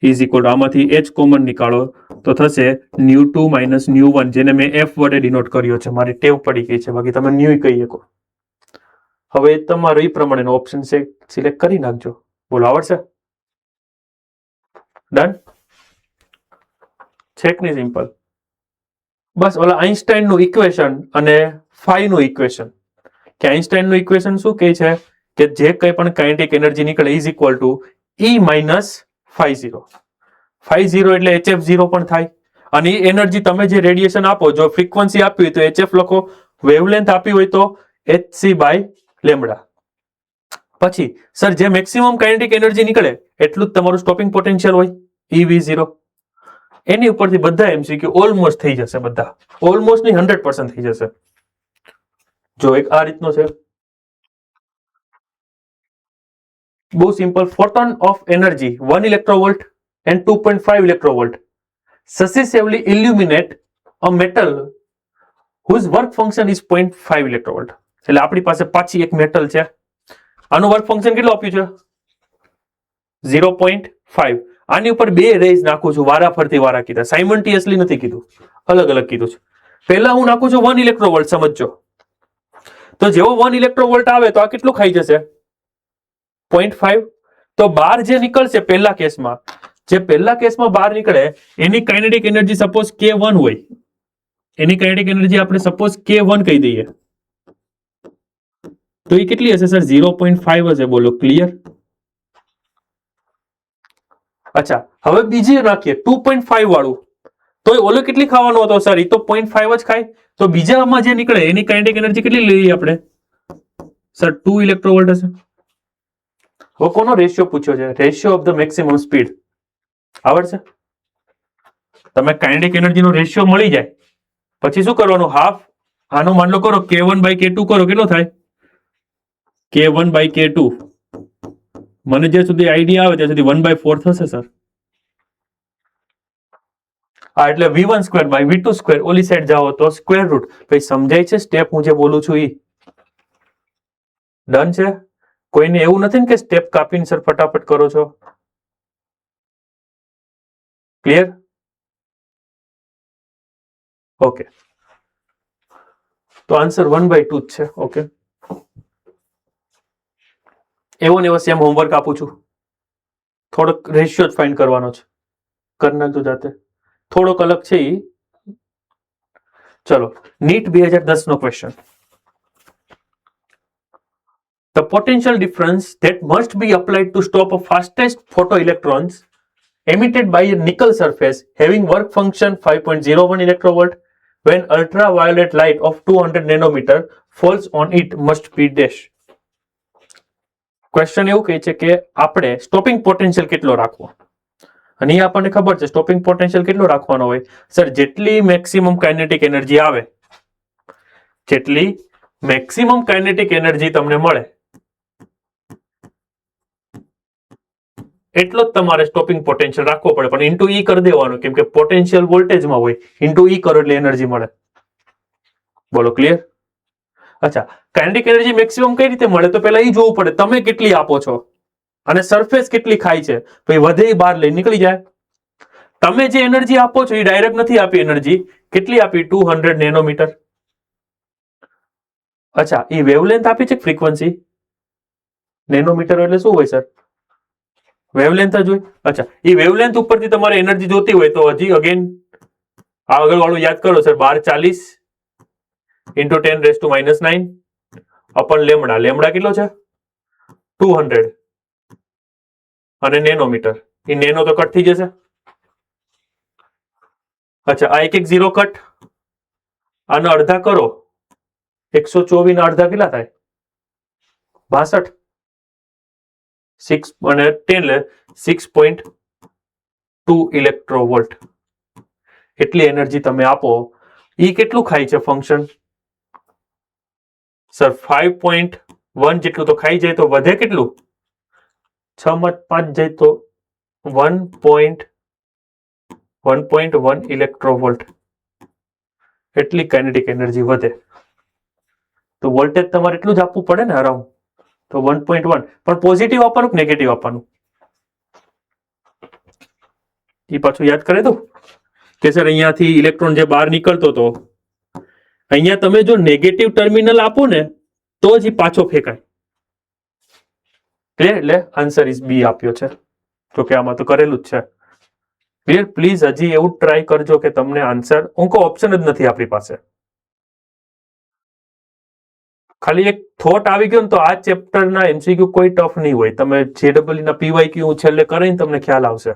is equal two, આમાંથી h કોમન નીકાળો તો થશે nu2 માઇનસ nu1, જેને મેં f વડે ડિનોટ કર્યો છે, મારી ટેવ પડી ગઈ છે, બાકી તમે ન્યુ કહી શકો. હવે તમારો એ પ્રમાણેનો ઓપ્શન સિલેક્ટ કરી નાખજો. બોલો આવડશે? ડન છે કે નહીં? સિમ્પલ. બસ ઓલા આઇન્સ્ટાઈનનું ઇક્વેશન અને ફાઈ નું ઇક્વેશન, કે આઇન્સ્ટાઈનનું ઇક્વેશન શું કહે છે કે જે કંઈ પણ કાઇનેટિક એનર્જી નીકળે is equal to E minus φ0. φ0 એટલે HF0 પણ થાય, અને એ એનર્જી તમે જે રેડિયેશન આપો, જો ફ્રીક્વન્સી આપી હોય તો HF લખો, વેવલેન્થ આપી હોય તો hc બાય લેમ્બડા. પછી સર જે મેક્સિમમ કાઇનેટિક એનર્જી નીકળે એટલું જ તમારું સ્ટોપિંગ પોટેન્શિયલ હોય EV0. એની ઉપરથી બધા MCQ ઓલમોસ્ટ થઈ જશે, બધા ઓલમોસ્ટ નહીં 100% થઈ જશે. જો એક આ રીતનો છે, બહુ simple. Photon of energy 1 ઇલેક્ટ્રોવોલ્ટ and 2.5 electrovolt successively illuminate a metal whose work function is 0.5 electrovolt. એટલે આપણી પાસે પાછી એક મેટલ છે, આનું વર્ક ફંક્શન કેટલું આપ્યું છે 0.5. આની ઉપર બે રેઝ નાખું છું, વારા ફરતી વારા કીધા, સાયમલ્ટેનિયસલી નથી કીધું, અલગ અલગ કીધું છે. પહેલા હું નાખું છું 1 ઇલેક્ટ્રોવોલ્ટ, સમજજો. તો જેવો 1 ઇલેક્ટ્રોવોલ્ટ આવે તો આ કેટલું ખાઈ જશે 0.5. તો બહાર જે નીકળશે પહેલા કેસમાં, જે પહેલા કેસમાં બહાર નીકળે એની કાઇનેટિક એનર્જી સપોઝ K1 હોય, એની કાઇનેટિક એનર્જી આપણે સપોઝ K1 કહી દઈએ, તો એ કેટલી હશે સર 0.5 હશે. બોલો ક્લિયર? અચ્છા, હવે બીજી રાખીએ 2.5 વાળું, તો ઓલો કેટલી ખાવાનો હતો સર? એ તો 0.5 જ ખાય. તો બીજામાં જે નીકળે એની કાઇનેટિક એનર્જી કેટલી લઈએ આપણે સર? 2 ઇલેક્ટ્રોવોલ્ટ હશે. હવે કોનો રેશિયો પૂછ્યો છે? Ratio of the maximum speed આવડશે? તમે કાઇનેટિક એનર્જીનો રેશિયો મળી જાય પછી શું કરવાનું? હાફ આનો માન લો કરો K1 બાય K2 કરો, કેટલો થાય K1 બાય K2. મને જ્યાં સુધી આઈડિયા આવે ત્યાં સુધી 1/4 થશે સર. હા, એટલે V1 square by V2 square, ઓલી સાઈડ જાઓ તો સ્ક્વેર રૂટ. ભાઈ સમજાય છે સ્ટેપ હું જે બોલું છું? ઈ ડન છે? કોઈને એવું નથી ને કે સ્ટેપ કાપીને સર ફટાફટ કરો છો? ક્લિયર? ઓકે, તો આન્સર 1/2 જ છે. ઓકે, એવો ને એવો સેમ હોમવર્ક આપું છું, થોડોક રેશિયો જ ફાઇન્ડ કરવાનો છે, કરી નાખજો જાતે, થોડોક અલગ છે ઈ. ચલો, નીટ 2010 નો question. The potential difference that must be applied to stop a fastest photoelectrons emitted by a nickel surface having work function 5.01 electrovolt when ultraviolet light of 200 nanometer falls on it must be dash. Question એવું કહે છે કે આપણે stopping potential કેટલો રાખવો, અને એ આપણને ખબર છે સ્ટોપિંગ પોટેન્શિયલ કેટલો રાખવાનો હોય સર? જેટલી મેક્સિમમ કાઇનેટિક એનર્જી આવે, જેટલી મેક્સિમમ કાઇનેટિક એનર્જી તમને મળે એટલો જ તમારે સ્ટોપિંગ પોટેન્શિયલ રાખવો પડે, પણ ઇન્ટુ ઈ કરી દેવાનું, કેમ કે પોટેન્શિયલ વોલ્ટેજમાં હોય, ઇન્ટુ ઈ કરો એટલે એનર્જી મળે. બોલો ક્લિયર? અચ્છા, કાઇનેટિક એનર્જી મેક્સિમમ કઈ રીતે મળે? તો પહેલા ઈ જોવું પડે તમે કેટલી આપો છો અને સરફેસ કેટલી ખાય છે. પછી વધે એ બહાર લઈ નીકળી જાય. તમે જે એનર્જી આપો છો એ ડાયરેક્ટ નથી આપી એનર્જી, કેટલી આપી 200 નેનોમીટર. અચ્છા, એ વેવલેન્થ આપી છે ફ્રીક્વન્સી? નેનોમીટર એટલે શું હોય સર? વેવલેન્થ જ હોય. અચ્છા, એ વેવલેન્થ ઉપરથી તમારે એનર્જી જોતી હોય તો હજી અગેન આગળ વાળું યાદ કરો સર, 1240 ઇન્ટુ 10⁻⁹ અપન લેમડા. લેમડા કેટલો છે 200, અને નેનોમીટર, એ નેનો તો કટ થઈ જશે. અચ્છા, આ એક ઝીરો કટ, આના અડધા કરો 124 ના અડધા કેટલા થાય 62, 6 અને 10 6.2 ઇલેક્ટ્રોવોલ્ટ. એટલી એનર્જી તમે આપો. ઈ કેટલું ખાય છે ફંક્શન સર? 5.1 જેટલું તો ખાઈ જાય, તો વધે કેટલું? 6/5 જાય તો 1.1 ઇલેક્ટ્રોવોલ્ટ. એટલી કાઇનેટિક એનર્જી વધે. તો વોલ્ટેજ તમારે એટલું જ આપવું પડે ને અરાઉન્ડ. તો 1.1, પણ પોઝિટિવ આપવાનું કે નેગેટિવ આપવાનું એ પાછું યાદ કરી દઉં કે સર અહીંયાથી ઇલેક્ટ્રોન જે બહાર નીકળતો હતો, અહીંયા તમે જો નેગેટિવ ટર્મિનલ આપો ને તો જ પાછો ફેંકાય. ક્લિયર? એટલે આન્સર ઇઝ બી આપ્યો છે, તો કે આમાં તો કરેલું જ છે. ક્લિયર? પ્લીઝ હજી એવું ટ્રાય કરજો કે તમને આન્સર, હું કહું ઓપ્શન જ નથી આપણી પાસે. ખાલી એક થોટ આવી ગયો ને તો આ ચેપ્ટરના એમસીક્યુ કોઈ ટફ નહીં હોય. તમે જેડબલ્યુ ના પીવાયક્યુ છેલ્લે કરીને તમને ખ્યાલ આવશે.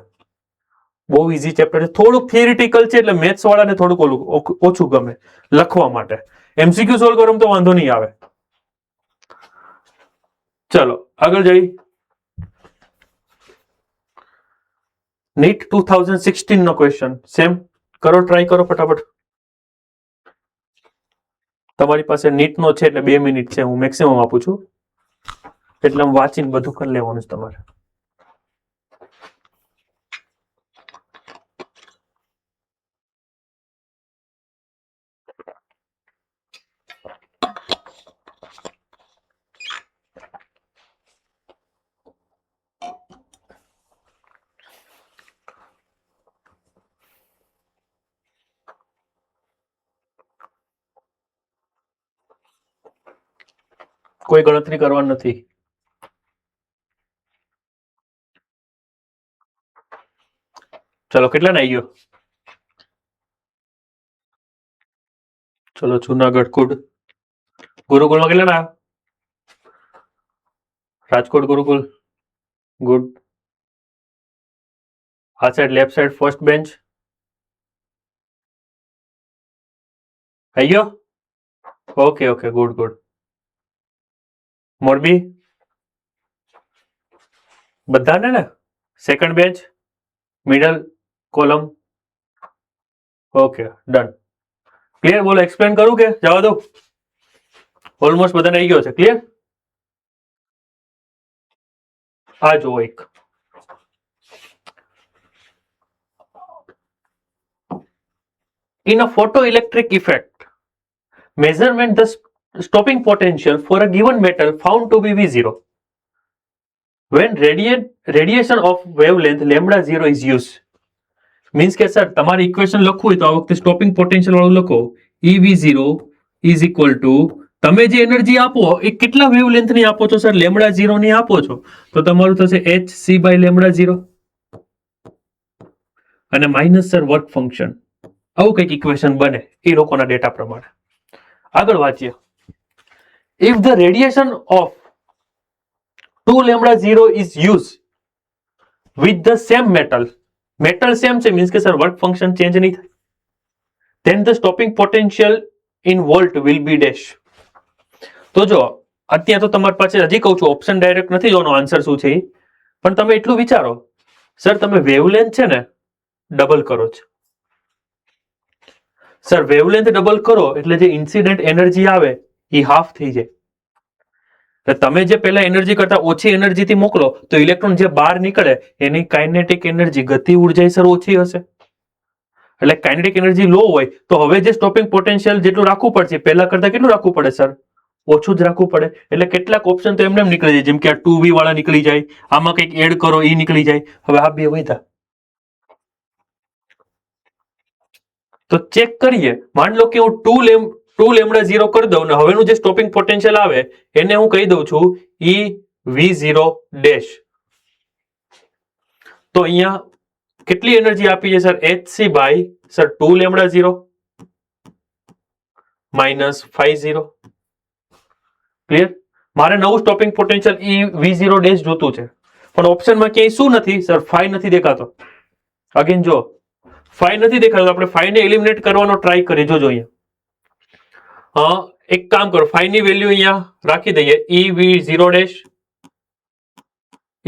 બહુ ઇઝી ચેપ્ટર છે. થોડુંક થિયરિટિકલ છે એટલે મેથ્સ વાળાને થોડુંક ઓછું ગમે લખવા માટે. એમસીક્યુ સોલ્વ કરો તો વાંધો નહીં આવે. ચલો આગળ જઈ. નીટ 2016 નો ક્વેશ્ચન સેમ કરો, ટ્રાય કરો ફટાફટ. તમારી પાસે નીટ નો છે એટલે 2 મિનિટ છે, હું મેક્સિમમ આપું છું એટલે વાંચીને બધું કરી લેવાનું છે તમારે. કોઈ ગણતરી કરવાની નથી. ચલો કેટલા આવી ગયો? ચલો જુનાગઢ ગુડ. ગુરુકુળમાં કેટલા ના? રાજકોટ ગુરુકુળ ગુડ. આ side left side first bench આવી ગયો. Okay okay good good. Morbi બધાને ને? Second bench middle column okay done. Clear? બોલો એક્સપ્લેન કરું કે જવા દો? ઓલમોસ્ટ બધાને આવી ગયો છે. ક્લિયર? આ જુઓ એક in a photoelectric effect measurement the stopping potential for a given metal found to be V0 when radiation of wavelength lambda 0 is used. Means કે સર તમારે ઇક્વેશન લખવું હોય તો આ વખતે સ્ટોપિંગ પોટેન્શિયલ વાળું લખો. EV0 ઇઝ ઇક્વલ ટુ તમે જે એનર્જી આપો એ કેટલા વેવલેન્થ ની આપો છો સર? લેમ્બડા 0 ની આપો છો તો તમારું થશે HC બાય લેમ્બડા 0 અને માઇનસ સર વર્ક ફંક્શન. આવું કંઈક ઇક્વેશન બને એ લોકોના ડેટા પ્રમાણે. આગળ વાંચીએ. If the radiation of 2 lambda 0 is use with the same metal same છે મીન્સ કે સર વર્ક ફંક્શન ચેન્જ નહીં થાય, then the stopping potential in volt will be dash. તો જો અત્યારે તો તમારી પાસે હજી કહું છું ઓપ્શન ડાયરેક્ટ નથી જોવાનો આન્સર શું છે, પણ તમે એટલું વિચારો સર તમે વેવલેન્થ છે ને ડબલ કરો છો. સર વેવલેન્થ ડબલ કરો એટલે જે ઇન્સિડન્ટ એનર્જી આવે એ હાફ થઈ જાય. તમે જે પહેલા એનર્જી કરતા ઓછી એનર્જી થી મોકલો તો ઇલેક્ટ્રોન જે બહાર નીકળે એની કાઇનેટિક એનર્જી ગતિ ઉર્જા સર ઓછી હશે. એટલે કાઇનેટિક એનર્જી લો હોય તો હવે જે સ્ટોપિંગ પોટેન્શિયલ જેટલું રાખવું પડશે પહેલા કરતા કેટલું રાખવું પડે સર? ઓછું જ રાખવું પડે. એટલે કેટલાક ઓપ્શન તો એમને નીકળી જાય, જેમ કે આ 2V વાળા નીકળી જાય, આમાં કંઈક એડ કરો એ નીકળી જાય. હવે આ બે વધ્યા તો ચેક કરીએ. માન લો કે હું 2 લેમ્બડા 0 કરી દઉં ને હવેનું જે સ્ટોપિંગ પોટેન્શિયલ આવે એને હું કહી દઉં છું EV0 ડેશ. તો અહીંયા કેટલી એનર્જી આપી છે sir? HC bye sir 2 lambda 0 minus 5 clear? મારે નવું સ્ટોપિંગ પોટેન્શિયલ EV0 ડેશ જોતું છે પણ ઓપ્શનમાં ક્યાંય શું નથી સર? 5 નથી દેખાતો. અગેન જો 5 નથી દેખાતો આપણે 5 ને એલિમિનેટ કરવાનો ટ્રાય કરીએ. જોજો અહીંયા એક કામ કરો 5 ની વેલ્યુ અહીંયા રાખી દઈએ. EV0 dash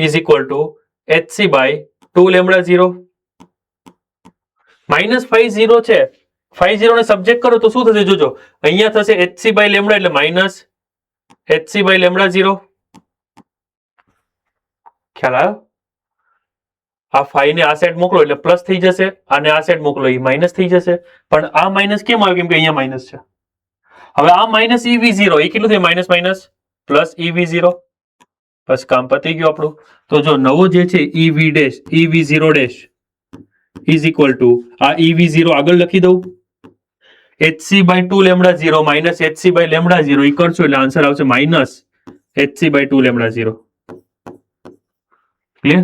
is equal to HC by 2 lambda 0 minus 5 છે. 5 ને સબ્જેક્ટ કરો તો શું થશે? જોજો અહીંયા થશે HC બાય લેમ્બડા એટલે માઇનસ HC બાય લેમ્બડા 0. ખ્યાલ આવ્યો? આ 5 ને આ સાઈડ મોકલો એટલે પ્લસ થઈ જશે, અને આ સાઈડ મોકલો એ માઇનસ થઈ જશે. પણ આ માઇનસ કેમ આવ્યું? કેમ કે અહીંયા માઇનસ છે. હવે આ માઇનસ EV0 એ કેટલું થયું? Minus minus plus EV0. બસ કામ પતી ગયું આપણું. તો જો નવો જે છે EV0 dash is equal two આ EV0 આગળ લખી દઉં HC by 2 lambda 0 minus HC by lambda 0 એ કરશો એટલે આન્સર આવશે minus HC by 2 lambda 0. Clear?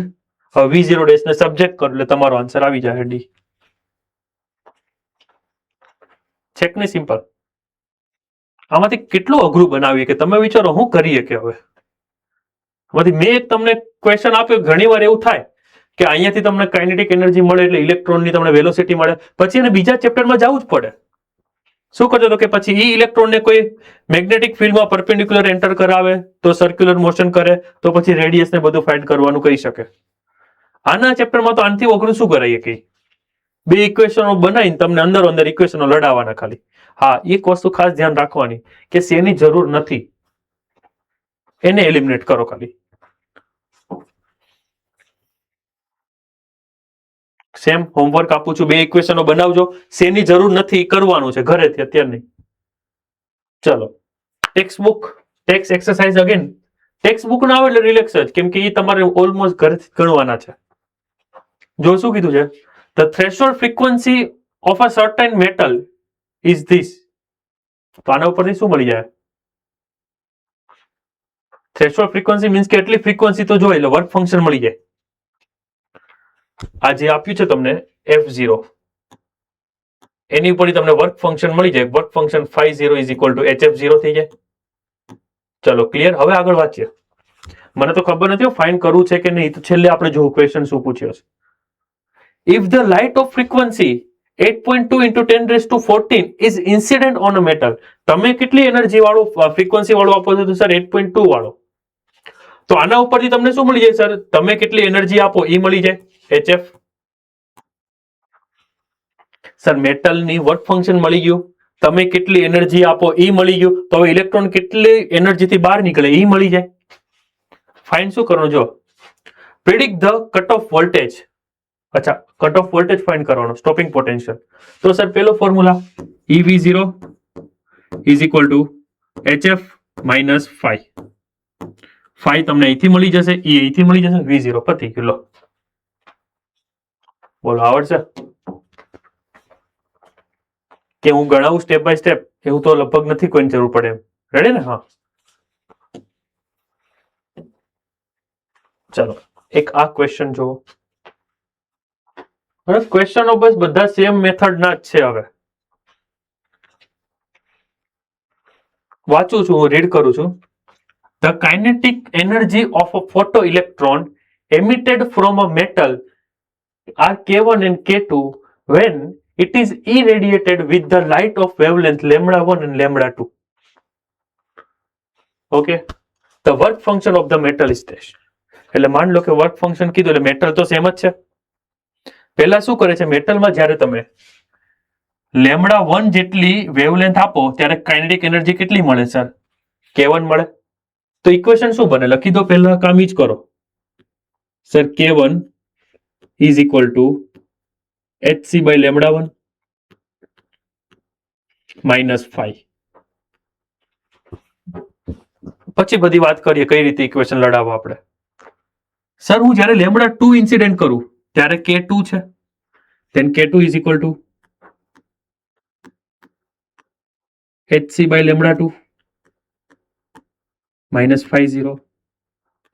હવે V0 ડેશ ને સબ્જેક્ટ કરો એટલે તમારો આન્સર આવી જાય ડી. ચેક ને સિમ્પલ. આમાંથી કેટલું અઘરું બનાવીએ કે તમે વિચારો હું કરીએ કે હવે આમાંથી મેં એક તમને ક્વેશ્ચન આપ્યો. ઘણી વાર એવું થાય કે અહીંયાથી તમને કાઇનેટિક એનર્જી મળે એટલે ઇલેક્ટ્રોનની તમને વેલોસિટી મળે, પછી એને બીજા ચેપ્ટરમાં જવું જ પડે. શું કરજો તો કે પછી ઈ ઇલેક્ટ્રોનને કોઈ મેગ્નેટિક ફિલ્ડમાં પરપેન્ડિક્યુલર એન્ટર કરાવે તો સર્ક્યુલર મોશન કરે તો પછી રેડિયસ ને બધું ફાઇન્ડ કરવાનું કહી શકે. આના ચેપ્ટરમાં તો આનાથી અઘરું શું કરાઈએ કે બે ઇક્વેશનો બનાવીને તમને અંદર ઇક્વેશનો લડાવવાના ખાલી. હા, એક વસ્તુ ખાસ ધ્યાન રાખવાની કે શેની જરૂર નથી એને એલિમિનેટ કરો ખાલી. સેમ હોમવર્ક આપું છું, બે ઇક્વેશનો બનાવજો, શેની જરૂર નથી કરવાનું છે ઘરેથી, અત્યારે નહીં. ચલો, text book text exercise again. Text book ના આવે એટલે રિલેક્સ જ, કેમ કે એ તમારે ઓલમોસ્ટ ઘરેથી ગણવાના છે. જો શું કીધું છે, the threshold frequency of a certain metal is this. તો આના ઉપરથી શું મળી જાય? થ્રેશોલ્ડ ફ્રીક્વન્સી મીન્સ કે એટલી ફ્રીક્વન્સી તો જોઈએ એટલે વર્ક ફંક્શન મળી જાય. આ જે આપ્યું છે તમને F0, એની ઉપર તમને વર્ક ફંક્શન મળી જાય. Work function φ0 is equal to HF0 થઈ જાય. ચલો ક્લિયર. હવે આગળ વાંચીએ. મને તો ખબર નથી ફાઇન્ડ કરવું છે કે નહીં, તો છેલ્લે આપણે જોવું ક્વેશ્ચન શું પૂછ્યો છે. If the light off frequency 8.2 into 10⁻14 is incident on a metal. તમે કેટલી એનર્જી વાળું ફ્રીક્વન્સી વાળું આપો છો? તો સર 8.2 વાળો. તો આના ઉપરથી તમને શું મળી જાય સર? તમે કેટલી એનર્જી આપો એ મળી જાય, HF. સર મેટલની વર્ક ફંક્શન મળી ગયું, તમે કેટલી એનર્જી આપો એ મળી ગયું, તો હવે ઇલેક્ટ્રોન કેટલી એનર્જીથી બહાર નીકળે એ મળી જાય. ફાઇન શું કરવાનું? જો predict the cut off voltage. અચ્છા, કટ ઓફ વોલ્ટેજ ફાઇન્ડ કરવાનો, સ્ટોપિંગ પોટેન્શિયલ. તો સર પેલો formula EV0 is equal to HF minus φ. φ તમને અહીંથી મળી જશે, એ અહીંથી મળી જશે, V0 પતી ગયું. લો બોલો, આવડશે કે હું ગણાવું સ્ટેપ બાય સ્ટેપ? એવું તો લગભગ નથી કોઈની જરૂર પડે એમ. રેડી ને? હા ચલો, એક આ ક્વેશ્ચન જુઓ. ક્વેશ્ચનો બસ બધા સેમ મેથડ ના જ છે. હવે વાંચું છું, હું રીડ કરું છું. The kinetic energy of a photo electron emitted from a metal are K1 and K2 when it is irradiated with the light of wavelength λ1 and λ2. Okay, the work function of the metal is this. એટલે માન લો કે work function કીધું એટલે metal તો same જ છે. પહેલા શું કરે છે મેટલમાં, જ્યારે તમે λ1 જેટલી વેવલેન્થ આપો ત્યારે કાઇનેટિક એનર્જી કેટલી મળે સર? K1 મળે. તો ઇક્વેશન શું બને? લખી દો, પહેલા કામ ઈ જ કરો sir. K1 is equal to HC by λ1 minus φ. પછી બધી વાત કરીએ કઈ રીતે ઇક્વેશન લડાવવા આપણે. સર હું જ્યારે λ2 ઇન્સિડેન્ટ કરું ત્યારે K2 છે, then K2 is equal to HC by λ2 minus φ0.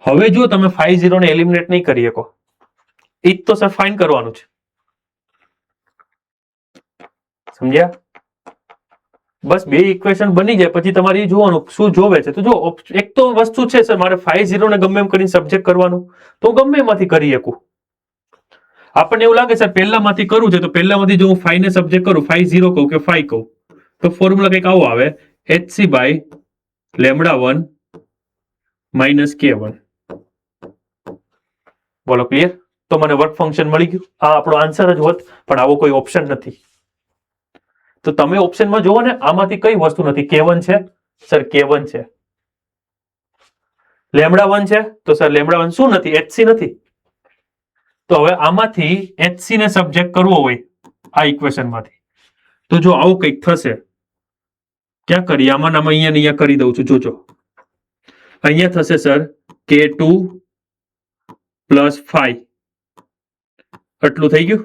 હવે જો તમે φ0 ને એલિમિનેટ નહીં કરી શકો, એ જ તો સર ફાઇન્ડ કરવાનું છે. સમજ્યા? બસ બે ઇક્વેશન બની જાય પછી તમારે જોવાનું શું જોવે છે. તો જો એક તો વસ્તુ છે સર, મારે φ0 ને ગમે એમ કરીને સબ્જેક્ટ કરવાનું, તો ગમે એમાંથી કરી શકું. આપણને એવું લાગે સર પહેલામાંથી કરવું છે, તો પહેલામાંથી જો હું φ ને સબ્જેક્ટ કરું, φ0 કહું કે φ કહું, તો ફોર્મ્યુલા કંઈક આવો આવે, HC બાય λ1 માઇનસ K1. બોલો ક્લિયર? તો મને વર્ક ફંક્શન મળી ગયું. આ આપણો આન્સર જ હોત, પણ આવો કોઈ ઓપ્શન નથી. તો તમે ઓપ્શનમાં જોવો ને, આમાંથી કઈ વસ્તુ નથી. K1 છે સર, K1 છે. λ1 છે તો સર λ1 શું નથી? HC નથી. તો હવે આમાંથી HC ને સબ્જેક્ટ કરવો હોય આ ઇક્વેશનમાંથી, તો જો આવું કંઈક થશે. ક્યાં કરીએ? આમાં અહીંયા કરી દઉં છું. જોજો અહીંયા થશે સર K2 પ્લસ φ. આટલું થઈ ગયું.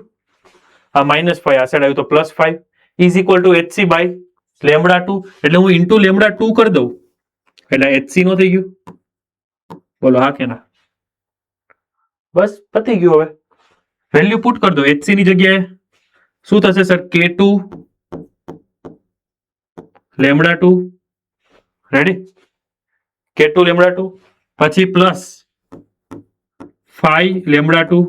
આ માઇનસ φ આ સાઈડ આવ્યું તો plus φ is equal to HC by λ2. એટલે હું ઇન્ટુ λ2 કરી દઉં એટલે HC નો થઈ ગયું. બોલો હા કે ના? બસ પતી ગયું. હવે વેલ્યુ પુટ કરી દો. HC ની જગ્યાએ શું થશે sir? K2 λ2 ready? K2 lambda 2 પછી પ્લસ 5 લેમડા 2,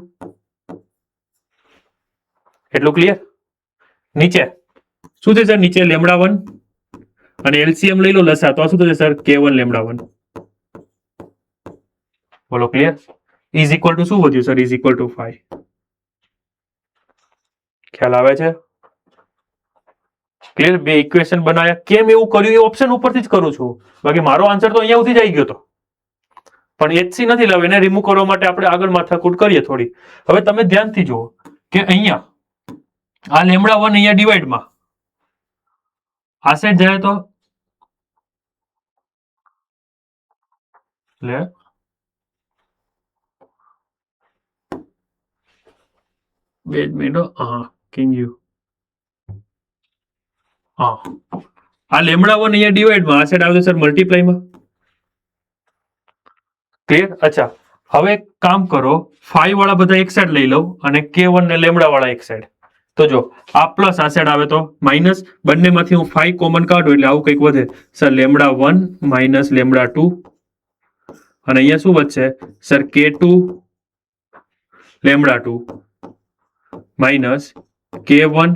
એટલું ક્લિયર? નીચે શું છે સર? નીચે લેમડા 1 અને એલસીએમ લઈ લો લસા, તો શું થશે સર? K1 lambda 1. બોલો ક્લિયર? ઇઝ ઇક્વલ ટુ શું વધ્યું સર? Is equal two 5. ખ્યાલ આવે છે? ક્લિયર? બે ઇક્વેશન બનાવ્યા. કેમ એવું કર્યું એ ઓપ્શન ઉપરથી જ કરું છું, બાકી મારો આન્સર તો અહીંયા સુધી જ આવી ગયો હતો. પણ એચસી નથી લાવ્યો, એને રિમૂવ કરવા માટે આપણે આગળ માથાકૂટ કરીએ થોડી. હવે તમે ધ્યાનથી જુઓ કે અહીંયા આ લેમડા 1 અહીંયા ડિવાઈડમાં આ સાઈડ જાય તો લે બે જ મિનિટ. હા કિંગ યુ. હા આ લેમડા 1 અહીંયા ડિવાઈડમાં આ સાઈડ આવે સર મલ્ટીપ્લાયમાં. ક્લિયર? અચ્છા હવે એક કામ કરો, 5 વાળા બધા એક સાઈડ લઈ લઉં અને K1 ને લેમડા વાળા એક સાઈડ. તો જો આ પ્લસ આ સાઈડ આવે તો માઇનસ, બંનેમાંથી હું 5 કોમન કાઢું એટલે આવું કંઈક વધે સર. લેમડા 1 માઇનસ લેમડા 2 અને અહીંયા શું વધશે sir? K2 lambda 2 minus K1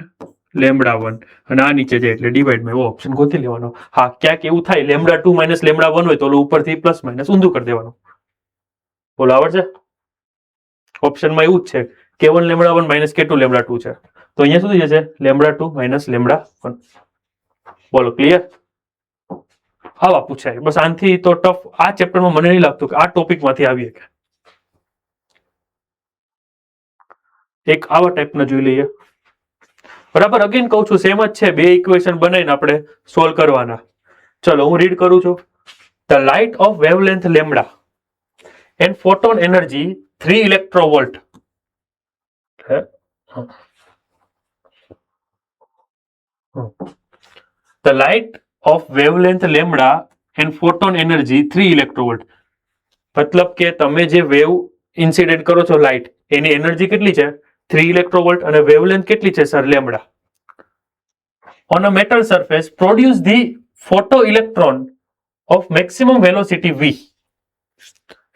lambda 1 અને આ નીચે જાય એટલે ડિવાઈડમાં એવો ઓપ્શન ગોતી લેવાનો. હા ક્યાંક એવું થાય લેમડા 2 માઇનસ લેમડા 1 હોય તો ઉપરથી પ્લસ માઇનસ ઊંધું કરી દેવાનું. બોલો આવડશે? ઓપ્શનમાં એવું જ છે, K1 lambda 1 minus K2 lambda 2 છે, તો અહીંયા શું થઈ જશે? Lambda 2 minus lambda 1. બોલો ક્લિયર? આવા પૂછાય બસ. આનાથી તો ટફ આ ચેપ્ટરમાં મને નહીં લાગતું કે આ ટોપિકમાંથી આવી શકે. એક આવા ટાઈપના જોઈ લઈએ. બરાબર? અગેન કહું છું સેમ જ છે, બે ઇક્વેશન બનાવીને આપણે સોલ્વ કરવાના. ચલો હું રીડ કરું છું. The light of wavelength lambda and photon energy 3 electrovolt. The light of wavelength lambda and photon energy 3 electrovolt. મતલબ કે તમે જે વેવ ઇન્સિડેન્ટ કરો છો લાઇટ, એની એનર્જી કેટલી છે? 3 ઇલેક્ટ્રોવોલ્ટ અને વેવલેન્થ કેટલી છે sir? Lambda. On a metal surface produce the photo electron of maximum velocity v.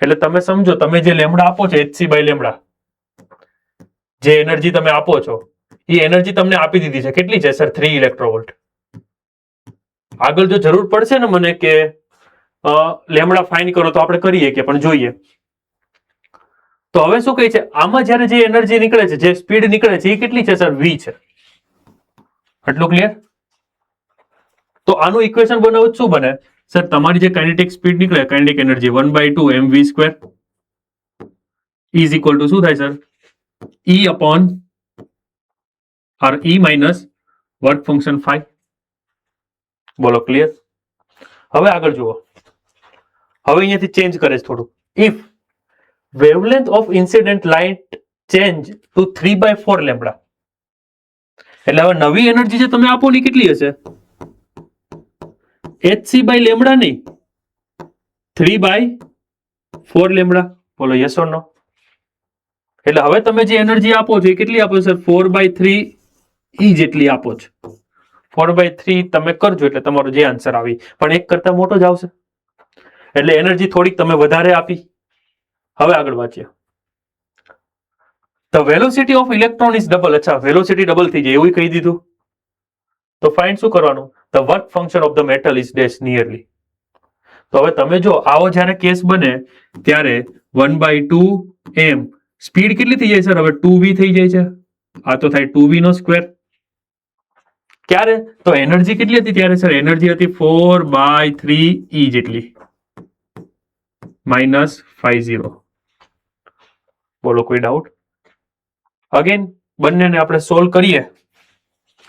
એટલે તમે સમજો, તમે જે લેમડા આપો છો hc બાય લેમડા, જે એનર્જી તમે આપો છો એ એનર્જી તમને આપી દીધી છે. કેટલી છે સર? 3 ઇલેક્ટ્રોવોલ્ટ. આગળ જો જરૂર પડશે ને મને કે લેમડા ફાઇન્ડ કરો તો આપણે કરીએ કે પણ જોઈએ. તો હવે શું કહે છે? આમાં જ્યારે જે એનર્જી નીકળે છે, જે સ્પીડ નીકળે છે એ કેટલી છે સર? v છે. એટલું ક્લિયર? તો આનું ઇક્વેશન બનાવવું શું બને સર? તમારી જે કાઇનેટિક સ્પીડ નીકળે, kinetic energy 1/2 mv² is equal two શું થાય sir? E upon E minus work function 5. બોલો ક્લિયર? હવે આગળ જુઓ. હવે અહીંયાથી ચેન્જ કરે છે થોડું. If wavelength of incident light change to 3/4 lambda, એટલે હવે નવી એનર્જી જે તમે આપો ની કેટલી હશે? hc બાય લેમ્બડા નહીં, 3/4 લેમ્બડા. બોલો યસ ઓર નો? એટલે હવે તમે જે એનર્જી આપો છો એ કેટલી આપો સર? 4/3 e જેટલી આપો છો. 4/3 તમે કરજો એટલે તમારો જે આન્સર આવી પણ એક કરતા મોટો જ આવશે. એટલે એનર્જી થોડીક તમે વધારે આપી. હવે આગળ વાંચીએ. The velocity of electron is double. અચ્છા, વેલોસિટી ડબલ થઈ જાય એવું કહી દીધું. તો ફાઇન્ડ શું કરવાનું? The work function of the metal is dash nearly. તો હવે તમે જો આવો જ્યારે કેસ બને ત્યારે 1/2 m સ્પીડ કેટલી થઈ જાય સર? હવે 2v થઈ જાય છે. આ તો થાય 2v નો સ્ક્વેર. ક્યારે? તો એનર્જી કેટલી હતી ત્યારે સર? એનર્જી હતી 4/3 e જેટલી માઇનસ 50. બોલો કોઈ ડાઉટ? અગેન બંનેને આપણે સોલ્વ કરીએ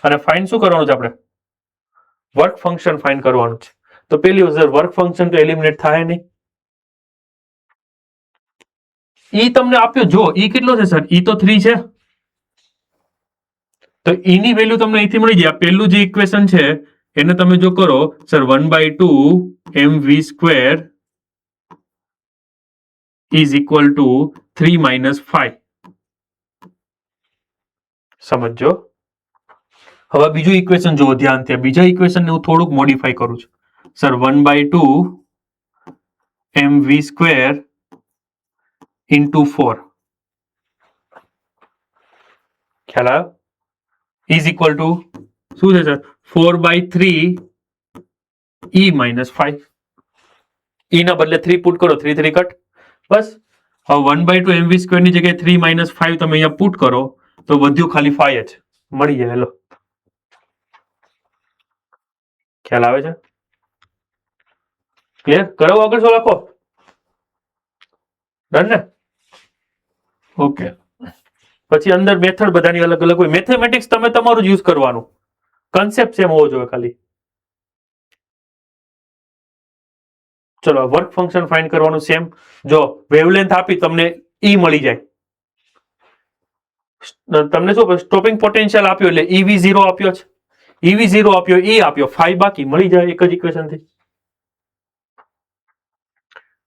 અને ફાઇન્ડ શું કરવાનું છે? આપણે વર્ક ફંક્શન ફાઇન્ડ કરવાનું છે. તો પેલી વસ્તુ વર્ક ફંક્શન તો એલિમિનેટ થાય નહીં. ઈ તમને આપ્યો, જો ઈ કેટલો છે સર? ઈ તો 3 છે, તો ઈ ની વેલ્યુ તમને અહીંથી મળી જાય. પહેલું જે ઇક્વેશન છે એને તમે જો કરો sir, 1/2 mv² is equal two 3 minus 5. સમજો. હવે બીજું ઇક્વેશન જુઓ ધ્યાનથી. બીજા ઇક્વેશનને હું થોડુંક મોડિફાઈ કરું છું. સર 1/2 mv સ્ક્વેર ઇન્ટુ 4 ખ્યાલ આવ્યો ઇઝ ઇક્વલ ટુ શું છે સર 4/3 e - 5 e ના બદલે 3 પુટ કરો 3 3 કટ બસ હવે 1/2 mv સ્ક્વેર ની જગ્યાએ 3 - 5 તમે અહીંયા પુટ કરો તો વધ્યું ખાલી 5 જ મળી જાય હેલો ખ્યાલ આવે છે ક્લિયર કરો આગળ શું લખો ડન ને ઓકે પછી અંદર મેથડ બધાની અલગ અલગ હોય મેથેમેટિક્સ તમે તમારું જ યુઝ કરવાનું કન્સેપ્ટ સેમ હોવો જોઈએ ખાલી ચલો વર્ક ફંક્શન ફાઇન્ડ કરવાનું સેમ જો વેવલેન્થ આપી તમને ઈ મળી જાય તમને શું સ્ટોપિંગ પોટેન્શિયલ આપ્યો એટલે EV0 આપ્યો છે EV0 આપ્યો ઈ આપ્યો 5 બાકી મળી જાય એક જ ઇક્વેશન થી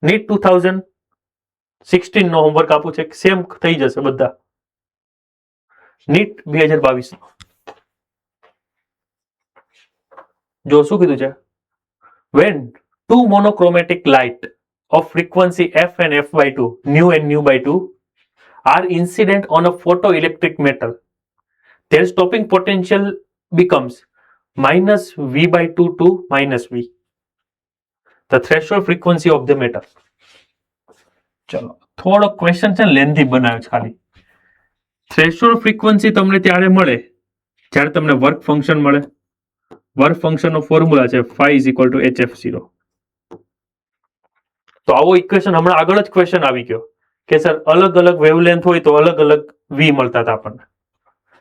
નીટ 2016 નો હોમવર્ક આપું છે સેમ થઈ જશે બધા નીટ 2022 જો શું કીધું છે when two monochromatic light of frequency f and f/2 nu and nu/2 are incident on a photoelectric metal their stopping potential becomes minus v/2 to minus v the threshold frequency of the metal ચલો થોડો question છે lengthy બનાવ્યો છે ખાલી threshold frequency તમને ત્યારે મળે જ્યારે તમને વર્ક ફંક્શન મળે વર્ક ફંક્શન નો ફોર્મ્યુલા છે phi is equal to hf0 તો આવો ઇક્વેશન હમણાં આગળ જ ક્વેશ્ચન આવી ગયો કે સર અલગ અલગ વેવલેન્થ હોય તો અલગ અલગ વી મળતા હતા આપણને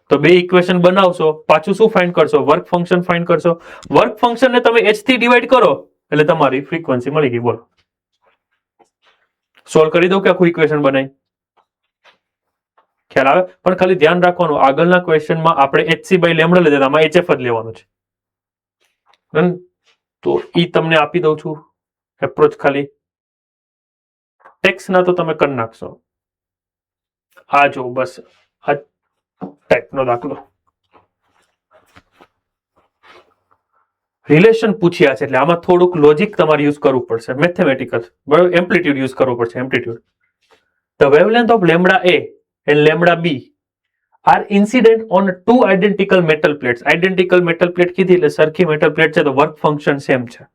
તો બે ઇક્વેશન બનાવશો પાછું શું ફાઇન્ડ કરશો વર્ક ફંક્શન ફાઇન્ડ કરશો વર્ક ફંક્શન ને તમે h થી ડિવાઈડ કરો એટલે તમારી ફ્રીક્વન્સી મળી ગઈ બોલો સોલ્વ કરી દઉં કે આખું ઇક્વેશન બનાવી ખ્યાલ આવે પણ ખાલી ધ્યાન રાખવાનું આગળના ક્વેશ્ચનમાં આપણે hc/λ લીધા આમાં hf જ લેવાનું છે તો ઈ તમને આપી દઉં છું એપ્રોચ ખાલી ટેક્સ ના તો તમે કરી નાખશો આ જો બસ આ ટાઈપનો દાખલો રિલેશન પૂછ્યા છે એટલે આમાં થોડુંક લોજિક તમારે યુઝ કરવું પડશે મેથેમેટિકલ બરાબર એમ્પ્લિટ્યુડ યુઝ કરવો પડશે amplitude the wavelength of lambda A and lambda B are incident on two identical metal plates identical metal plate કીધી એટલે સરખી મેટલ પ્લેટ છે તો વર્ક ફંક્શન સેમ છે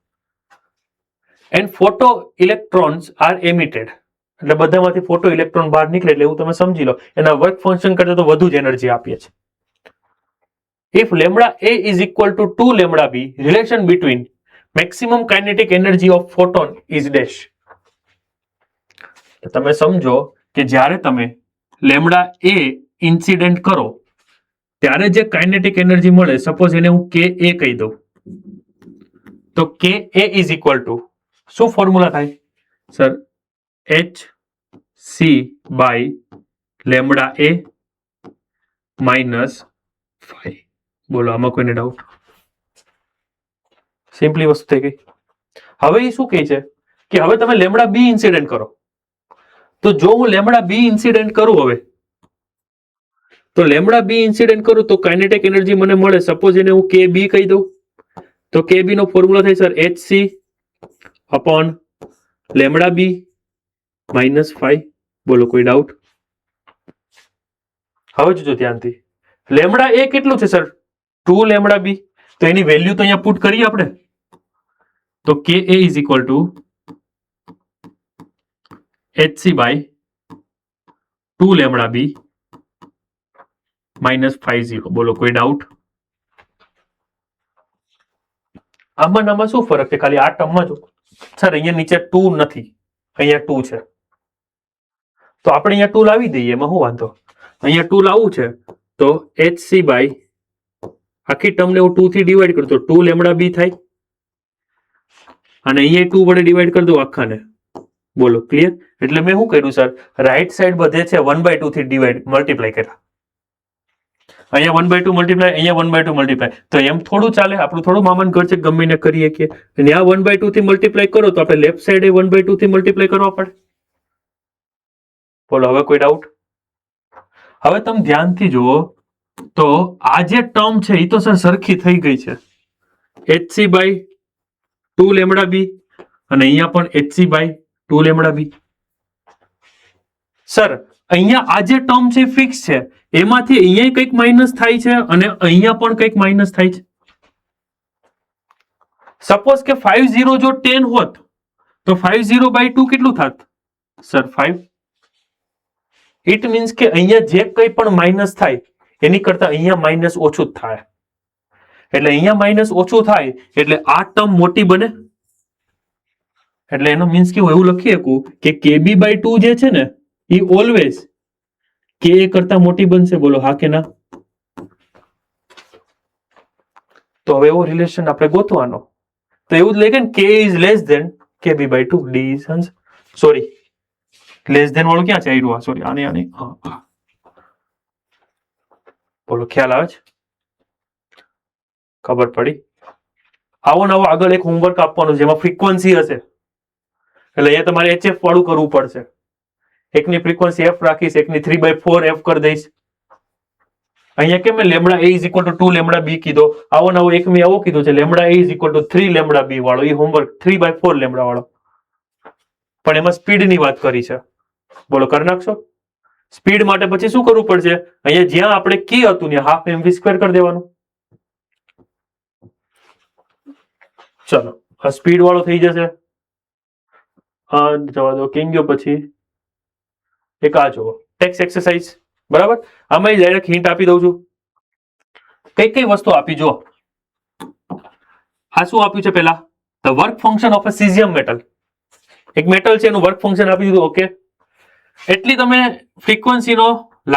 and photo electrons are emitted એટલે બધામાંથી ફોટો ઇલેક્ટ્રોન બહાર નીકળે એટલે એવું તમે સમજી લો એના વર્ક ફંક્શન કરતા તો વધુ જ એનર્જી આપીએ છે if lambda a is equal to 2 lambda b relation between maximum kinetic energy of photon is dash તમે સમજો કે જ્યારે તમે લેમ્ડા a ઇન્સિડન્ટ કરો ત્યારે જે કાઇનેટિક એનર્જી મળે સપોઝ એને હું ka કહી દઉં તો ka is equal to શું ફોર્મ્યુલા થાય sir hc by lambda a minus phi બોલો આમાં કોઈને ડાઉટ સિમ્પલી વસ્તુ થઈ ગઈ હવે એ શું કહે છે કે હવે તમે લેમ્ડા બી ઇન્સિડન્ટ કરો તો જો હું લેમ્ડા બી ઇન્સિડન્ટ કરું હવે તો લેમ્ડા બી ઇન્સિડન્ટ કરું તો કાઇનેટિક એનર્જી મને મળે સપોઝ એને હું કે બી કહી દઉં તો કે બી નો ફોર્મ્યુલા થાય સર hc અપોન લેમ્ડા બી માઇનસ 5 બોલો કોઈ ડાઉટ હવે જોજો ધ્યાનથી લેમ્ડા એ કેટલું છે સર 2 લેમ્ડા બી તો એની વેલ્યુ તો અહીંયા પુટ કરીએ આપણે તો ka is equal to hc by 2 lambda B minus 50 બોલો કોઈ ડાઉટ આમાં નામાં શું ફરક છે ખાલી આ ટર્મમાં જો સર અહીંયા નીચે 2 નથી અહીંયા 2 છે તો આપણે અહીંયા 2 લાવી દઈએ એમાં શું વાંધો અહીંયા 2 લાવવું છે તો hc by આખી ટર્મને હું 2 થી ડિવાઈડ કરું તો 2 લેમ્ડા બી થાય અને અહીંયા 2 વડે ડિવાઈડ કરી દઉં આખાને બોલો ક્લિયર એટલે મેં શું કર્યું સર રાઈટ સાઈડ બધે છે 1/2 થી ડિવાઈડ મલ્ટીપ્લાય કર્યા અહીંયા 1/2 મલ્ટીપ્લાય અહીંયા 1/2 મલ્ટીપ્લાય તો એમ થોડું ચાલે આપણું થોડું મામાન ઘર છે ગમે ને કરીએ કે અને આ 1/2 થી મલ્ટીપ્લાય કરો તો આપણે લેફ્ટ સાઈડે 1/2 થી મલ્ટીપ્લાય કરવા પડે બોલો હવે કોઈ ડાઉટ હવે તમે ધ્યાનથી જુઓ તો આ જે ટર્મ છે એ તો સર સરખી થઈ ગઈ છે hc by 2 લેમ્ડા બી અને અહીંયા પણ HC by 2 lambda B. Sir અહીંયા આ જે ટર્મ છે ફિક્સ છે, એમાંથી અહીંયા કંઈક માઇનસ થાય છે અને અહીંયા પણ કંઈક માઇનસ થાય છે. સપોઝ કે 50 જો 10 હોત તો 50 બાય 2 કેટલું થાત સર 5. ઇટ મીન્સ કે અહીંયા જે કંઈ પણ માઇનસ થાય એની કરતા અહીંયા માઇનસ ઓછું જ થાય. એટલે અહીંયા માઇનસ ઓછું થાય એટલે આ ટર્મ મોટી બને. એટલે એનો મીન્સ કેવું એવું લખી શકું કે KB બાય 2 જે છે ને એ ઓલવેઝ કે કરતા મોટી બનશે. બોલો હા કે ના? તો હવે એવો રિલેશન આપણે ગોતવાનો. તો એવું જ લઈએ કે K is less than KB by 2. D is answer. Sorry, less than વાળું ક્યાં છે? આવ્યું. સોરી, આને બોલો ખ્યાલ આવે છે? ખબર પડી? આવો નવો આગળ એક હોમવર્ક આપવાનું છે જેમાં ફ્રીક્વન્સી હશે. એટલે અહીંયા તમારે HF વાળું કરવું પડશે. એકની ફ્રીક્વન્સી f રાખીશ, એકની 3/4 f કરી દઈશ. અહીંયા કેમ lambda a is equal two 2 lambda b કીધો? આવો નવો એક મેં આવો કીધું છે lambda a is equal two 3 lambda b વાળો. એ હોમવર્ક 3/4 લેમ્ડા વાળો. પણ એમાં સ્પીડની વાત કરી છે. બોલો કરી નાખશો? સ્પીડ માટે પછી શું કરવું પડશે? અહીંયા જ્યાં આપણે k હતું ત્યાં હાફ mv² કરી દેવાનું. ચલો આ સ્પીડ વાળો થઈ જશે. જવા દો. કેમ ગયો પછી એક આ જુઓ ટેક્સ એક્સરસાઇઝ. બરાબર, આમાં ડાયરેક્ટ હિન્ટ આપી દઉં છું. કઈ વસ્તુ આપી જો. આ શું આપ્યું છે? પેલા the work function of a caesium metal. એક મેટલ છે એનું વર્ક ફંક્શન આપી દીધું. ઓકે, એટલી તમે ફ્રીક્વન્સીનો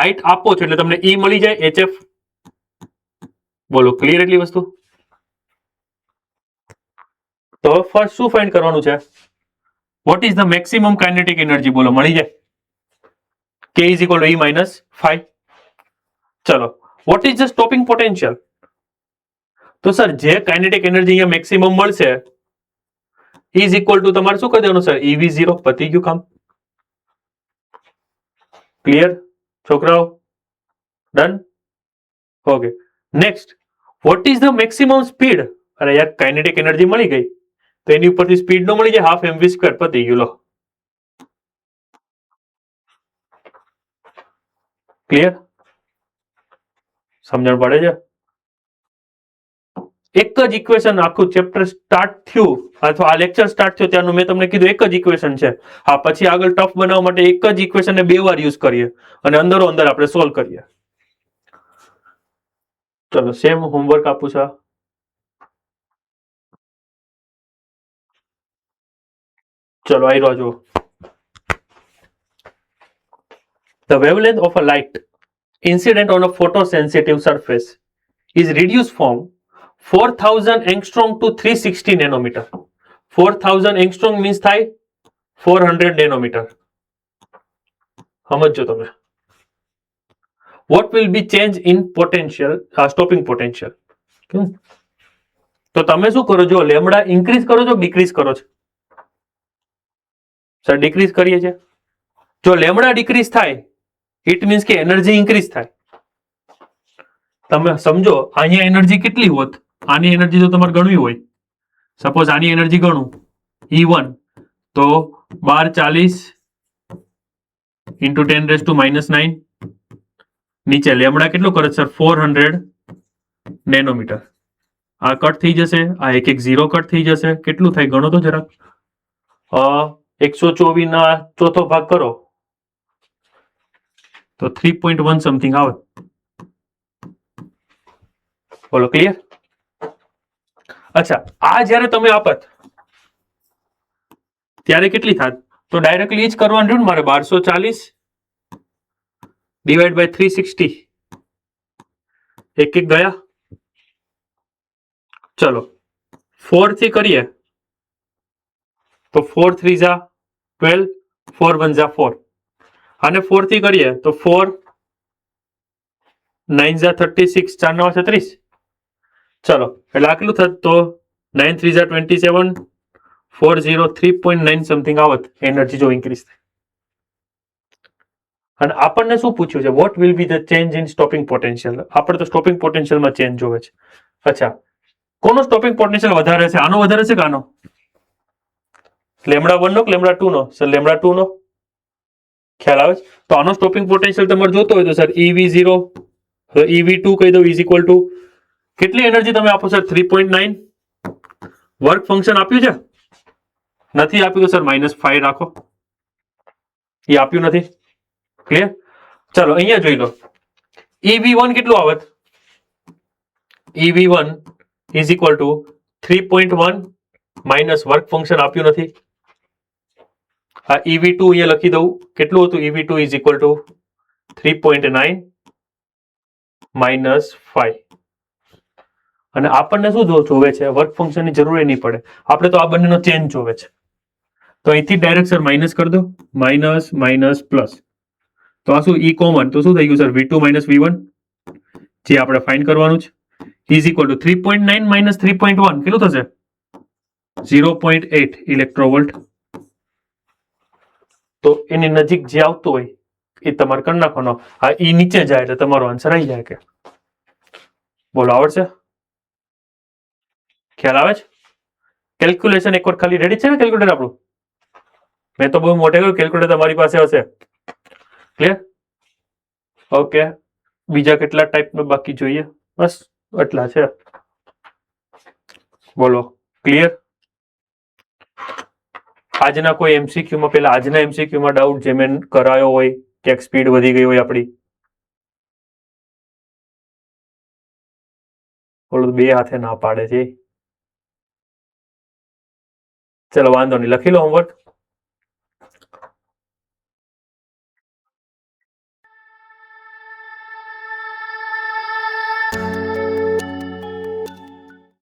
લાઇટ આપો છો એટલે તમને E મળી જાય HF. બોલો ક્લિયર એટલી વસ્તુ? તો ફર્સ્ટ શું ફાઇન્ડ કરવાનું છે? What is the maximum kinetic energy? બોલો મળી જાય. K is equal to E minus 5. ચલો, what is the stopping potential? તો સર જે કાઇનેટિક એનર્જી અહીંયા મેક્સિમમ મળશે ઇઝ ઇક્વલ ટુ તમારે શું કરી દેવાનું સર? EV0. પતી ગયું કામ. ક્લિયર છોકરાઓ? Done. Okay, next what is the maximum speed? અરે યાર કાઇનેટિક એનર્જી મળી ગઈ તો એની ઉપરથી સ્પીડ નો મળી જાય હાફ mv². પતી ગયું. લો ક્લિયર? સમજણ પડે છે? એક જ ઇક્વેશન આખું ચેપ્ટર સ્ટાર્ટ થયું અથવા આ લેક્ચર સ્ટાર્ટ થયો ત્યારનું મેં તમને કીધું એક જ ઇક્વેશન છે. હા, પછી આગળ ટફ બનાવવા માટે એક જ ઇક્વેશનને 2 વાર યુઝ કરીએ અને અંદરો અંદર આપણે સોલ્વ કરીએ. ચલો સેમ હોમવર્ક આપું છું. ચલો આવી રહ્યો જુઓ. The wavelength of a light incident on a photosensitive surface is reduced from 4000 angstrom to 360 nanometer. 4000 angstrom means થાય 400 nanometer. સમજો તમે. What will be change in potential, stopping potential? તો તમે શું કરો છો? લેમ્ડા ઇન્ક્રીઝ કરો છો ડિક્રીઝ કરો છો? સર ડિક્રીઝ કરીએ છીએ. જો લેમ્ડા ડિક્રીઝ થાય ઇટ મીન્સ કે એનર્જી ઇન્ક્રીઝ થાય. તમે સમજો અહીંયા એનર્જી કેટલી હોત? આની એનર્જી તો તમારે ગણવી હોય. સપોઝ આની એનર્જી ગણું E1 તો 1240 into 10⁻⁻9. નીચે લેમ્ડા કેટલો કરે સર? 400 નેનોમીટર. આ કટ થઈ જશે, આ એક 0 કટ થઈ જશે. કેટલું થાય ગણો તો જરાક. 124 ના ચોથો ભાગ કરો તો 3.1 સમથિંગ આવે. બોલો ક્લિયર? અચ્છા, આ જયારે તમે આપત ત્યારે કેટલી થાત? તો ડાયરેક્ટલી જ કરવાનું રહ્યું ને મારે. 1240 ડિવાઈડ બાય 360. એક ગયા. ચલો 4 થી કરીએ તો 4 3 જા 12, 4 1 જા 4. આને 4 થી કરીએ તો 4 9 જા 36, 4 9 36. ચલો એટલે આટલું થત તો 9 3 જા 27, 4 0 3.9 સમથિંગ આવત એનર્જી જો ઇન્ક્રીઝ થાય. અને આપણને શું પૂછ્યું છે? What will be the change in stopping potential? આપણે તો સ્ટોપિંગ પોટેન્શિયલમાં ચેન્જ જોવે છે. અચ્છા, કોનો સ્ટોપિંગ પોટેન્શિયલ વધારે છે? આનો વધારે છે કે આનો? લેમડા 1 નો કે લેમડા 2 નો? સર લેમડા 2 નો ખ્યાલ આવે છે? તો આનો સ્ટોપિંગ પોટેન્શિયલ તમારે જોતો હોય તો સર EV0 EV2 કહી દો ઇઝ ઇક્વલ ટુ કેટલી એનર્જી તમે આપો સર? 3.9 વર્ક ફંક્શન આપ્યું છે? નથી આપ્યું તો સર -5 રાખો. એ આપ્યું નથી. ક્લિયર? ચાલો અહીંયા જોઈ લો. EV1 કેટલું આવત? EV1 is equal two 3.1 minus work function આપ્યું નથી. આ EV2 અહીંયા લખી દઉં. કેટલું હતું? EV2 is equal two 3.9 minus 5. અને આપણને શું જોવે છે? વર્ક ફંક્શનની જરૂર નહીં પડે. આપણે તો આ બંનેનો ચેન્જ જોવે છે. તો અહીંથી ડાયરેક્ટ સર માઇનસ કરી દો. Minus minus plus. તો આ શું? ઈ કોમન. તો શું થઈ ગયું સર? V2 માઇનસ V1 જે આપણે ફાઇન્ડ કરવાનું છે ઇઝ ઇક્વલ ટુ 3.9 માઇનસ 3.1 કેટલું થશે? 0.8 ઇલેક્ટ્રોવોલ્ટ. તો એની નજીક જે આવતું હોય એ તમારે કરી નાખવાનો. આ ઈ નીચે જાય એટલે તમારો આન્સર આવી જાય. કે બોલો, આવડશે? ખ્યાલ આવે છે? કેલ્ક્યુલેશન એકવાર ખાલી રેડી છે ને કેલ્ક્યુલેટર આપણું? મેં તો બહુ મોટે કર્યું. કેલ્ક્યુલેટર તમારી પાસે હશે. ક્લિયર? ઓકે. બીજા કેટલા ટાઈપના બાકી જોઈએ? બસ એટલા છે. બોલો, ક્લિયર? આજના કોઈ એમસીક્યુમાં પેલા આજના એમસીક્યુમાં ડાઉટ જે મેં કરાયો હોય કે સ્પીડ વધી ગઈ હોય આપણી? બોલો, બે હાથે ના પાડે છે. ચલો વાંધો નહીં, લખી લો હોમવર્ક.